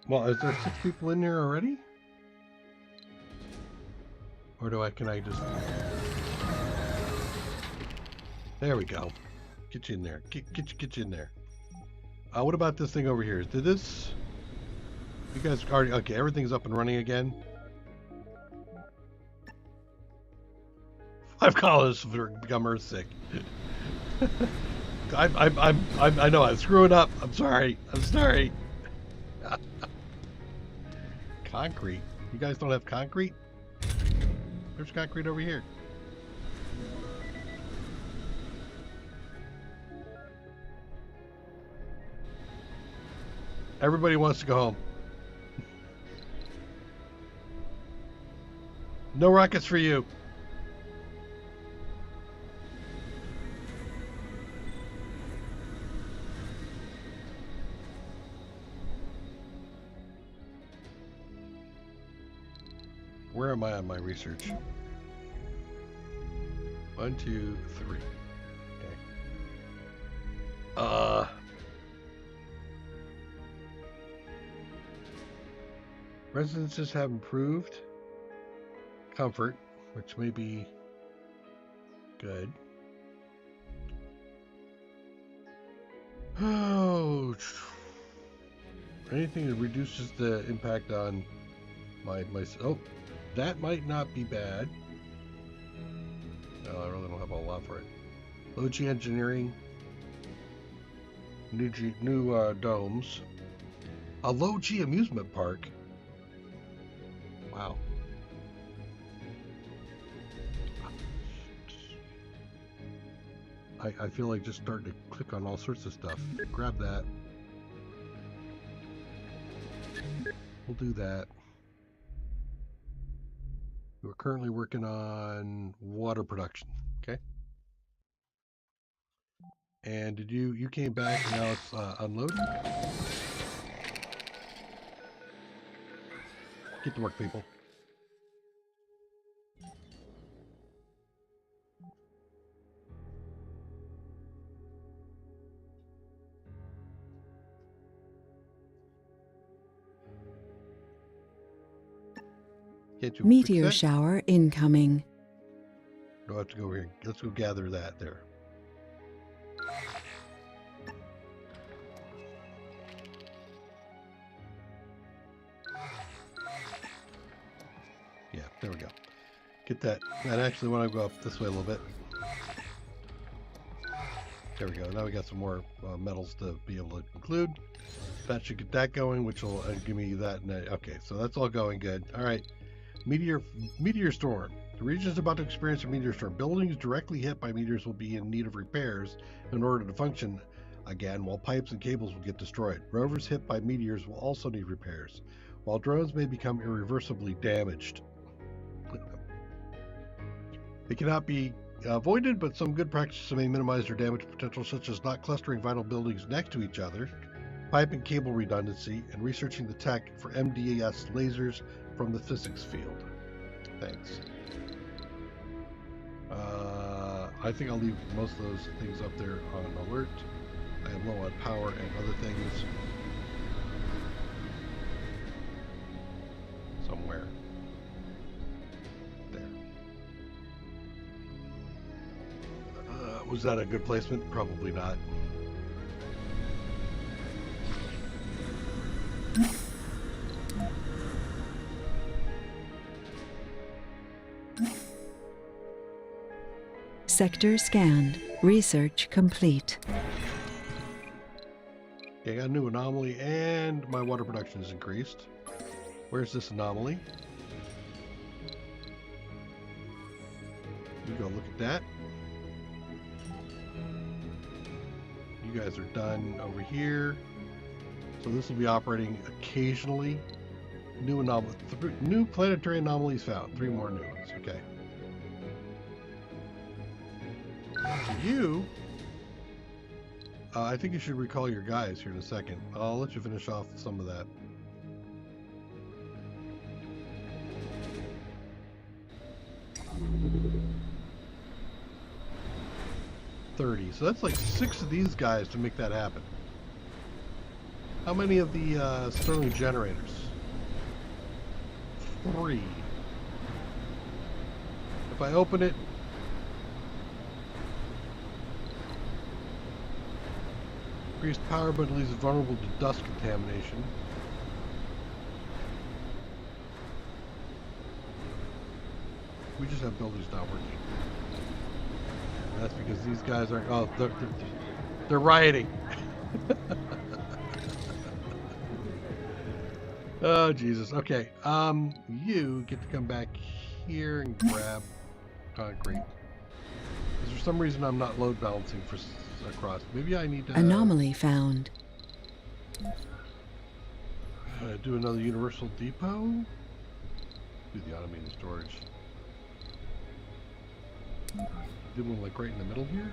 Well, is there 6 people in there already? Or can I just... There we go. Get you in there. Get you in there. What about this thing over here? Did this... You guys already... Okay, everything's up and running again. 5 colonists have become Earthsick. I know I'm screwing up. I'm sorry. Concrete. You guys don't have concrete? There's concrete over here. Everybody wants to go home. No rockets for you. Where am I on my research? 1, 2, 3. Okay. Residences have improved comfort, which may be good. Oh, anything that reduces the impact on my oh, that might not be bad. No, I really don't have a lot for it. Low G engineering, new domes, a low G amusement park. Wow. I feel like just starting to click on all sorts of stuff. Grab that. We'll do that. We're currently working on water production. Okay. And did you came back and now it's unloading? Get to work, people. Meteor shower incoming. No, I have to go here. Let's go gather that there. Yeah, there we go. Get that. And actually, when I go up this way a little bit. There we go. Now we got some more metals to be able to include. That should get that going, which will give me that. Okay, so that's all going good. All right. Meteor storm. The region is about to experience a meteor storm. Buildings directly hit by meteors will be in need of repairs in order to function again, while pipes and cables will get destroyed. Rovers hit by meteors will also need repairs, while drones may become irreversibly damaged. They cannot be avoided, but some good practices may minimize their damage potential, such as not clustering vital buildings next to each other, pipe and cable redundancy, and researching the tech for MDS lasers from the physics field. Thanks. I think I'll leave most of those things up there on alert. I am low on power and other things. Somewhere. There. Was that a good placement? Probably not. Sector scanned. Research complete. Okay, I got a new anomaly and my water production is increased. Where's this anomaly? You go look at that. You guys are done over here. So this will be operating occasionally. New planetary anomalies found. 3 more new ones. Okay. So you, I think you should recall your guys here in a second. I'll let you finish off some of that. So that's like 6 of these guys to make that happen. How many of the Sterling generators? 3. If I open it, increased power but leaves it vulnerable to dust contamination. We just have buildings not working. And that's because these guys aren't. Oh, they're rioting. Oh Jesus. Okay. You get to come back here and grab concrete. Because for some reason I'm not load balancing for across. Maybe I need to Anomaly found. Do another universal depot. Do the automated storage. Do one like right in the middle here.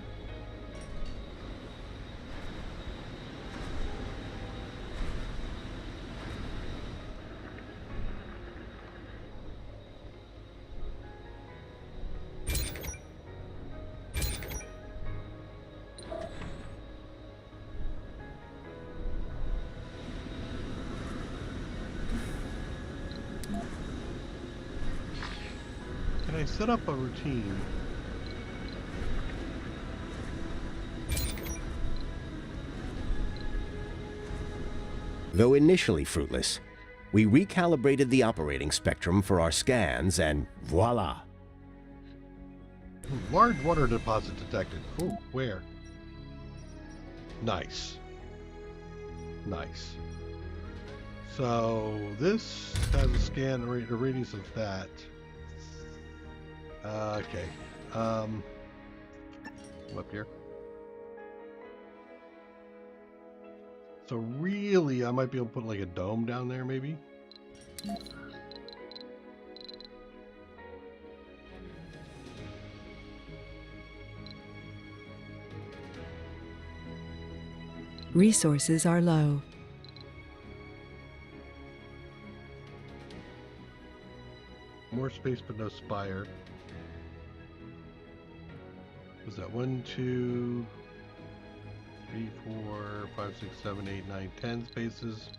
I set up a routine. Though initially fruitless, we recalibrated the operating spectrum for our scans and voila! Large water deposit detected. Ooh, where? Nice. Nice. So this has a scan a radius of that. Okay. I'm up here. So really, I might be able to put like a dome down there, maybe. Resources are low. More space, but no spire. Was that 1, 2, 3, 4, 5, 6, 7, 8, 9, 10 spaces?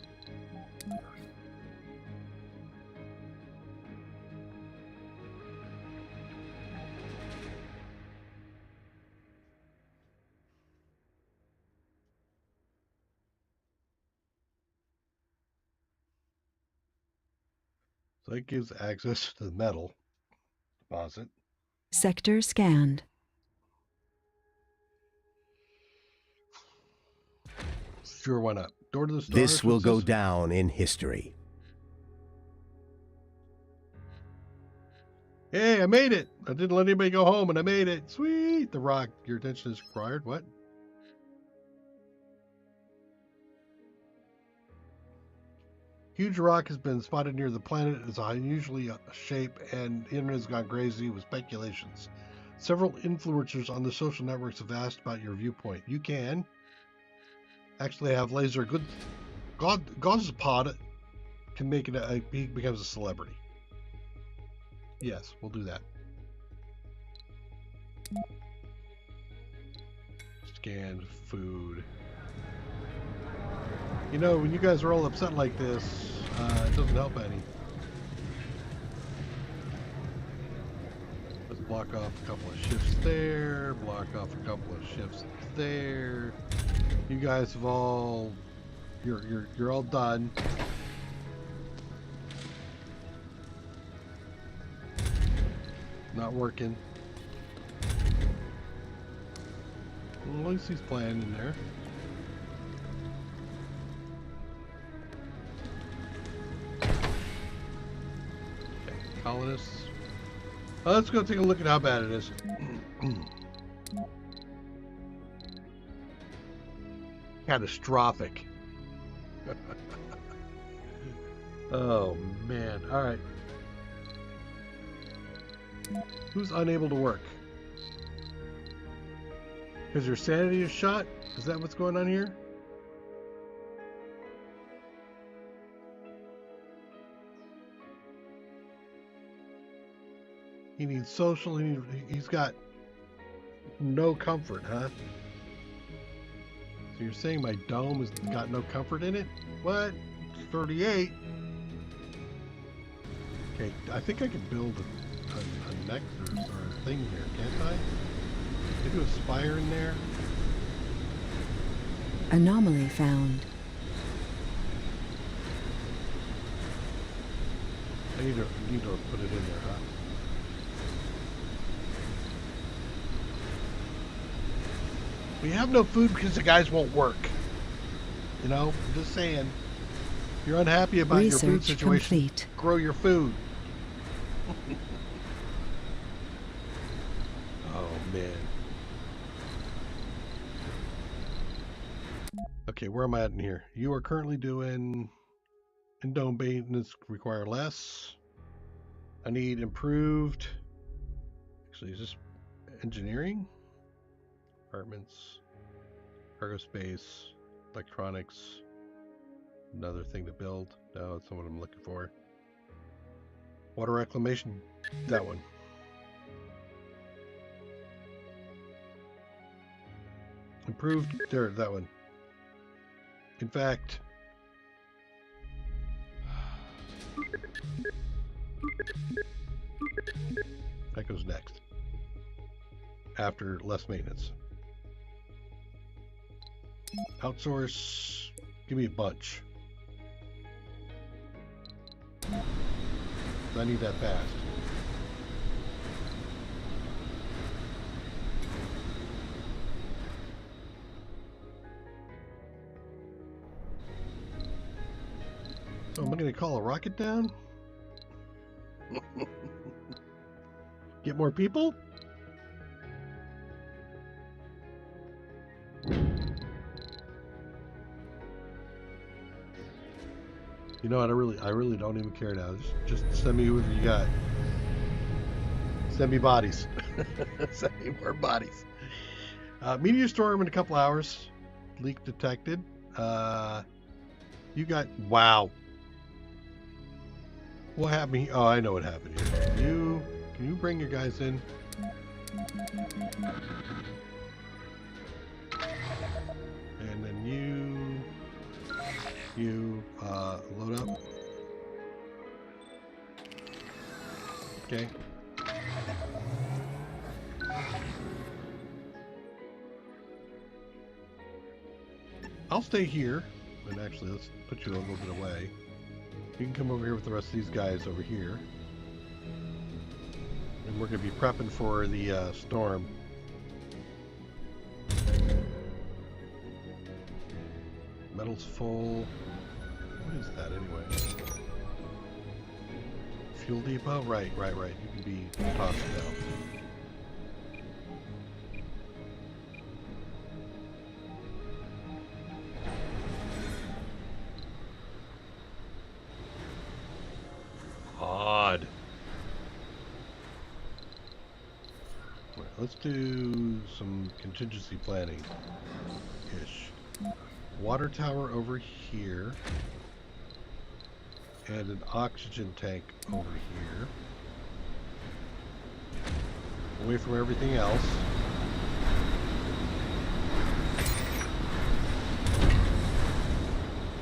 So that gives access to the metal deposit. Sector scanned. Sure, why not? Door to the stars. This will what's go this? down in history. Hey, I made it! I didn't let anybody go home and I made it. Sweet! The rock. Your attention is required. What? Huge rock has been spotted near the planet. It's unusually shape and the internet has gone crazy with speculations. Several influencers on the social networks have asked about your viewpoint. You can actually have laser good. Godzpod can make it. He becomes a celebrity. Yes, we'll do that. Scanned food. You know, when you guys are all upset like this, it doesn't help any. Let's block off a couple of shifts there, block off a couple of shifts there. You guys have all, you're all done. Not working. Well, at least he's playing in there. Okay, colonists. Let's go take a look at how bad it is. Catastrophic. Oh man. All right. Who's unable to work? Because your sanity is shot? Is that what's going on here? He needs social. He's got no comfort, huh? So you're saying my dome has got no comfort in it? What? It's 38. Okay, I think I can build a nexus or a thing here, can't I? Maybe a spire in there? Anomaly found. I need to put it in there, huh? We have no food because the guys won't work. You know, I'm just saying. If you're unhappy about your food Research situation, complete. grow your food. Oh, man. Okay, where am I at in here? You are currently doing in-dome maintenance, require less. I need improved. Actually, is this engineering? Apartments, cargo space, electronics. Another thing to build. No, that's not what I'm looking for. Water reclamation. That one. Improved. There, that one. In fact, That goes next. After less maintenance. Outsource. Give me a bunch. I need that fast. So am I going to call a rocket down? Get more people? You know what? I really don't even care now. Just send me whoever you got. Send me bodies. Send me more bodies. Meteor storm in a couple hours. Leak detected. You got wow. What happened here? Oh, I know what happened here. Can you bring your guys in? And then you load up. Okay. I'll stay here. And actually, let's put you a little bit away. You can come over here with the rest of these guys over here. And we're going to be prepping for the storm. Metal's full. What is that anyway? Fuel depot? Right. You can be tossed now. Odd. Right, let's do some contingency planning-ish. Water tower over here. And an oxygen tank over here. Away from everything else.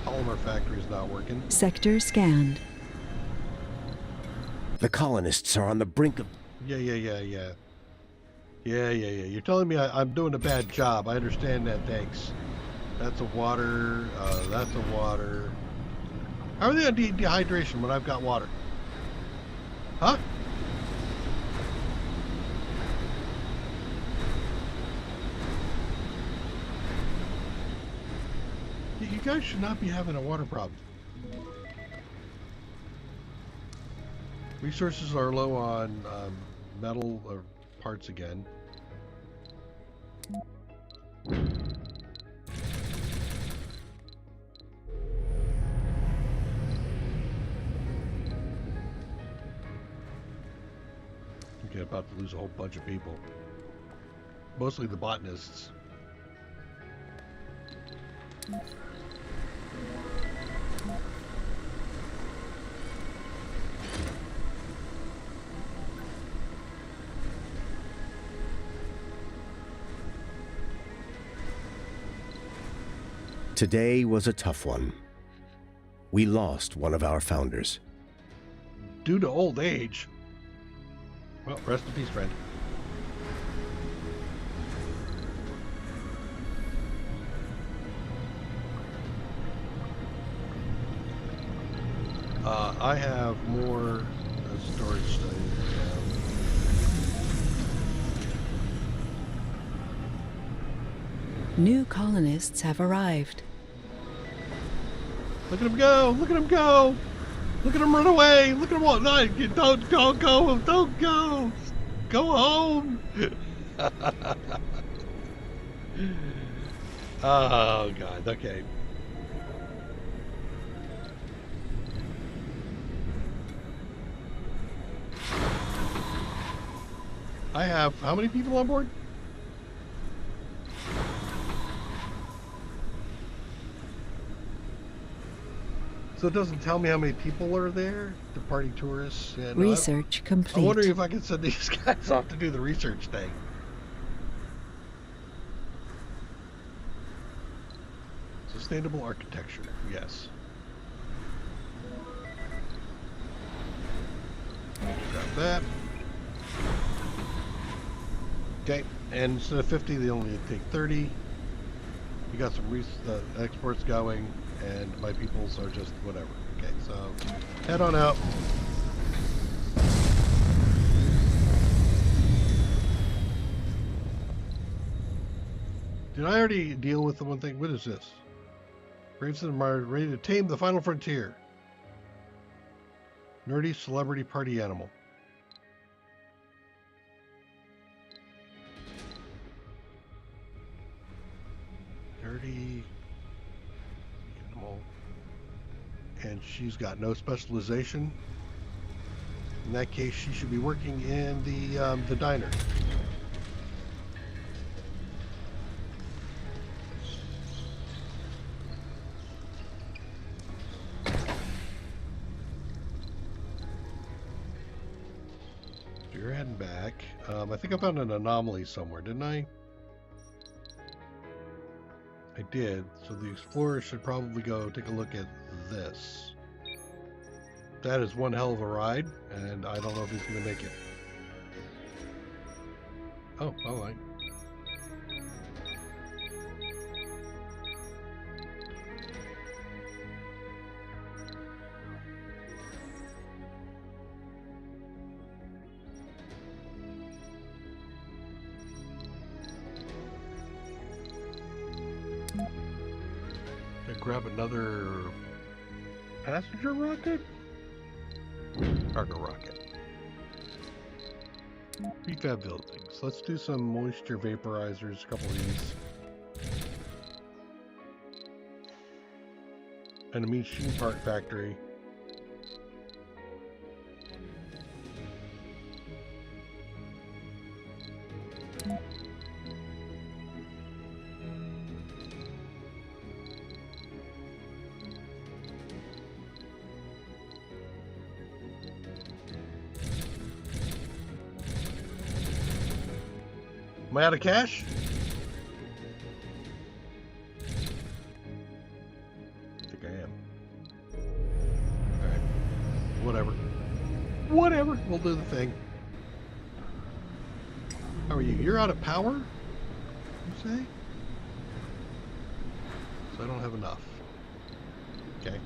Polymer factory is not working. Sector scanned. The colonists are on the brink of... Yeah. You're telling me I'm doing a bad job. I understand that, thanks. That's a water. That's a water. How are they on dehydration when I've got water? Huh? You guys should not be having a water problem. Resources are low on metal or parts again. Okay, about to lose a whole bunch of people. Mostly the botanists. Today was a tough one. We lost one of our founders. Due to old age. Well, rest in peace, friend. I have more storage studies. New colonists have arrived. Look at him go! Look at him go! Look at him run away! Look at him walk! No, don't go! Don't go! Go home! Oh God! Okay. I have how many people on board? So it doesn't tell me how many people are there? Departing tourists? Yeah, no, Research complete. I'm wondering if I can send these guys off to do the research thing. Sustainable architecture, yes. Grab that. Okay, and instead of 50, they only take 30. You got some exports going, and my peoples are just whatever. Okay, so head on out. Did I already deal with the one thing? What is this? Braves and Mars ready to tame the final frontier. Nerdy celebrity party animal. Nerdy animal. And she's got no specialization. In that case, she should be working in the diner. You're heading back. I think I found an anomaly somewhere, didn't I? I did. So the explorer should probably go take a look at this. That is one hell of a ride, and I don't know if he's going to make it. Oh, all right. Grab another passenger rocket? Cargo rocket. Prefab buildings. Let's do some moisture vaporizers, a couple of these. And a machine part factory. Am I out of cash? I think I am. Alright. Whatever. Whatever. We'll do the thing. How are you? You're out of power? You say? So I don't have enough. Okay.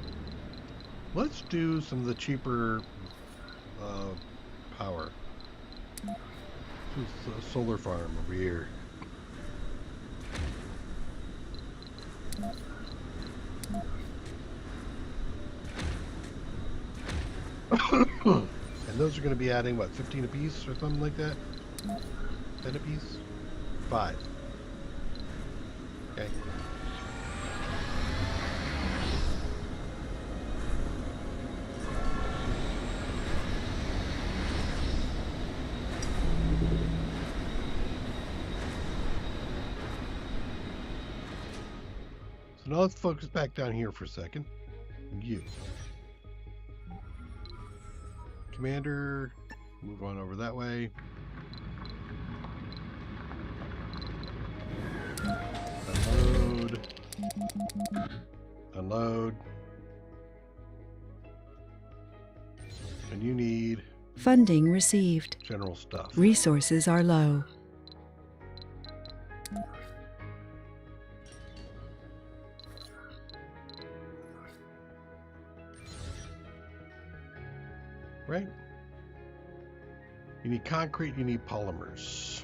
Let's do some of the cheaper power. This is a solar farm over here. And those are going to be adding, what, 15 apiece or something like that? 10 apiece? 5. Okay. So now let's focus back down here for a second. You. Commander, move on over that way. Unload. Unload. And you need Funding received. general stuff. Resources are low. Right? You need concrete, you need polymers.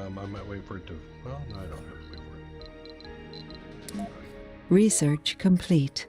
I might wait for it to, well, no, I don't have to wait for it. Research complete.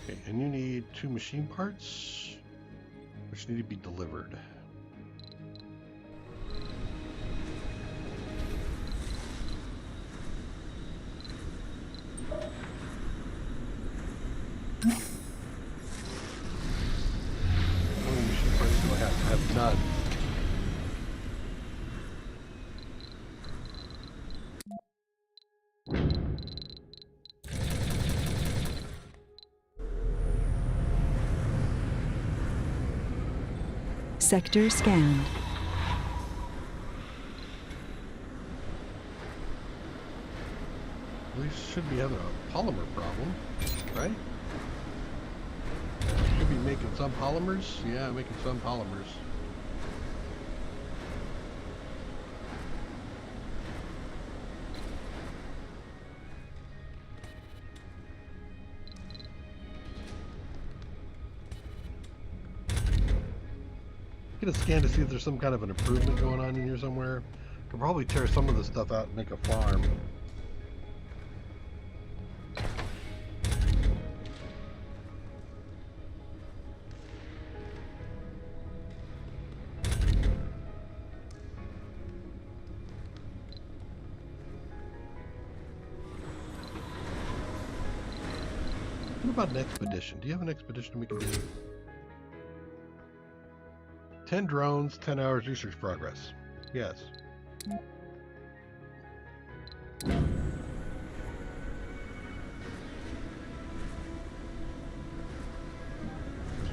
Okay, and you need 2 machine parts, which need to be delivered. How many machine parts do I have? I have none. Sector scanned. At least should be having a polymer problem, right? Should be making some polymers. Yeah, making some polymers. Get a scan to see if there's some kind of an improvement going on in here somewhere. Could probably tear some of this stuff out and make a farm. What about an expedition? Do you have an expedition we can do? 10 drones, 10 hours research progress. Yes. There's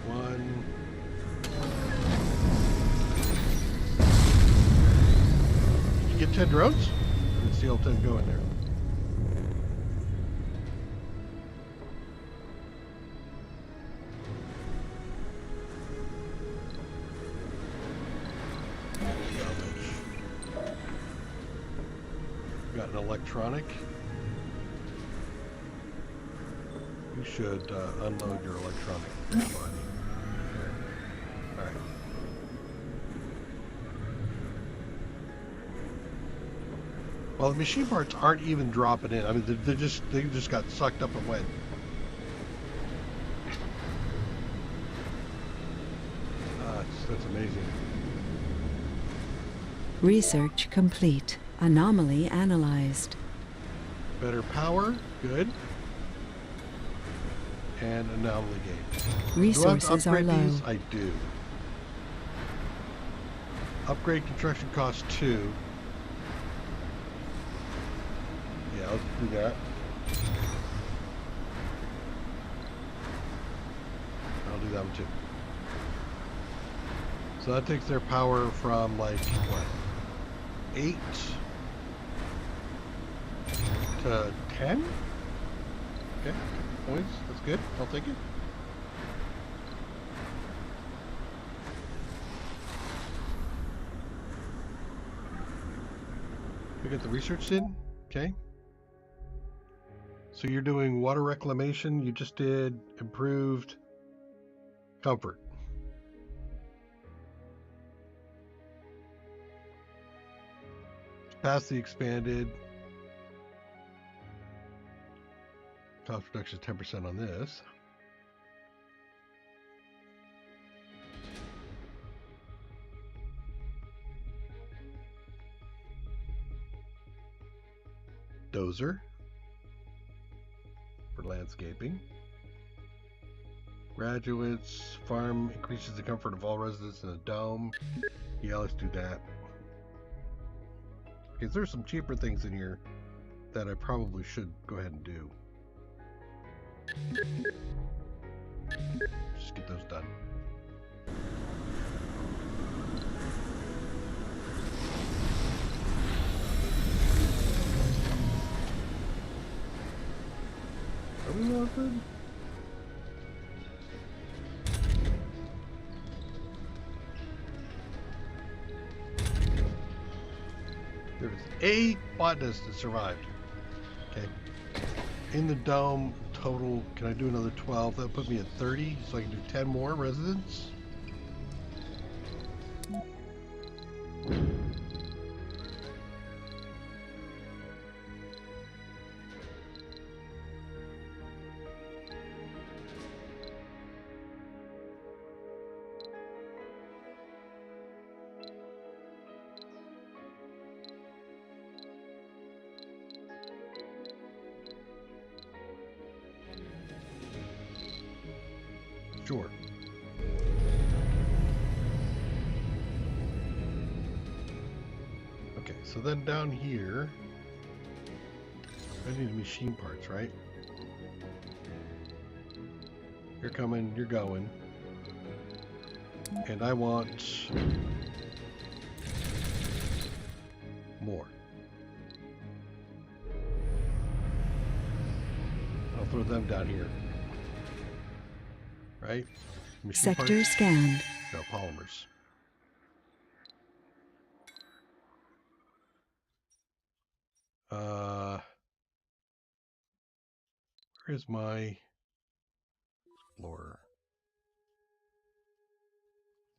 one. Did you get 10 drones? Let's see all 10 go in there. Got an electronic. You should unload your electronic body. There. All right. Well, the machine parts aren't even dropping in. I mean, they just got sucked up and went. That's amazing. Research complete. Anomaly analyzed. Better power, good. And anomaly gain. Resources do I are have to low. upgrade these? I do. Upgrade construction cost 2. Yeah, let's do that. I'll do that one too. So that takes their power from like what? 8 to 10? Okay, points. That's good. I'll take it. We get the research in. Okay. So you're doing water reclamation. You just did improved comfort. Past the expanded. Cost reduction is 10% on this. Dozer for landscaping. Graduates, farm increases the comfort of all residents in the dome. Yeah, let's do that. Because there's some cheaper things in here that I probably should go ahead and do. Just get those done. Are we all good? There is a botanist that survived. Okay. In the dome, total, can I do another 12? That'll put me at 30, so I can do 10 more residents. Sure. Okay, so then down here, I need machine parts, right? You're coming, you're going. And I want more. I'll throw them down here. Right? Machine Sector parts? scanned. No, polymers. Where's my explorer?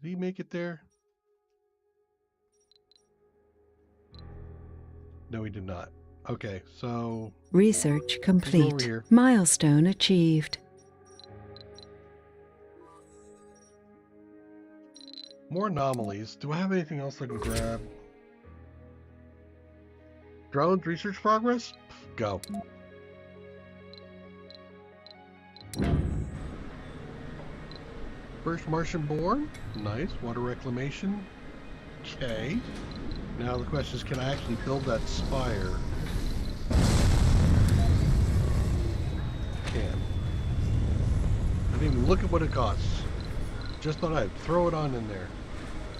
Did he make it there? No, he did not. Okay, so Research we'll go over complete. here. Milestone achieved. More anomalies. Do I have anything else I can grab? Drones research progress? Go. First Martian born. Nice. Water reclamation. Okay. Now the question is, can I actually build that spire? Can. I didn't even look at what it costs. Just thought I'd throw it on in there.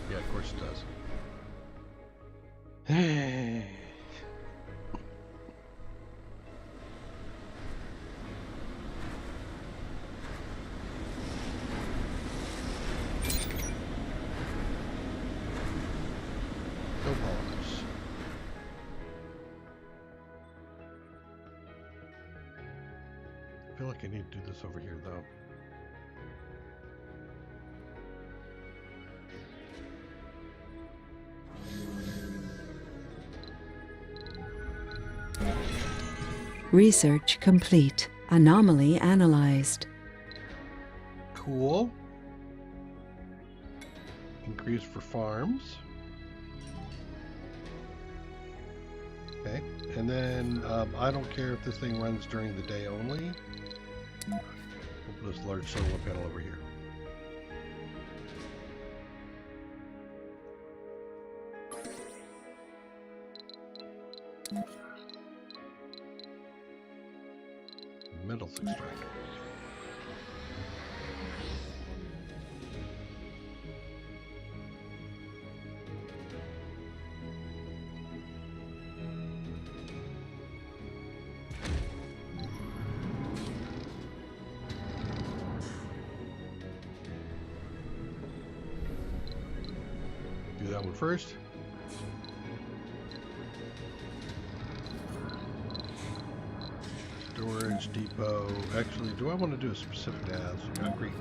Yeah, of course it does. No polymers. I feel like I need to do this over here, though. Research complete. Anomaly analyzed. Cool. Increase for farms. Okay. And then I don't care if this thing runs during the day only. We'll put this large solar panel over here. Metals extractor. Do that one first. Storage depot. Actually, do I want to do a specific as concrete?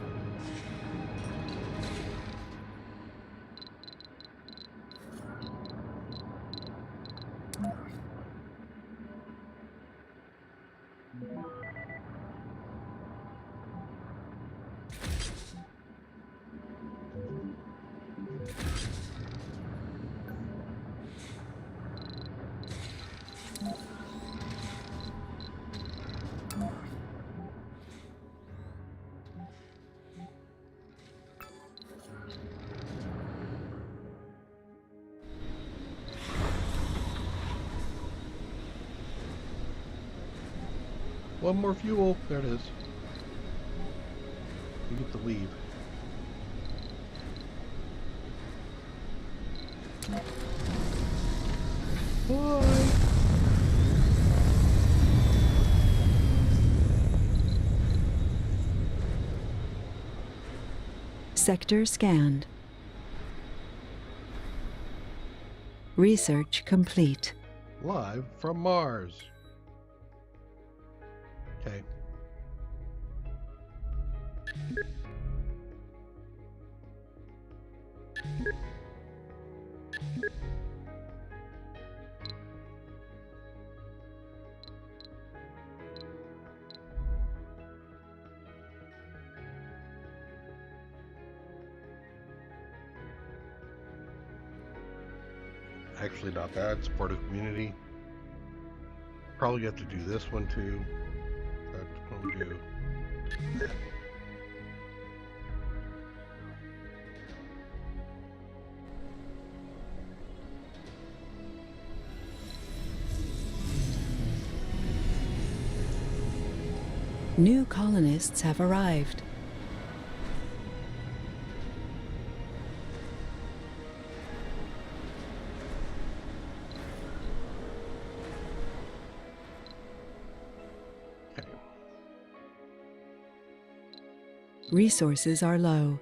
One more fuel. There it is. You get to leave. Bye. Sector scanned. Research complete. Live from Mars. Okay. Actually not bad. Supportive community. Probably have to do this one too. That's what we do. New colonists have arrived. Okay. Resources are low.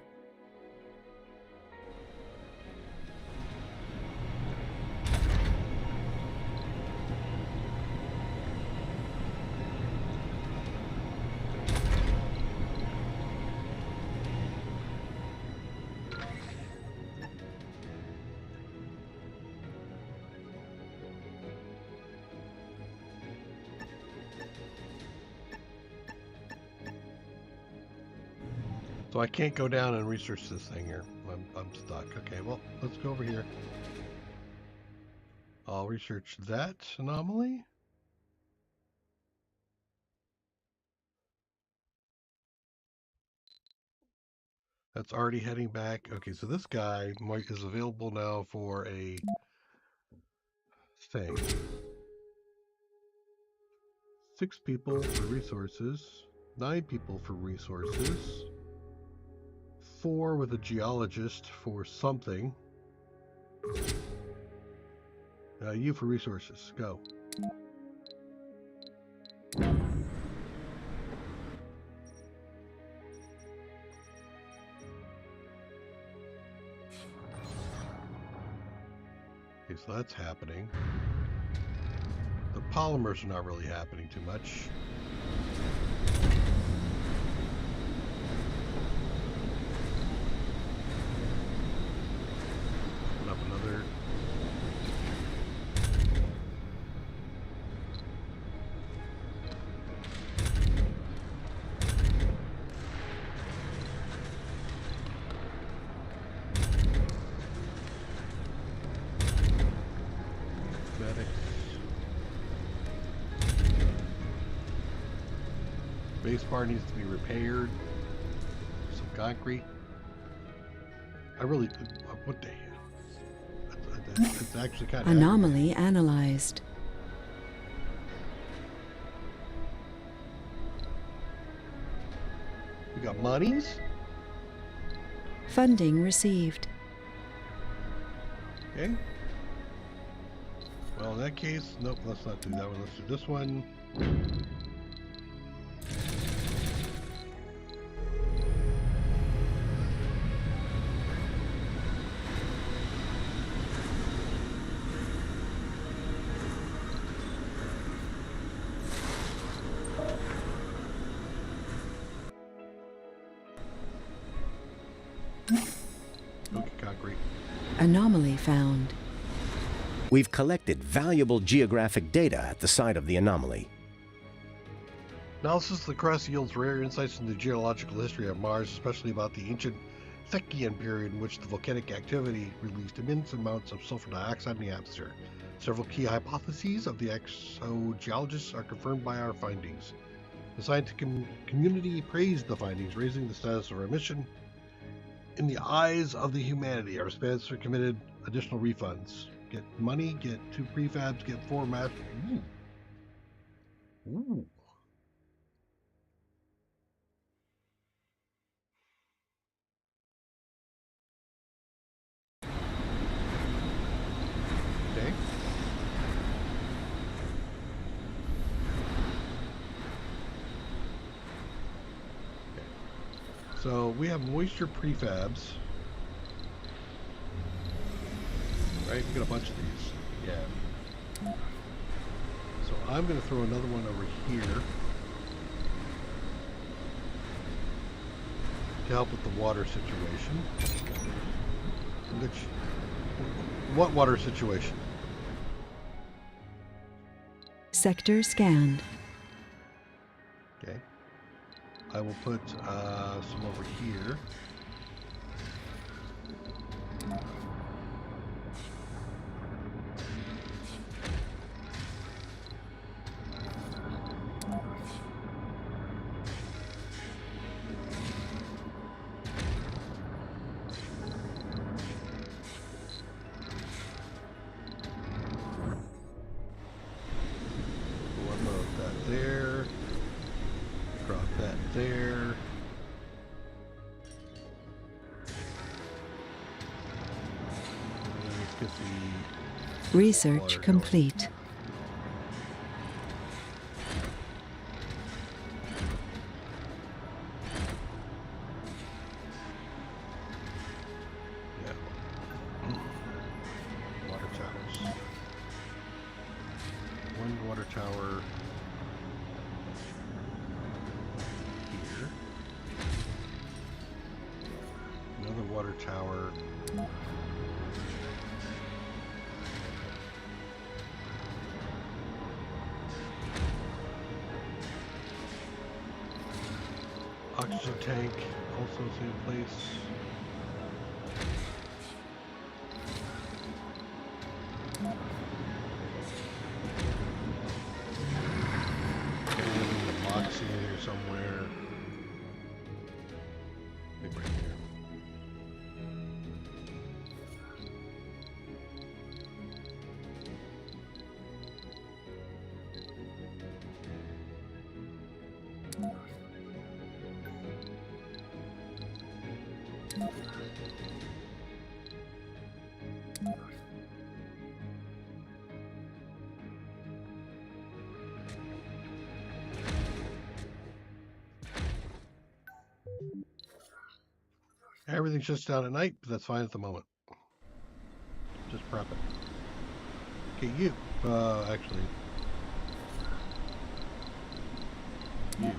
So I can't go down and research this thing here. I'm stuck. Okay, well, let's go over here. I'll research that anomaly. That's already heading back. Okay, so this guy is available now for a thing. 6 people for resources, 9 people for resources, 4 with a geologist for something. You for resources. Go. Okay, so that's happening. The polymers are not really happening too much. Open up another. Base bar needs to be repaired. Some concrete. I really, what the hell? It's actually kind of Anomaly analyzed. We got monies. Funding received. Okay. Well, in that case, nope, let's not do that one. Let's do this one. Okay, concrete. Anomaly found. We've collected valuable geographic data at the site of the anomaly. Analysis of the crust yields rare insights into the geological history of Mars, especially about the ancient Thechian period in which the volcanic activity released immense amounts of sulfur dioxide in the atmosphere. Several key hypotheses of the exogeologists are confirmed by our findings. The scientific community praised the findings, raising the status of our mission. In the eyes of the humanity, our sponsor committed additional refunds. Get money, get 2 prefabs, get 4 mass. Ooh. Okay. So we have moisture prefabs. Right, we got a bunch of these. Yeah. So I'm going to throw another one over here to help with the water situation. What water situation? Sector scanned. Okay. I will put some over here. One of that there. Drop Research water going. complete. Yeah. Water towers. One water tower here. Another water tower. Oxygen tank, also same place. And a box in here somewhere. I think right here. Everything's just down at night, but that's fine at the moment. Just prep it. Okay, you. Actually. You.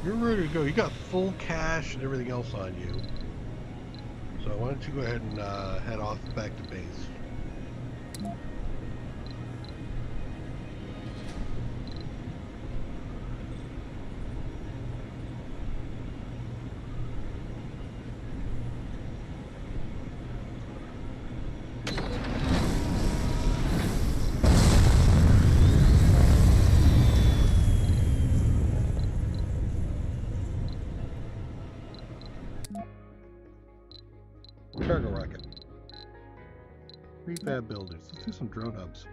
You're ready to go. You got full cash and everything else on you. So why don't you go ahead and head off back to base. Cargo rocket. Refab buildings. Let's do some drone hubs.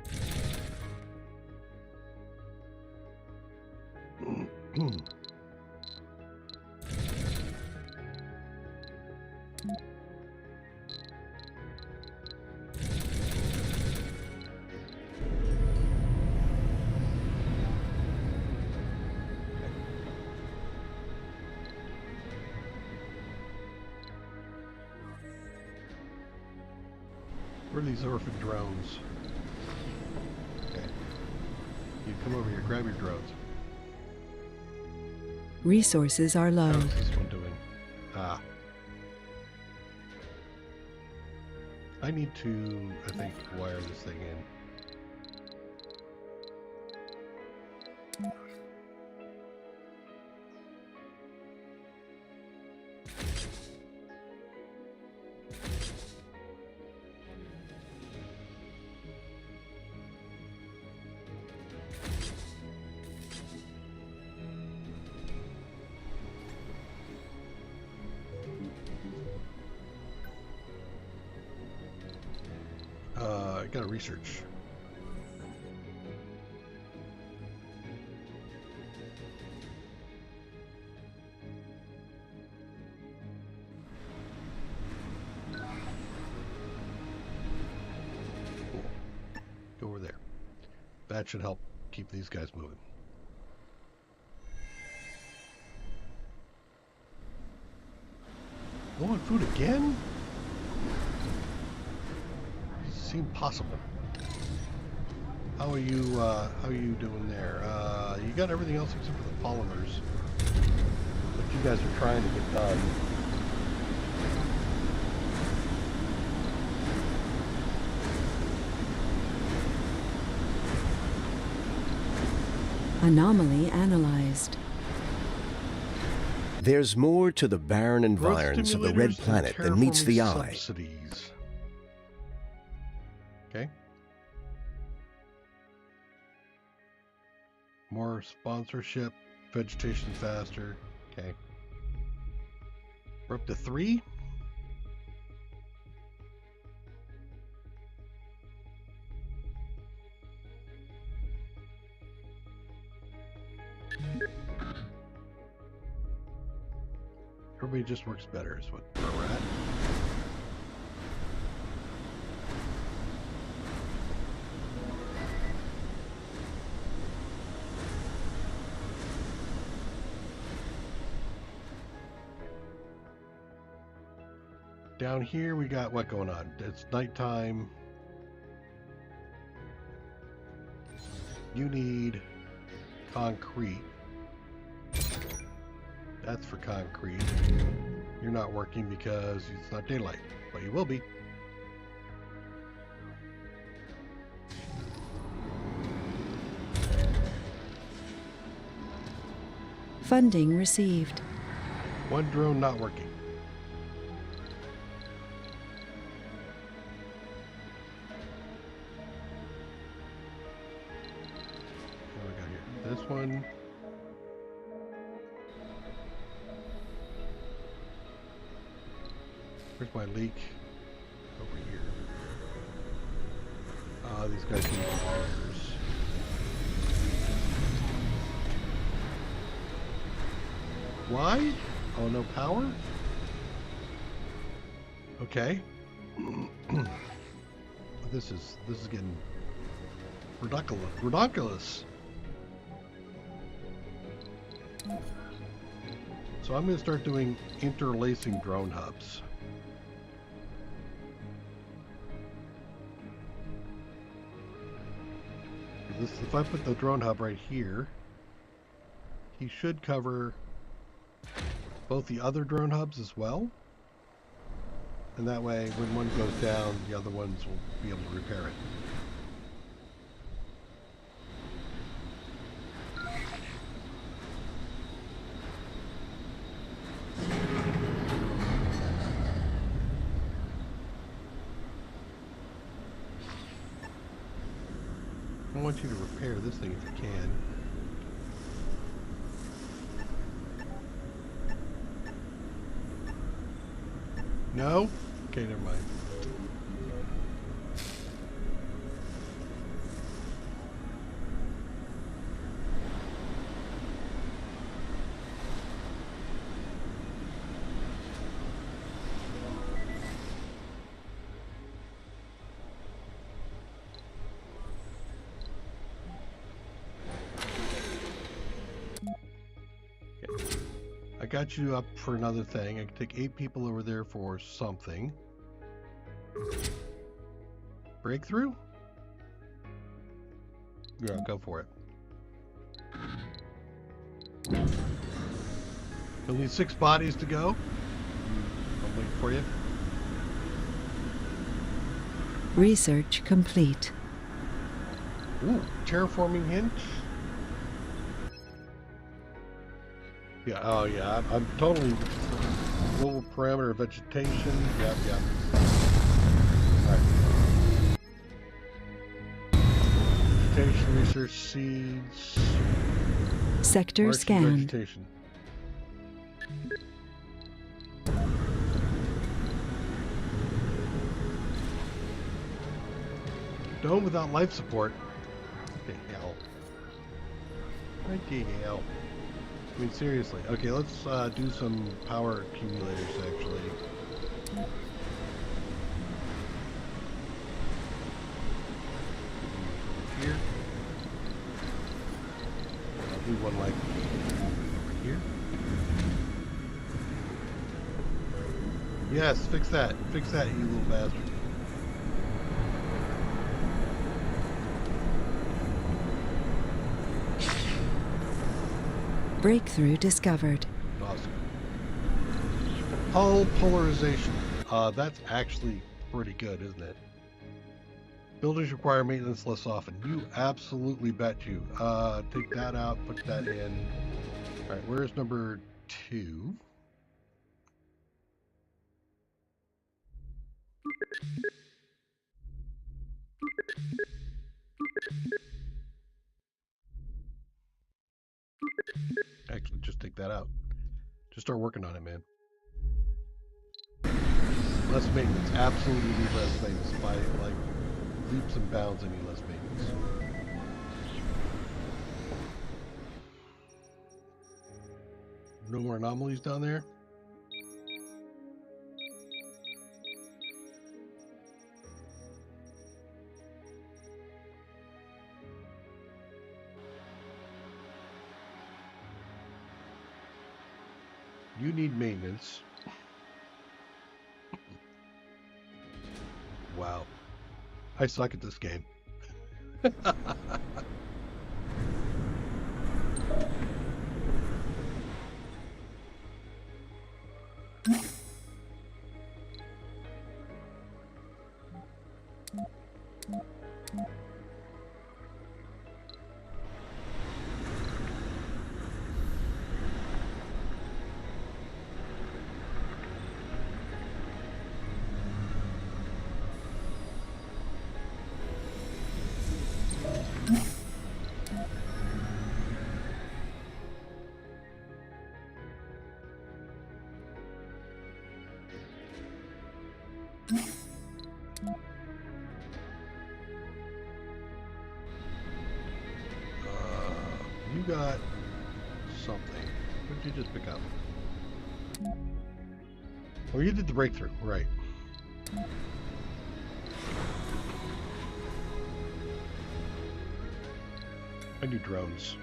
Where are these orphan drones? Okay. You come over here, grab your drones. Resources are low. How's this one doing? Ah. I need to, I think, wire this thing in. I gotta research. Cool. Go over there. That should help keep these guys moving. Low on food again? Seem possible. How are you doing there? You got everything else except for the polymers that you guys are trying to get done. Anomaly analyzed. There's more to the barren environs of the Red Stimulators and Planet than meets the terraforming eye. Subsidies. Okay. More sponsorship. Vegetation faster. Okay. We're up to 3. Everybody just works better is what we're at. Down here we got what going on? It's nighttime. You need concrete. That's for concrete. You're not working because it's not daylight, but you will be. Funding received. One drone not working. What do we got here? This one. Where's my leak? Over here. These guys need repairs. Why? Oh, no power? Okay. This is getting ridiculous. So I'm going to start doing interlacing drone hubs. If I put the drone hub right here, he should cover both the other drone hubs as well. And that way, when one goes down, the other ones will be able to repair it. I want you to repair this thing if you can. No? Okay, never mind. I got you up for another thing. I can take 8 people over there for something. Breakthrough? Yeah, go for it. You'll need 6 bodies to go. I'll wait for you. Research complete. Ooh, terraforming hint. Yeah, oh yeah, I'm totally global parameter vegetation. Yep. Alright. Vegetation research seeds. Sector Martian scanned. vegetation. Dome without life support. What the hell? What the hell? I mean, seriously. Okay, let's do some power accumulators, actually. Here. I'll do one like over here. Yes, fix that. Fix that, you little bastard. Breakthrough discovered. Awesome. Hull polarization. That's actually pretty good, isn't it? Buildings require maintenance less often. You absolutely bet you. Take that out, put that in. Alright, where's number 2? take that out. Just start working on it, man. Less maintenance. Absolutely need less maintenance. By like leaps and bounds, I need less maintenance. No more anomalies down there? You need maintenance. Wow. I suck at this game. You got something. What did you just pick up? Oh, you did the breakthrough, right. I do drones.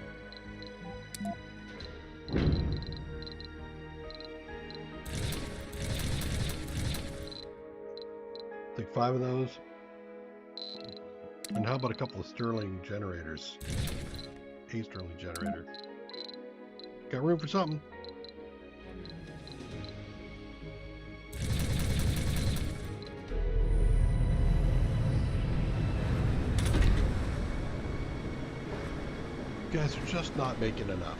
Take 5 of those. And how about a couple of Stirling generators? A Stirling generator. Got room for something. You guys are just not making enough.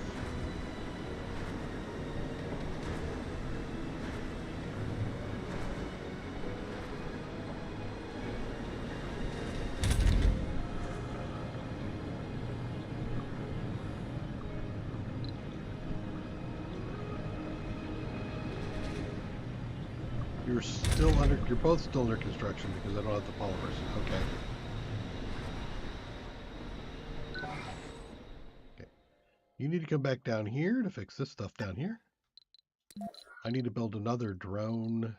You're both still under construction because I don't have the polymers. Okay. You need to come back down here to fix this stuff down here. I need to build another drone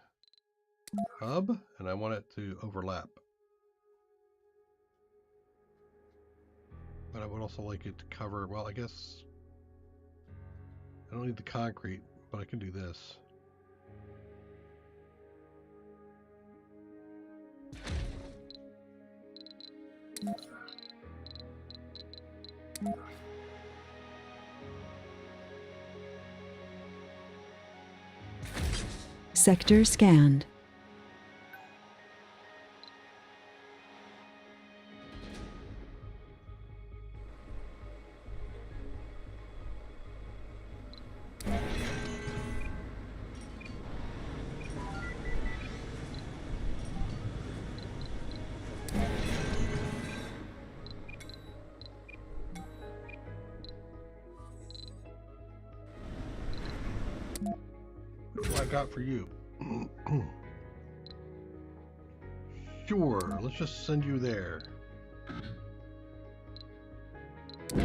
hub, and I want it to overlap. But I would also like it to cover, well, I guess I don't need the concrete, but I can do this. Sector scanned. What do I got for you? Sure, let's just send you there. Are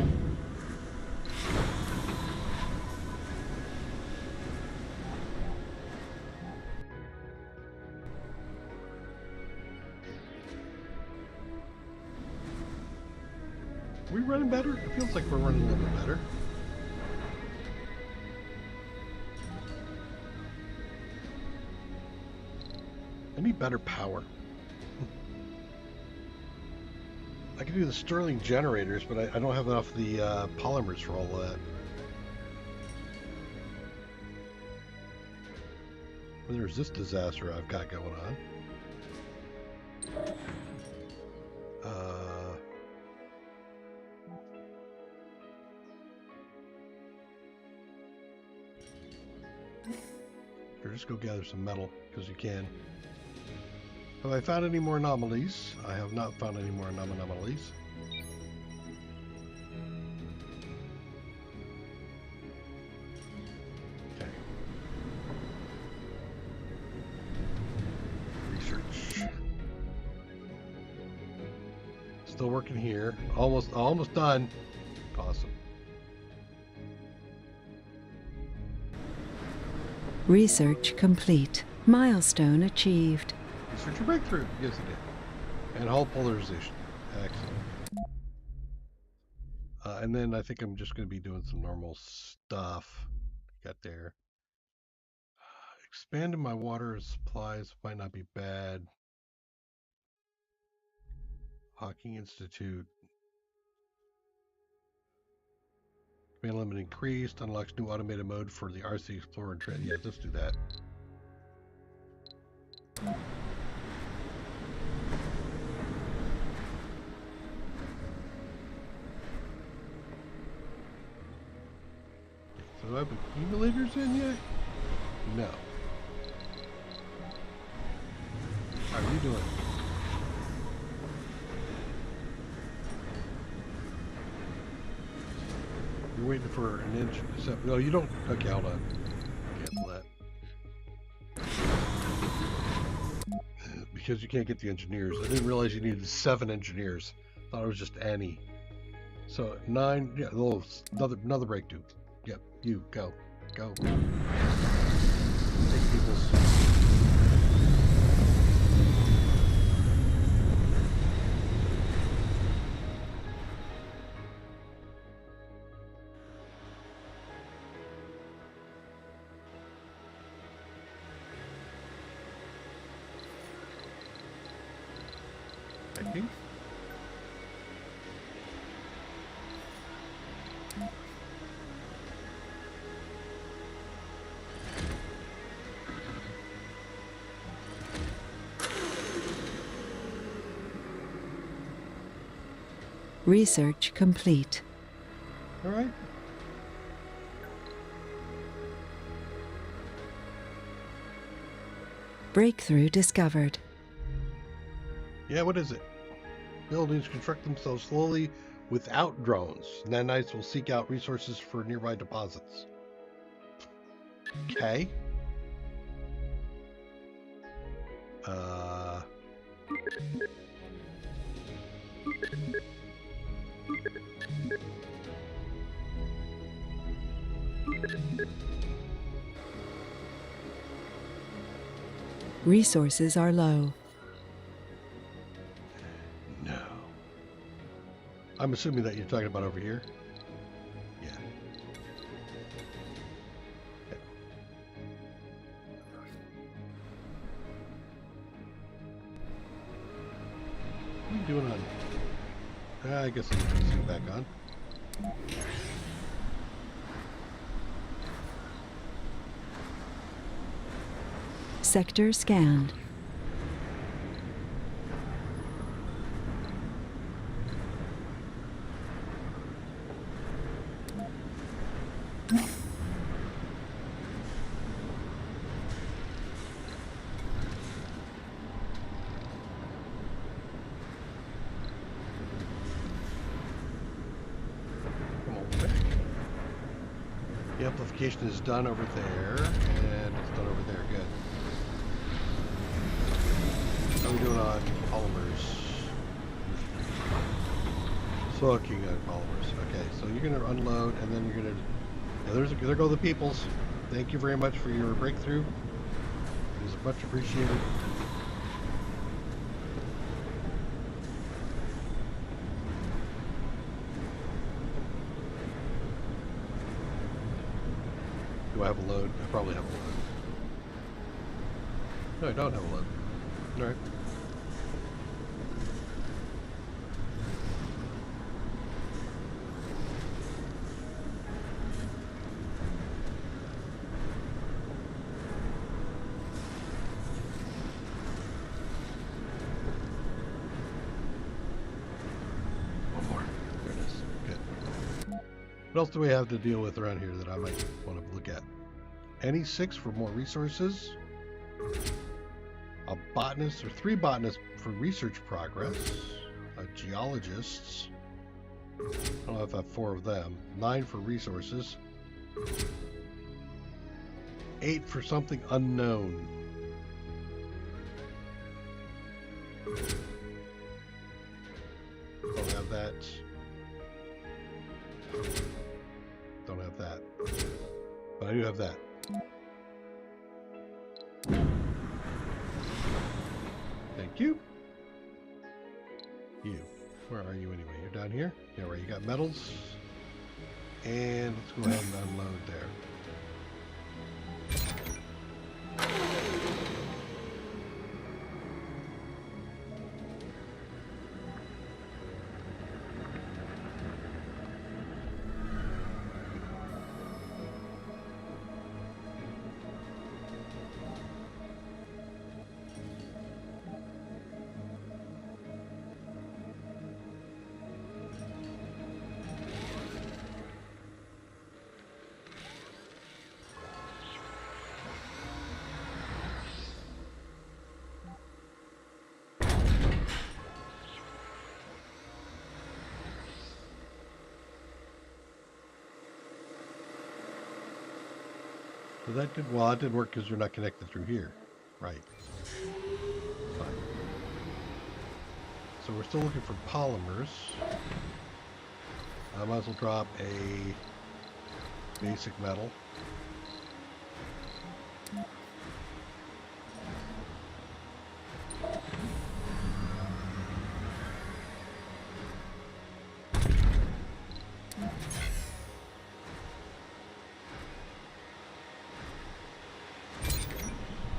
we running better? It feels like we're running a little bit better. I need better power. I can do the Stirling generators, but I don't have enough of the polymers for all of that. And there's this disaster I've got going on. Sure, just go gather some metal, because you can. Have I found any more anomalies? I have not found any more anomalies. still working here. Almost done. Awesome. Research complete. Milestone achieved. Research a breakthrough. Yes, it did. And hull polarization. Excellent. And then I think I'm just going to be doing some normal stuff. Got there. Expanding my water supplies might not be bad. Hawking Institute. Command limit increased. Unlocks new automated mode for the RC Explorer and Trade. Yeah, let's do that. So do I have accumulators in yet? No. How are you doing? You're waiting for an inch. No, you don't. Okay, hold on. Cancel that. Because you can't get the engineers. I didn't realize you needed 7 engineers. Thought it was just Annie. So 9. Yeah, another breakthrough. Yep, you go. Take people's. Research complete. All right. Breakthrough discovered. Yeah, what is it? Buildings construct themselves slowly without drones. Nanites will seek out resources for nearby deposits. Okay. Resources are low. No. I'm assuming that you're talking about over here. Yeah. Okay. What are you doing on? I guess I'm going to zoom back on. Sector scanned. Come on back. The amplification is done over there, and it's done over there. Good. How are we doing on polymers? Sucking on polymers. Okay, so you're going to unload, and then you're going to... Yeah, there go the peoples. Thank you very much for your breakthrough. It is much appreciated. Do I have a load? I probably have a load. No, I don't have a load. All right. One more. There it is. Good. What else do we have to deal with around here that I might want to look at? Any 6 for more resources. A botanist, or 3 botanists for research progress. Geologists. I don't know if I have 4 of them. 9 for resources. 8 for something unknown. I do have that. Thank you. You. Where are you anyway? You're down here? Yeah, right. You got metals. And let's go ahead and unload there. So that did, well, that didn't work because you're not connected through here. Right. Fine. So we're still looking for polymers. I might as well drop a basic metal.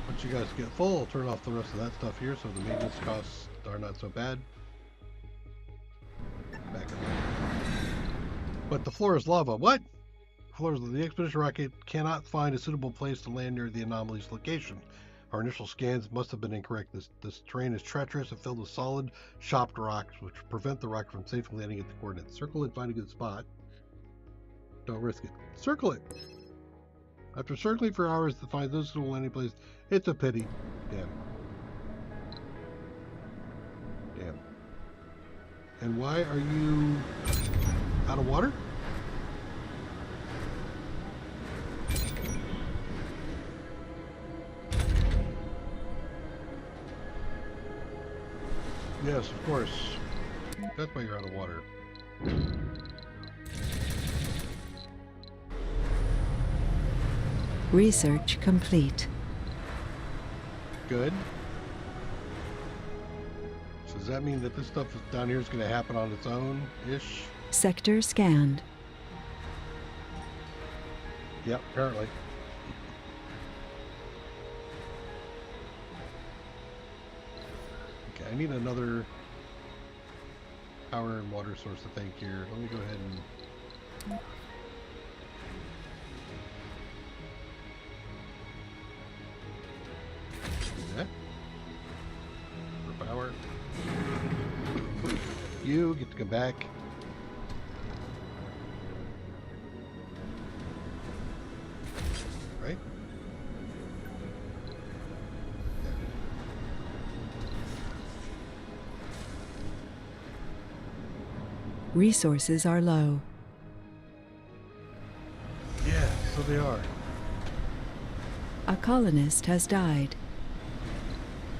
Once you guys get full, I'll turn off the rest of that stuff here so the maintenance costs are not so bad. Back up. But the floor is lava. What? The expedition rocket cannot find a suitable place to land near the anomaly's location. Our initial scans must have been incorrect. This terrain is treacherous and filled with solid, chopped rocks, which prevent the rocket from safely landing at the coordinates. Circle it, find a good spot. Don't risk it. Circle it! After circling for hours to find this suitable landing place, it's a pity. Damn. Damn. And why are you out of water? Yes, of course. That's why you're out of water. Research complete. Good. So does that mean that this stuff down here is going to happen on its own-ish? Sector scanned. Yep, apparently. Okay, I need another power and water source, I think, here. Let me go ahead and... do that. For power. You get to come back. Right? There. Resources are low. Yeah, so they are. A colonist has died.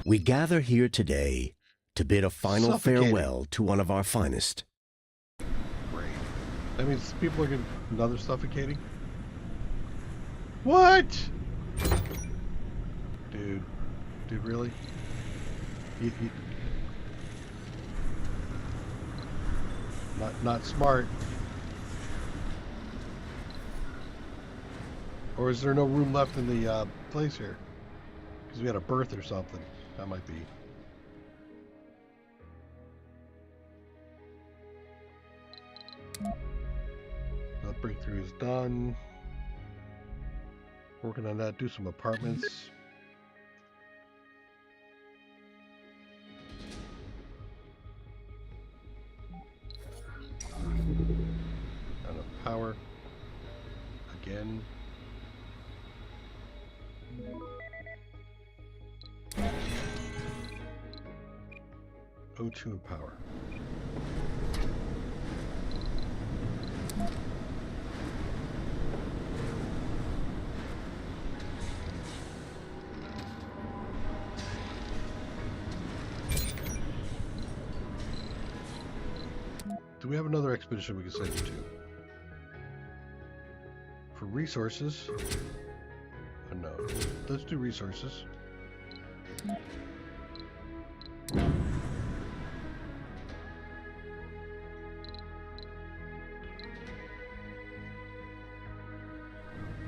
We gather here today to bid a final Suffocating. farewell to one of our finest. Great. That means people are getting another suffocating? What? Dude. Dude, really? You, not smart. Or is there no room left in the place here? Because we had a birth or something. That might be. That breakthrough is done. Working on that. Do some apartments. Enough power. Again. O2 and power. Do we have another expedition we can send you to? For resources. Oh, no, let's do resources.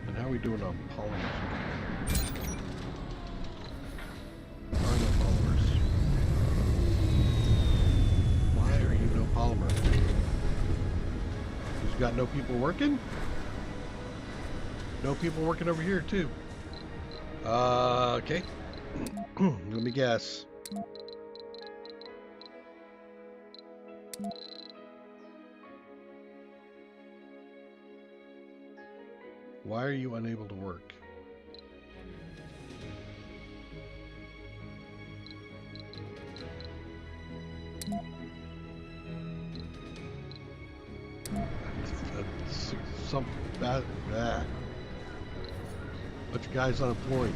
And how are we doing on polymers? There are no polymers. Why are you no polymer? You've got no people working? No people working over here too. Okay. Let me guess. Why are you unable to work? Some bad. Bunch of guys unemployed.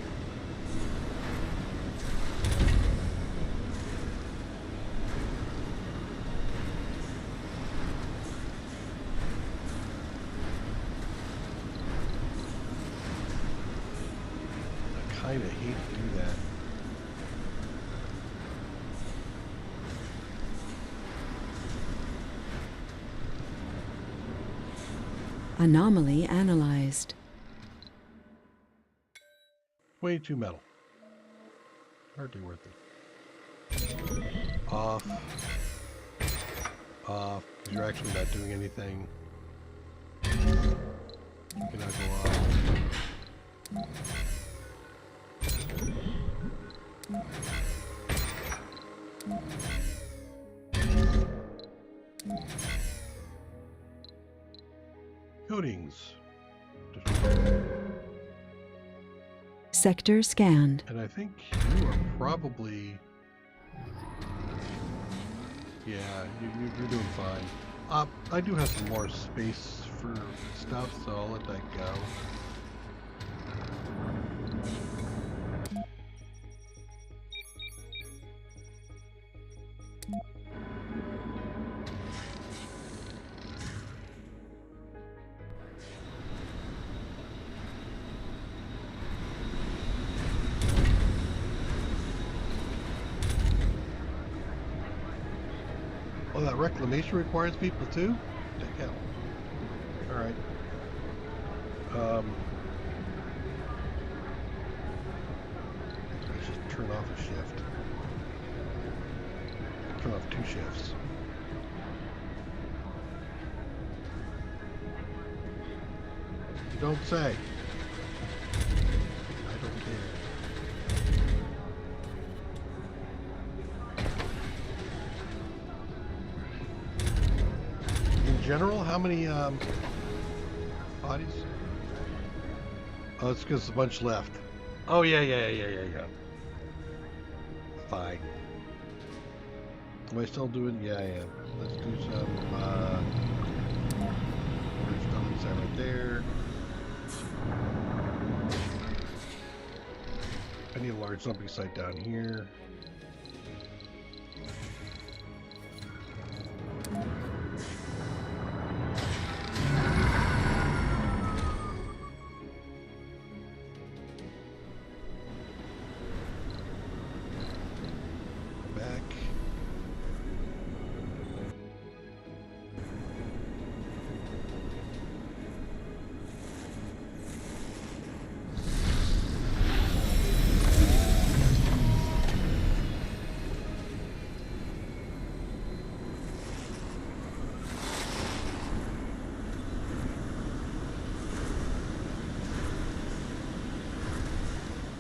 I kind of hate to do that. Anomaly analyzed. 22 metal. Hardly worth it. Off. Off. You're actually not doing anything. You cannot go off. Coatings. Sector scanned. And I think you are probably... Yeah, you're doing fine. I do have some more space for stuff, so I'll let that go. Oh, that reclamation requires people too? What the hell? Alright. Let's just turn off a shift. Turn off 2 shifts. You don't say. I don't care. In general, how many bodies? Oh, it's because there's a bunch left. Oh yeah. Fine. Am I still doing? Yeah, I am. Let's do some. There's stuff inside right there. I need a large dumping site down here. Back.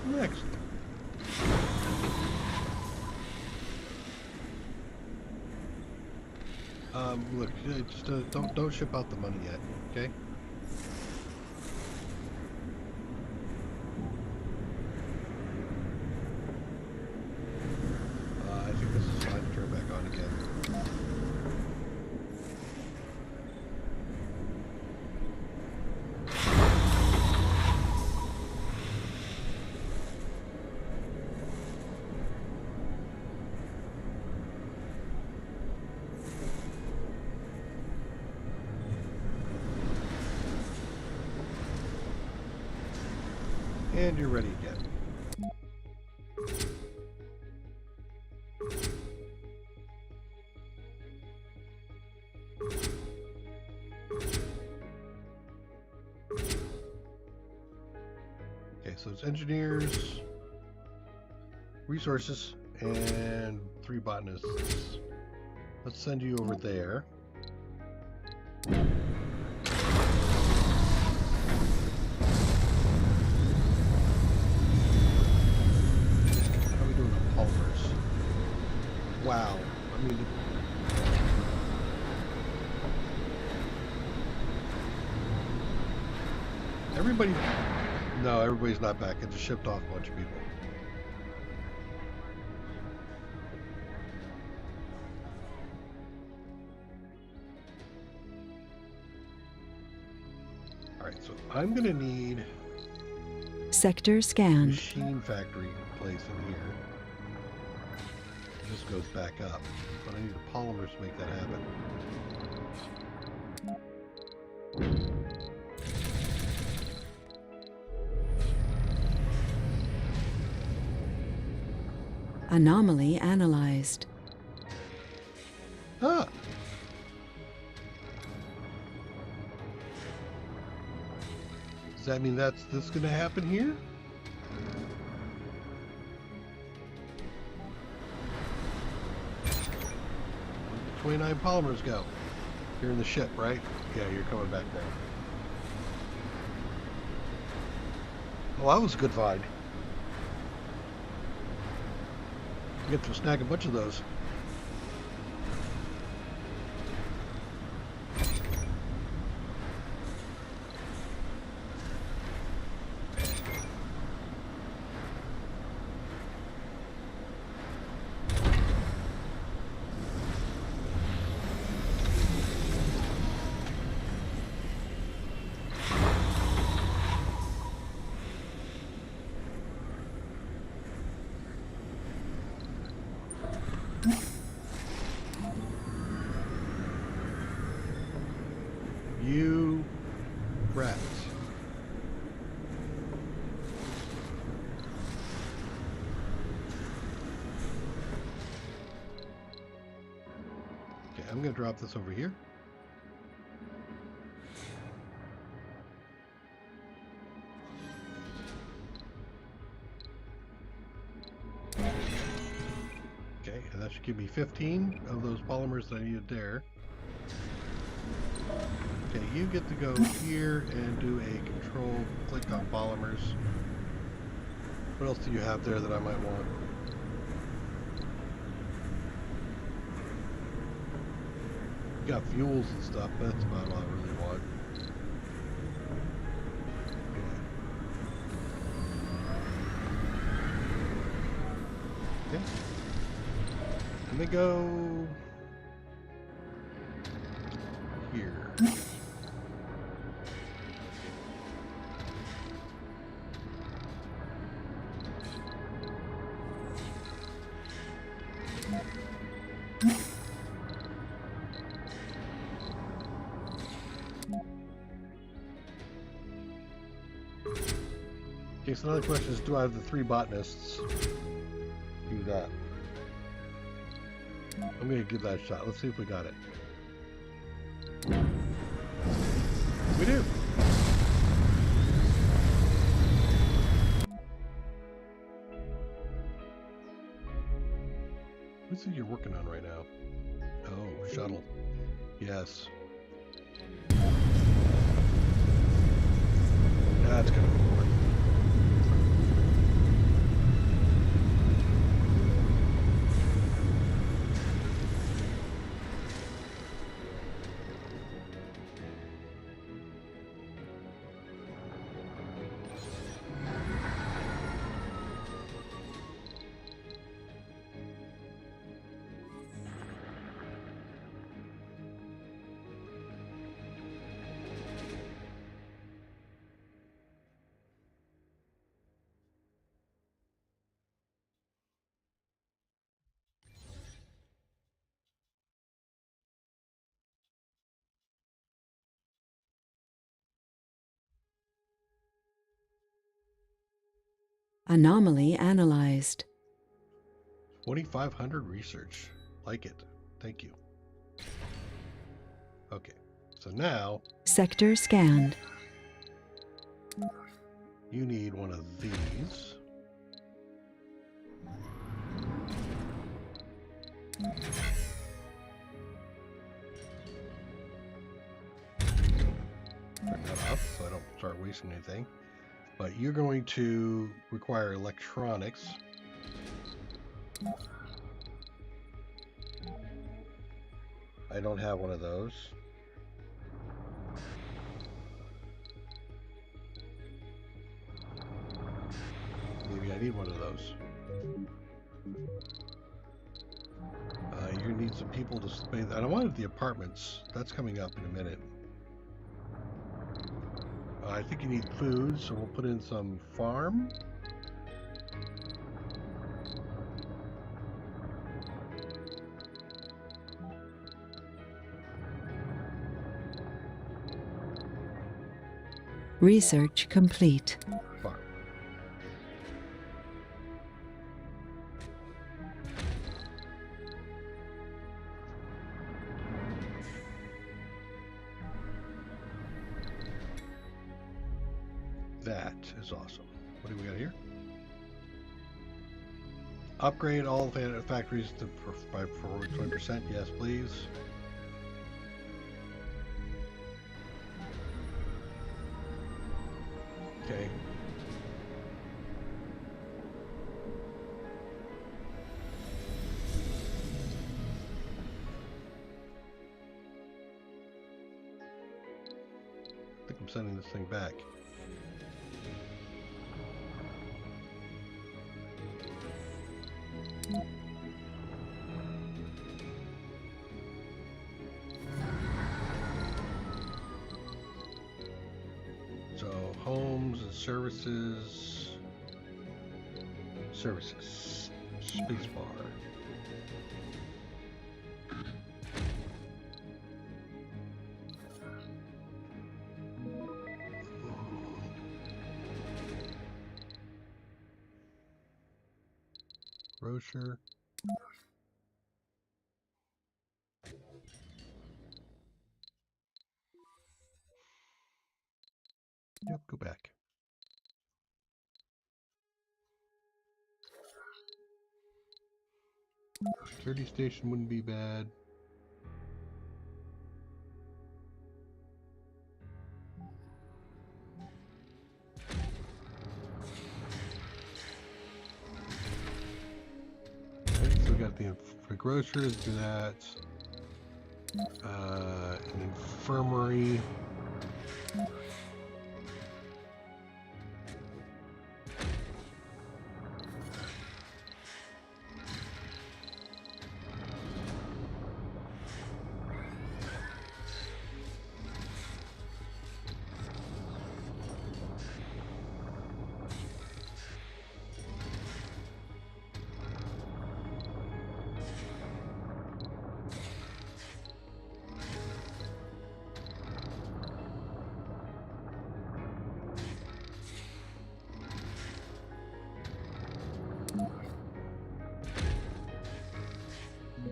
Next. Look, just don't ship out the money yet, okay? I think this is fine to turn back on again. And you're ready again. Okay, so it's engineers, resources, and 3 botanists. Let's send you over there. How are we doing the polymers? Wow. I mean, everybody... No, everybody's not back. It just shipped off a bunch of people. Alright, so I'm going to need... Sector scanned. machine factory place in here. This goes back up, but I need the polymers to make that happen. Anomaly analyzed. Ah! Does that mean that's this going to happen here? Where'd the 29 polymers go? You're in the ship, right? Yeah, you're coming back now. Oh, that was a good find. You get to snag a bunch of those. You rat. Okay, I'm going to drop this over here. Okay, and that should give me 15 of those polymers that I needed there. Okay, you get to go here and do a control click on polymers. What else do you have there that I might want? You got fuels and stuff, but that's about all I really want. Okay. Let me go here. Okay, so another question is, do I have the 3 botanists? Do that. I'm gonna give that a shot. Let's see if we got it. We do! What's it you're working on right now? Oh, shuttle. Yes. That's gonna be boring. Anomaly analyzed. 2,500 research. Like it. Thank you. Okay. So now Sector scanned. you need one of these. Turn that off so I don't start wasting anything. But you're going to require electronics. I don't have one of those. Maybe I need one of those. You need some people to spend. And I wanted the apartments. That's coming up in a minute. I think you need food, so we'll put in some farm. Research complete. Farm. That is awesome. What do we got here? Upgrade all factories to by 20%. Yes, please. Okay. I think I'm sending this thing back. So homes and services. Services. Spacebar. Grocer. Yep, go back. Security station wouldn't be bad. Right, so we got the grocers, do that. An infirmary.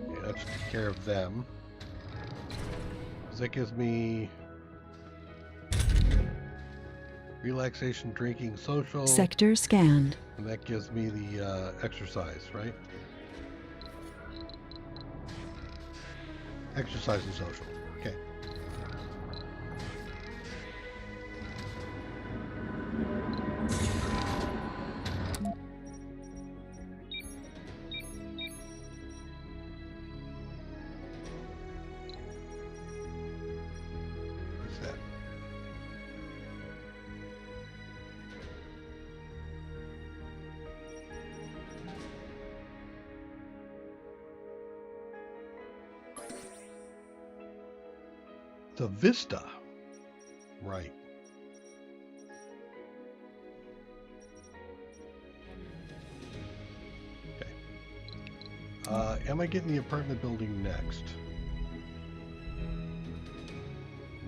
Yeah, that should take care of them. That gives me relaxation, drinking, social. Sector scanned. And that gives me the exercise, right? Exercise and social. Okay. What's that? The Vista. Right. Okay. Am I getting the apartment building next?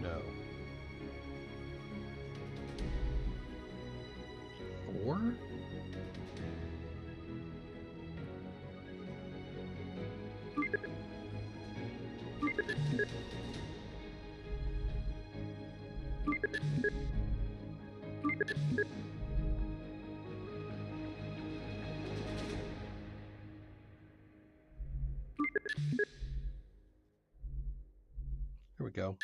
No. 4? Here we go.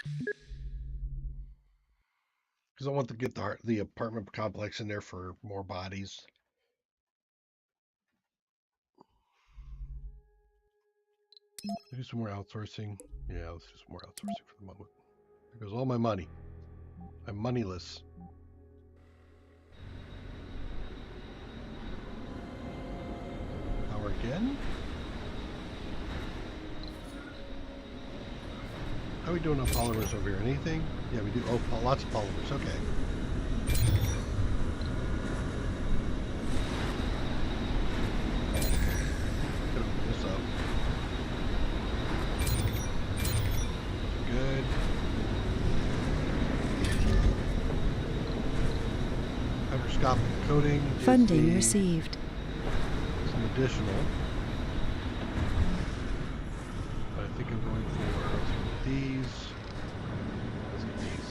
Because I want to get the apartment complex in there for more bodies. Do some more outsourcing. Yeah, let's do some more outsourcing for the moment. There goes all my money. I'm moneyless. Power again? How are we doing on polymers over here? Anything? Yeah, we do. Oh, lots of polymers. Okay. Gonna open this up. Good. Hydroscopic coating. Funding received. Some additional. But I think I'm going for these. Let's get these.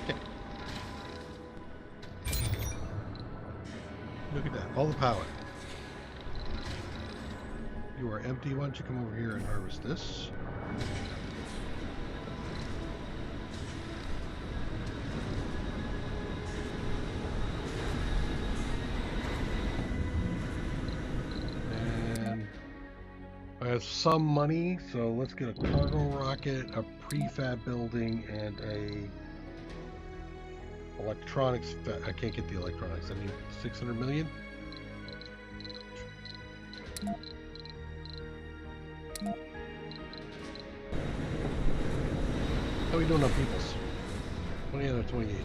Okay. Look at that. All the power. You are empty. Why don't you come over here and harvest this? And I have some money, so let's get a cargo rocket, a prefab building, and a electronics. I can't get the electronics. I need 600 million. How are we doing on peoples? 28 out of 28.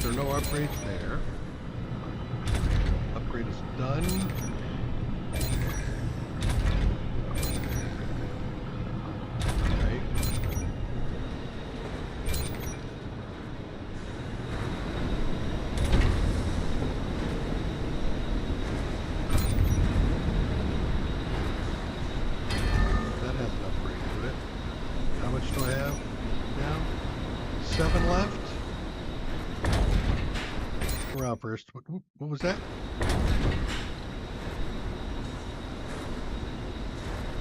There are no upgrades there. Upgrade is done. Okay. That has an upgrade to it. How much do I have now? 7 left. Around first. What was that?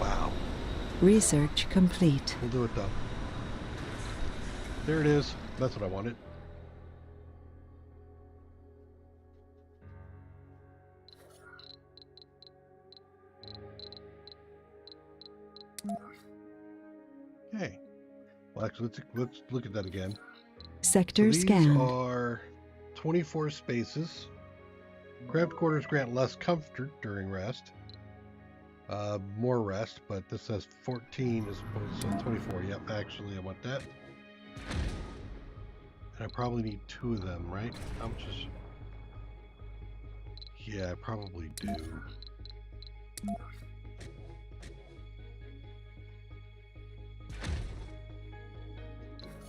Wow. Research complete. We'll do it though. There it is. That's what I wanted. Okay. Well, actually, let's look at that again. Sector So these scanned. are 24 spaces. Cramped quarters grant less comfort during rest. More rest, but this says 14 as opposed to 24. Yep, actually, I want that. And I probably need 2 of them, right? How much is... Yeah, I probably do.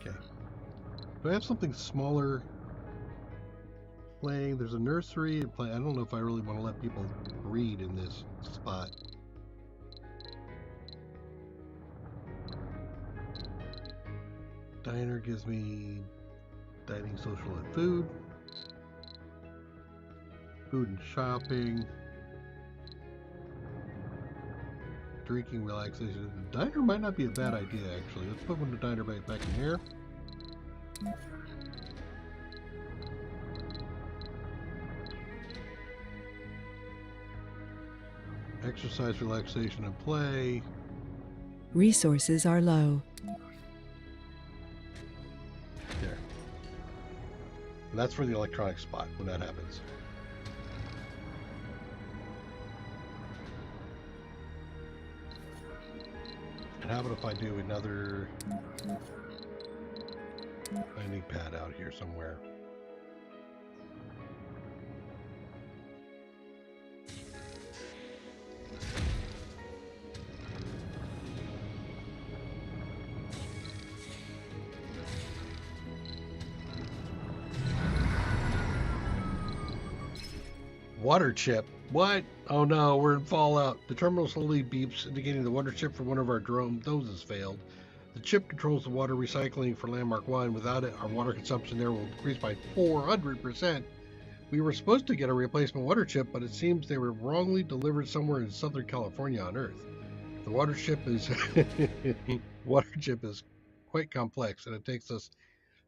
Okay. Do I have something smaller playing? There's a nursery and play. I don't know if I really want to let people read in this spot. Diner gives me dining, social, and food. Food and shopping. Drinking, relaxation. The diner might not be a bad idea, actually. Let's put one the diner back in here. Exercise, relaxation, and play. Resources are low. There. And that's for the electronic spot when that happens. And how about if I do another landing pad out here somewhere? Water chip. What? Oh no, we're in Fallout. The terminal slowly beeps, indicating the water chip for one of our drone noses failed. The chip controls the water recycling for Landmark 1. Without it, our water consumption there will increase by 400%. We were supposed to get a replacement water chip, but it seems they were wrongly delivered somewhere in Southern California on Earth. The water chip is quite complex, and it takes us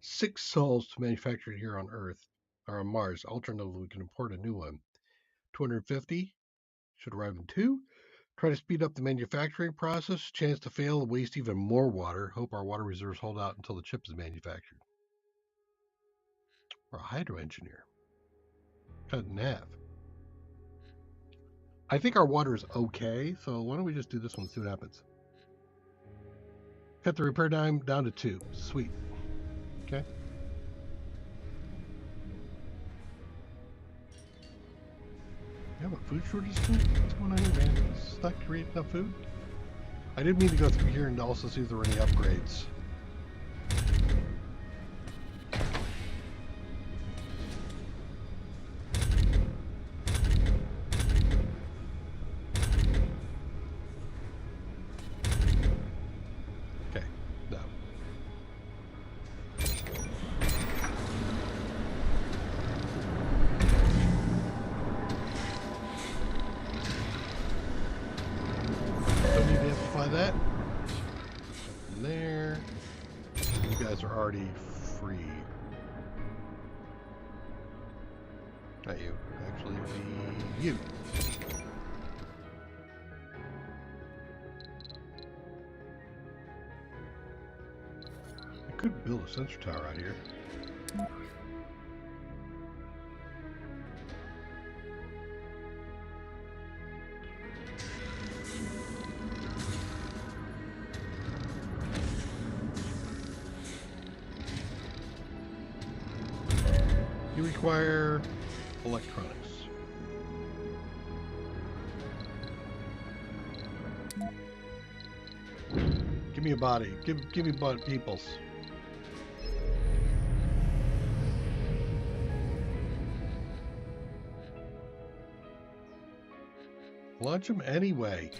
6 sols to manufacture it here on Earth or on Mars. Alternatively, we can import a new one. 250 should arrive in 2. Try to speed up the manufacturing process. Chance to fail and waste even more water. Hope our water reserves hold out until the chip is manufactured. Or a hydro engineer. Cut in half. I think our water is okay, so why don't we just do this one and see what happens. Cut the repair time down to 2. Sweet. Okay. You have a food shortage? What's going on here, man? Is not create enough food? I didn't mean to go through here and also see if there were any upgrades. Okay, no. Don't need to amplify that. And there. You guys are already free. Not you. Actually, you. I could build a sensor tower out here. You require electronics. Give me a body. Give me peoples. Launch them anyway.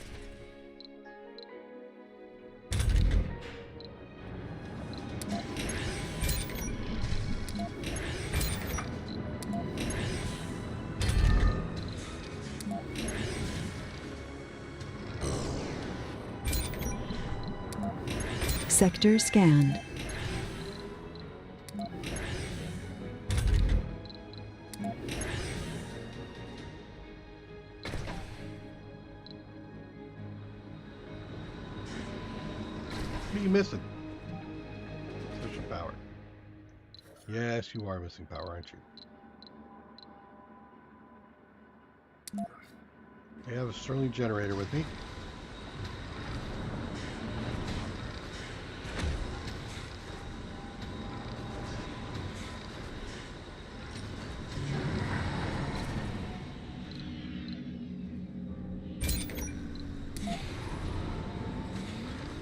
Sector scanned. What are you missing? Sufficient power. Yes, you are missing power, aren't you? I have a Sterling generator with me.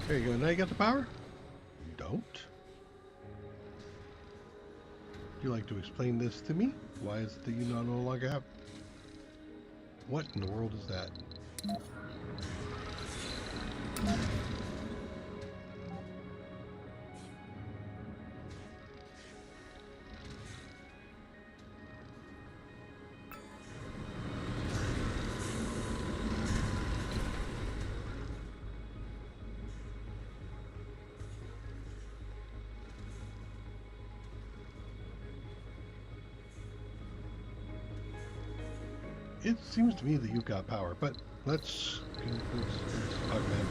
There you go. Now you got the power? You don't? Would you like to explain this to me? Why is it that you no longer have... What in the world is that? It seems to me that you've got power, but let's augment.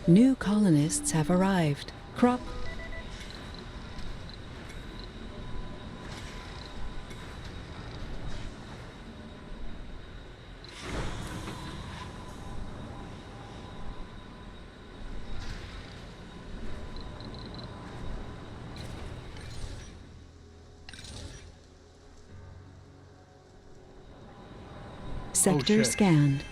New colonists have arrived. Crop. Sector shit. scanned.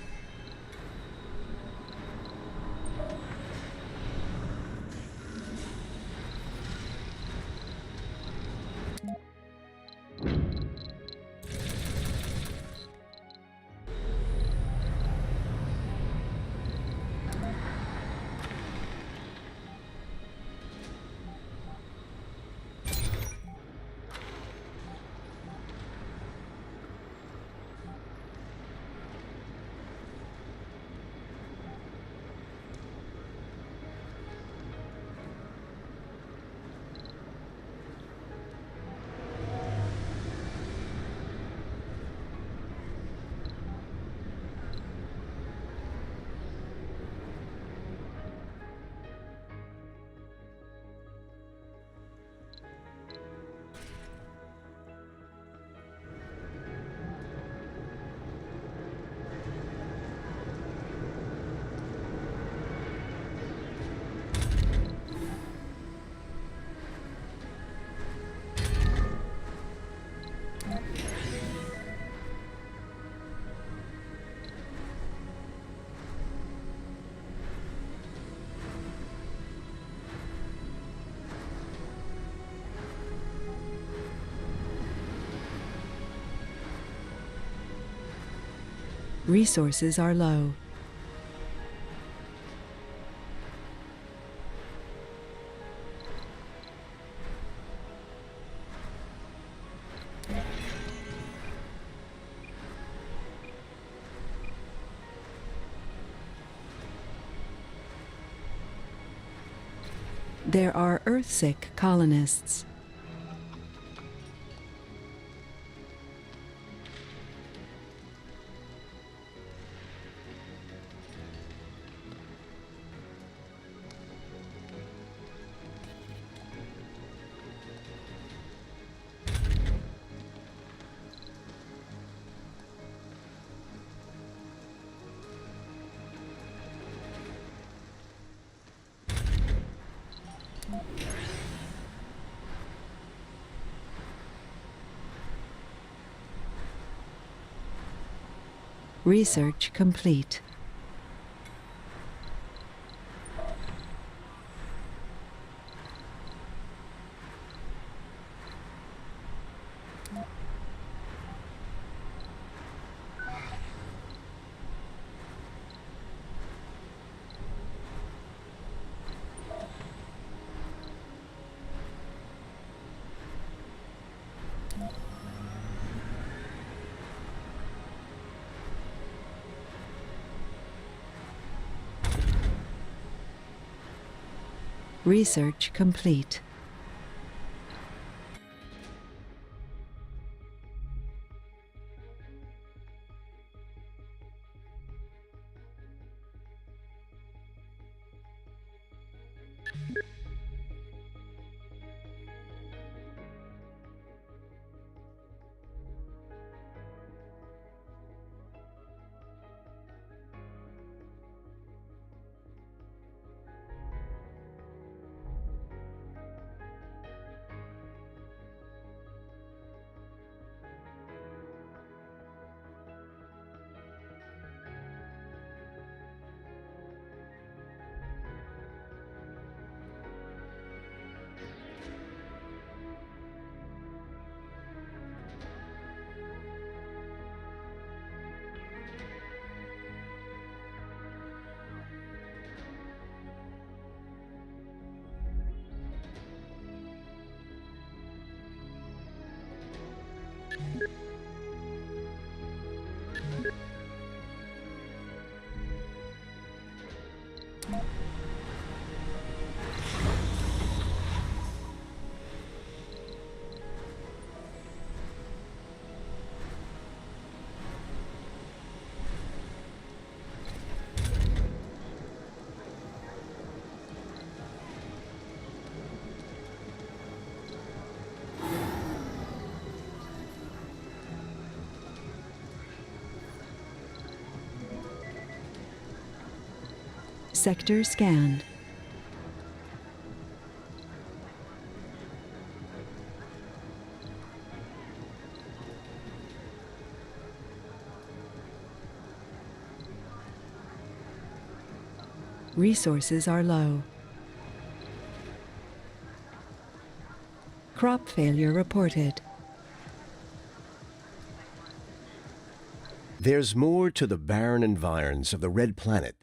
Resources are low. There are Earthsick colonists. Research complete. Research complete. Sector scanned. Resources are low. Crop failure reported. There's more to the barren environs of the Red Planet.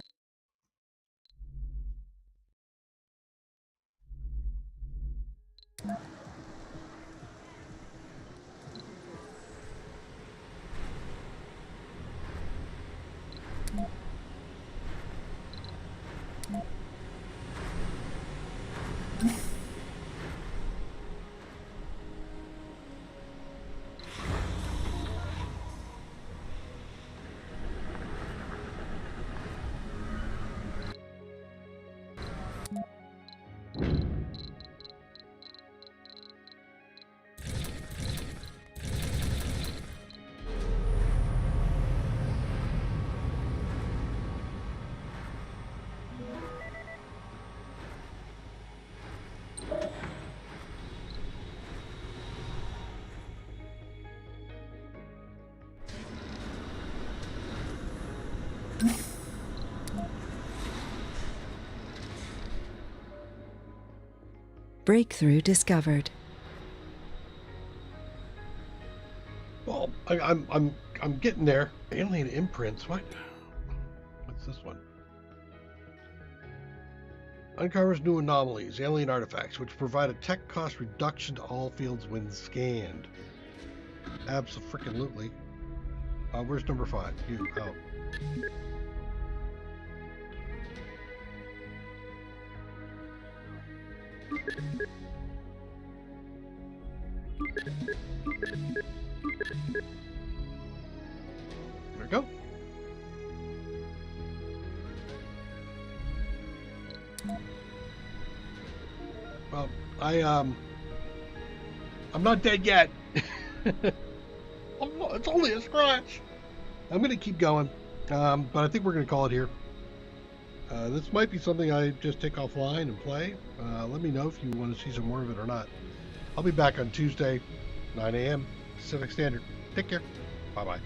Breakthrough discovered. Well, I'm getting there. Alien imprints. What? What's this one? Uncovers new anomalies, alien artifacts, which provide a tech cost reduction to all fields when scanned. Abso-freaking-lutely. Where's number 5? You. Oh. There we go. Well, I'm not dead yet. It's only a scratch. I'm going to keep going, but I think we're going to call it here. This might be something I just take offline and play. Let me know if you want to see some more of it or not. I'll be back on Tuesday, 9 a.m. Pacific Standard. Take care. Bye-bye.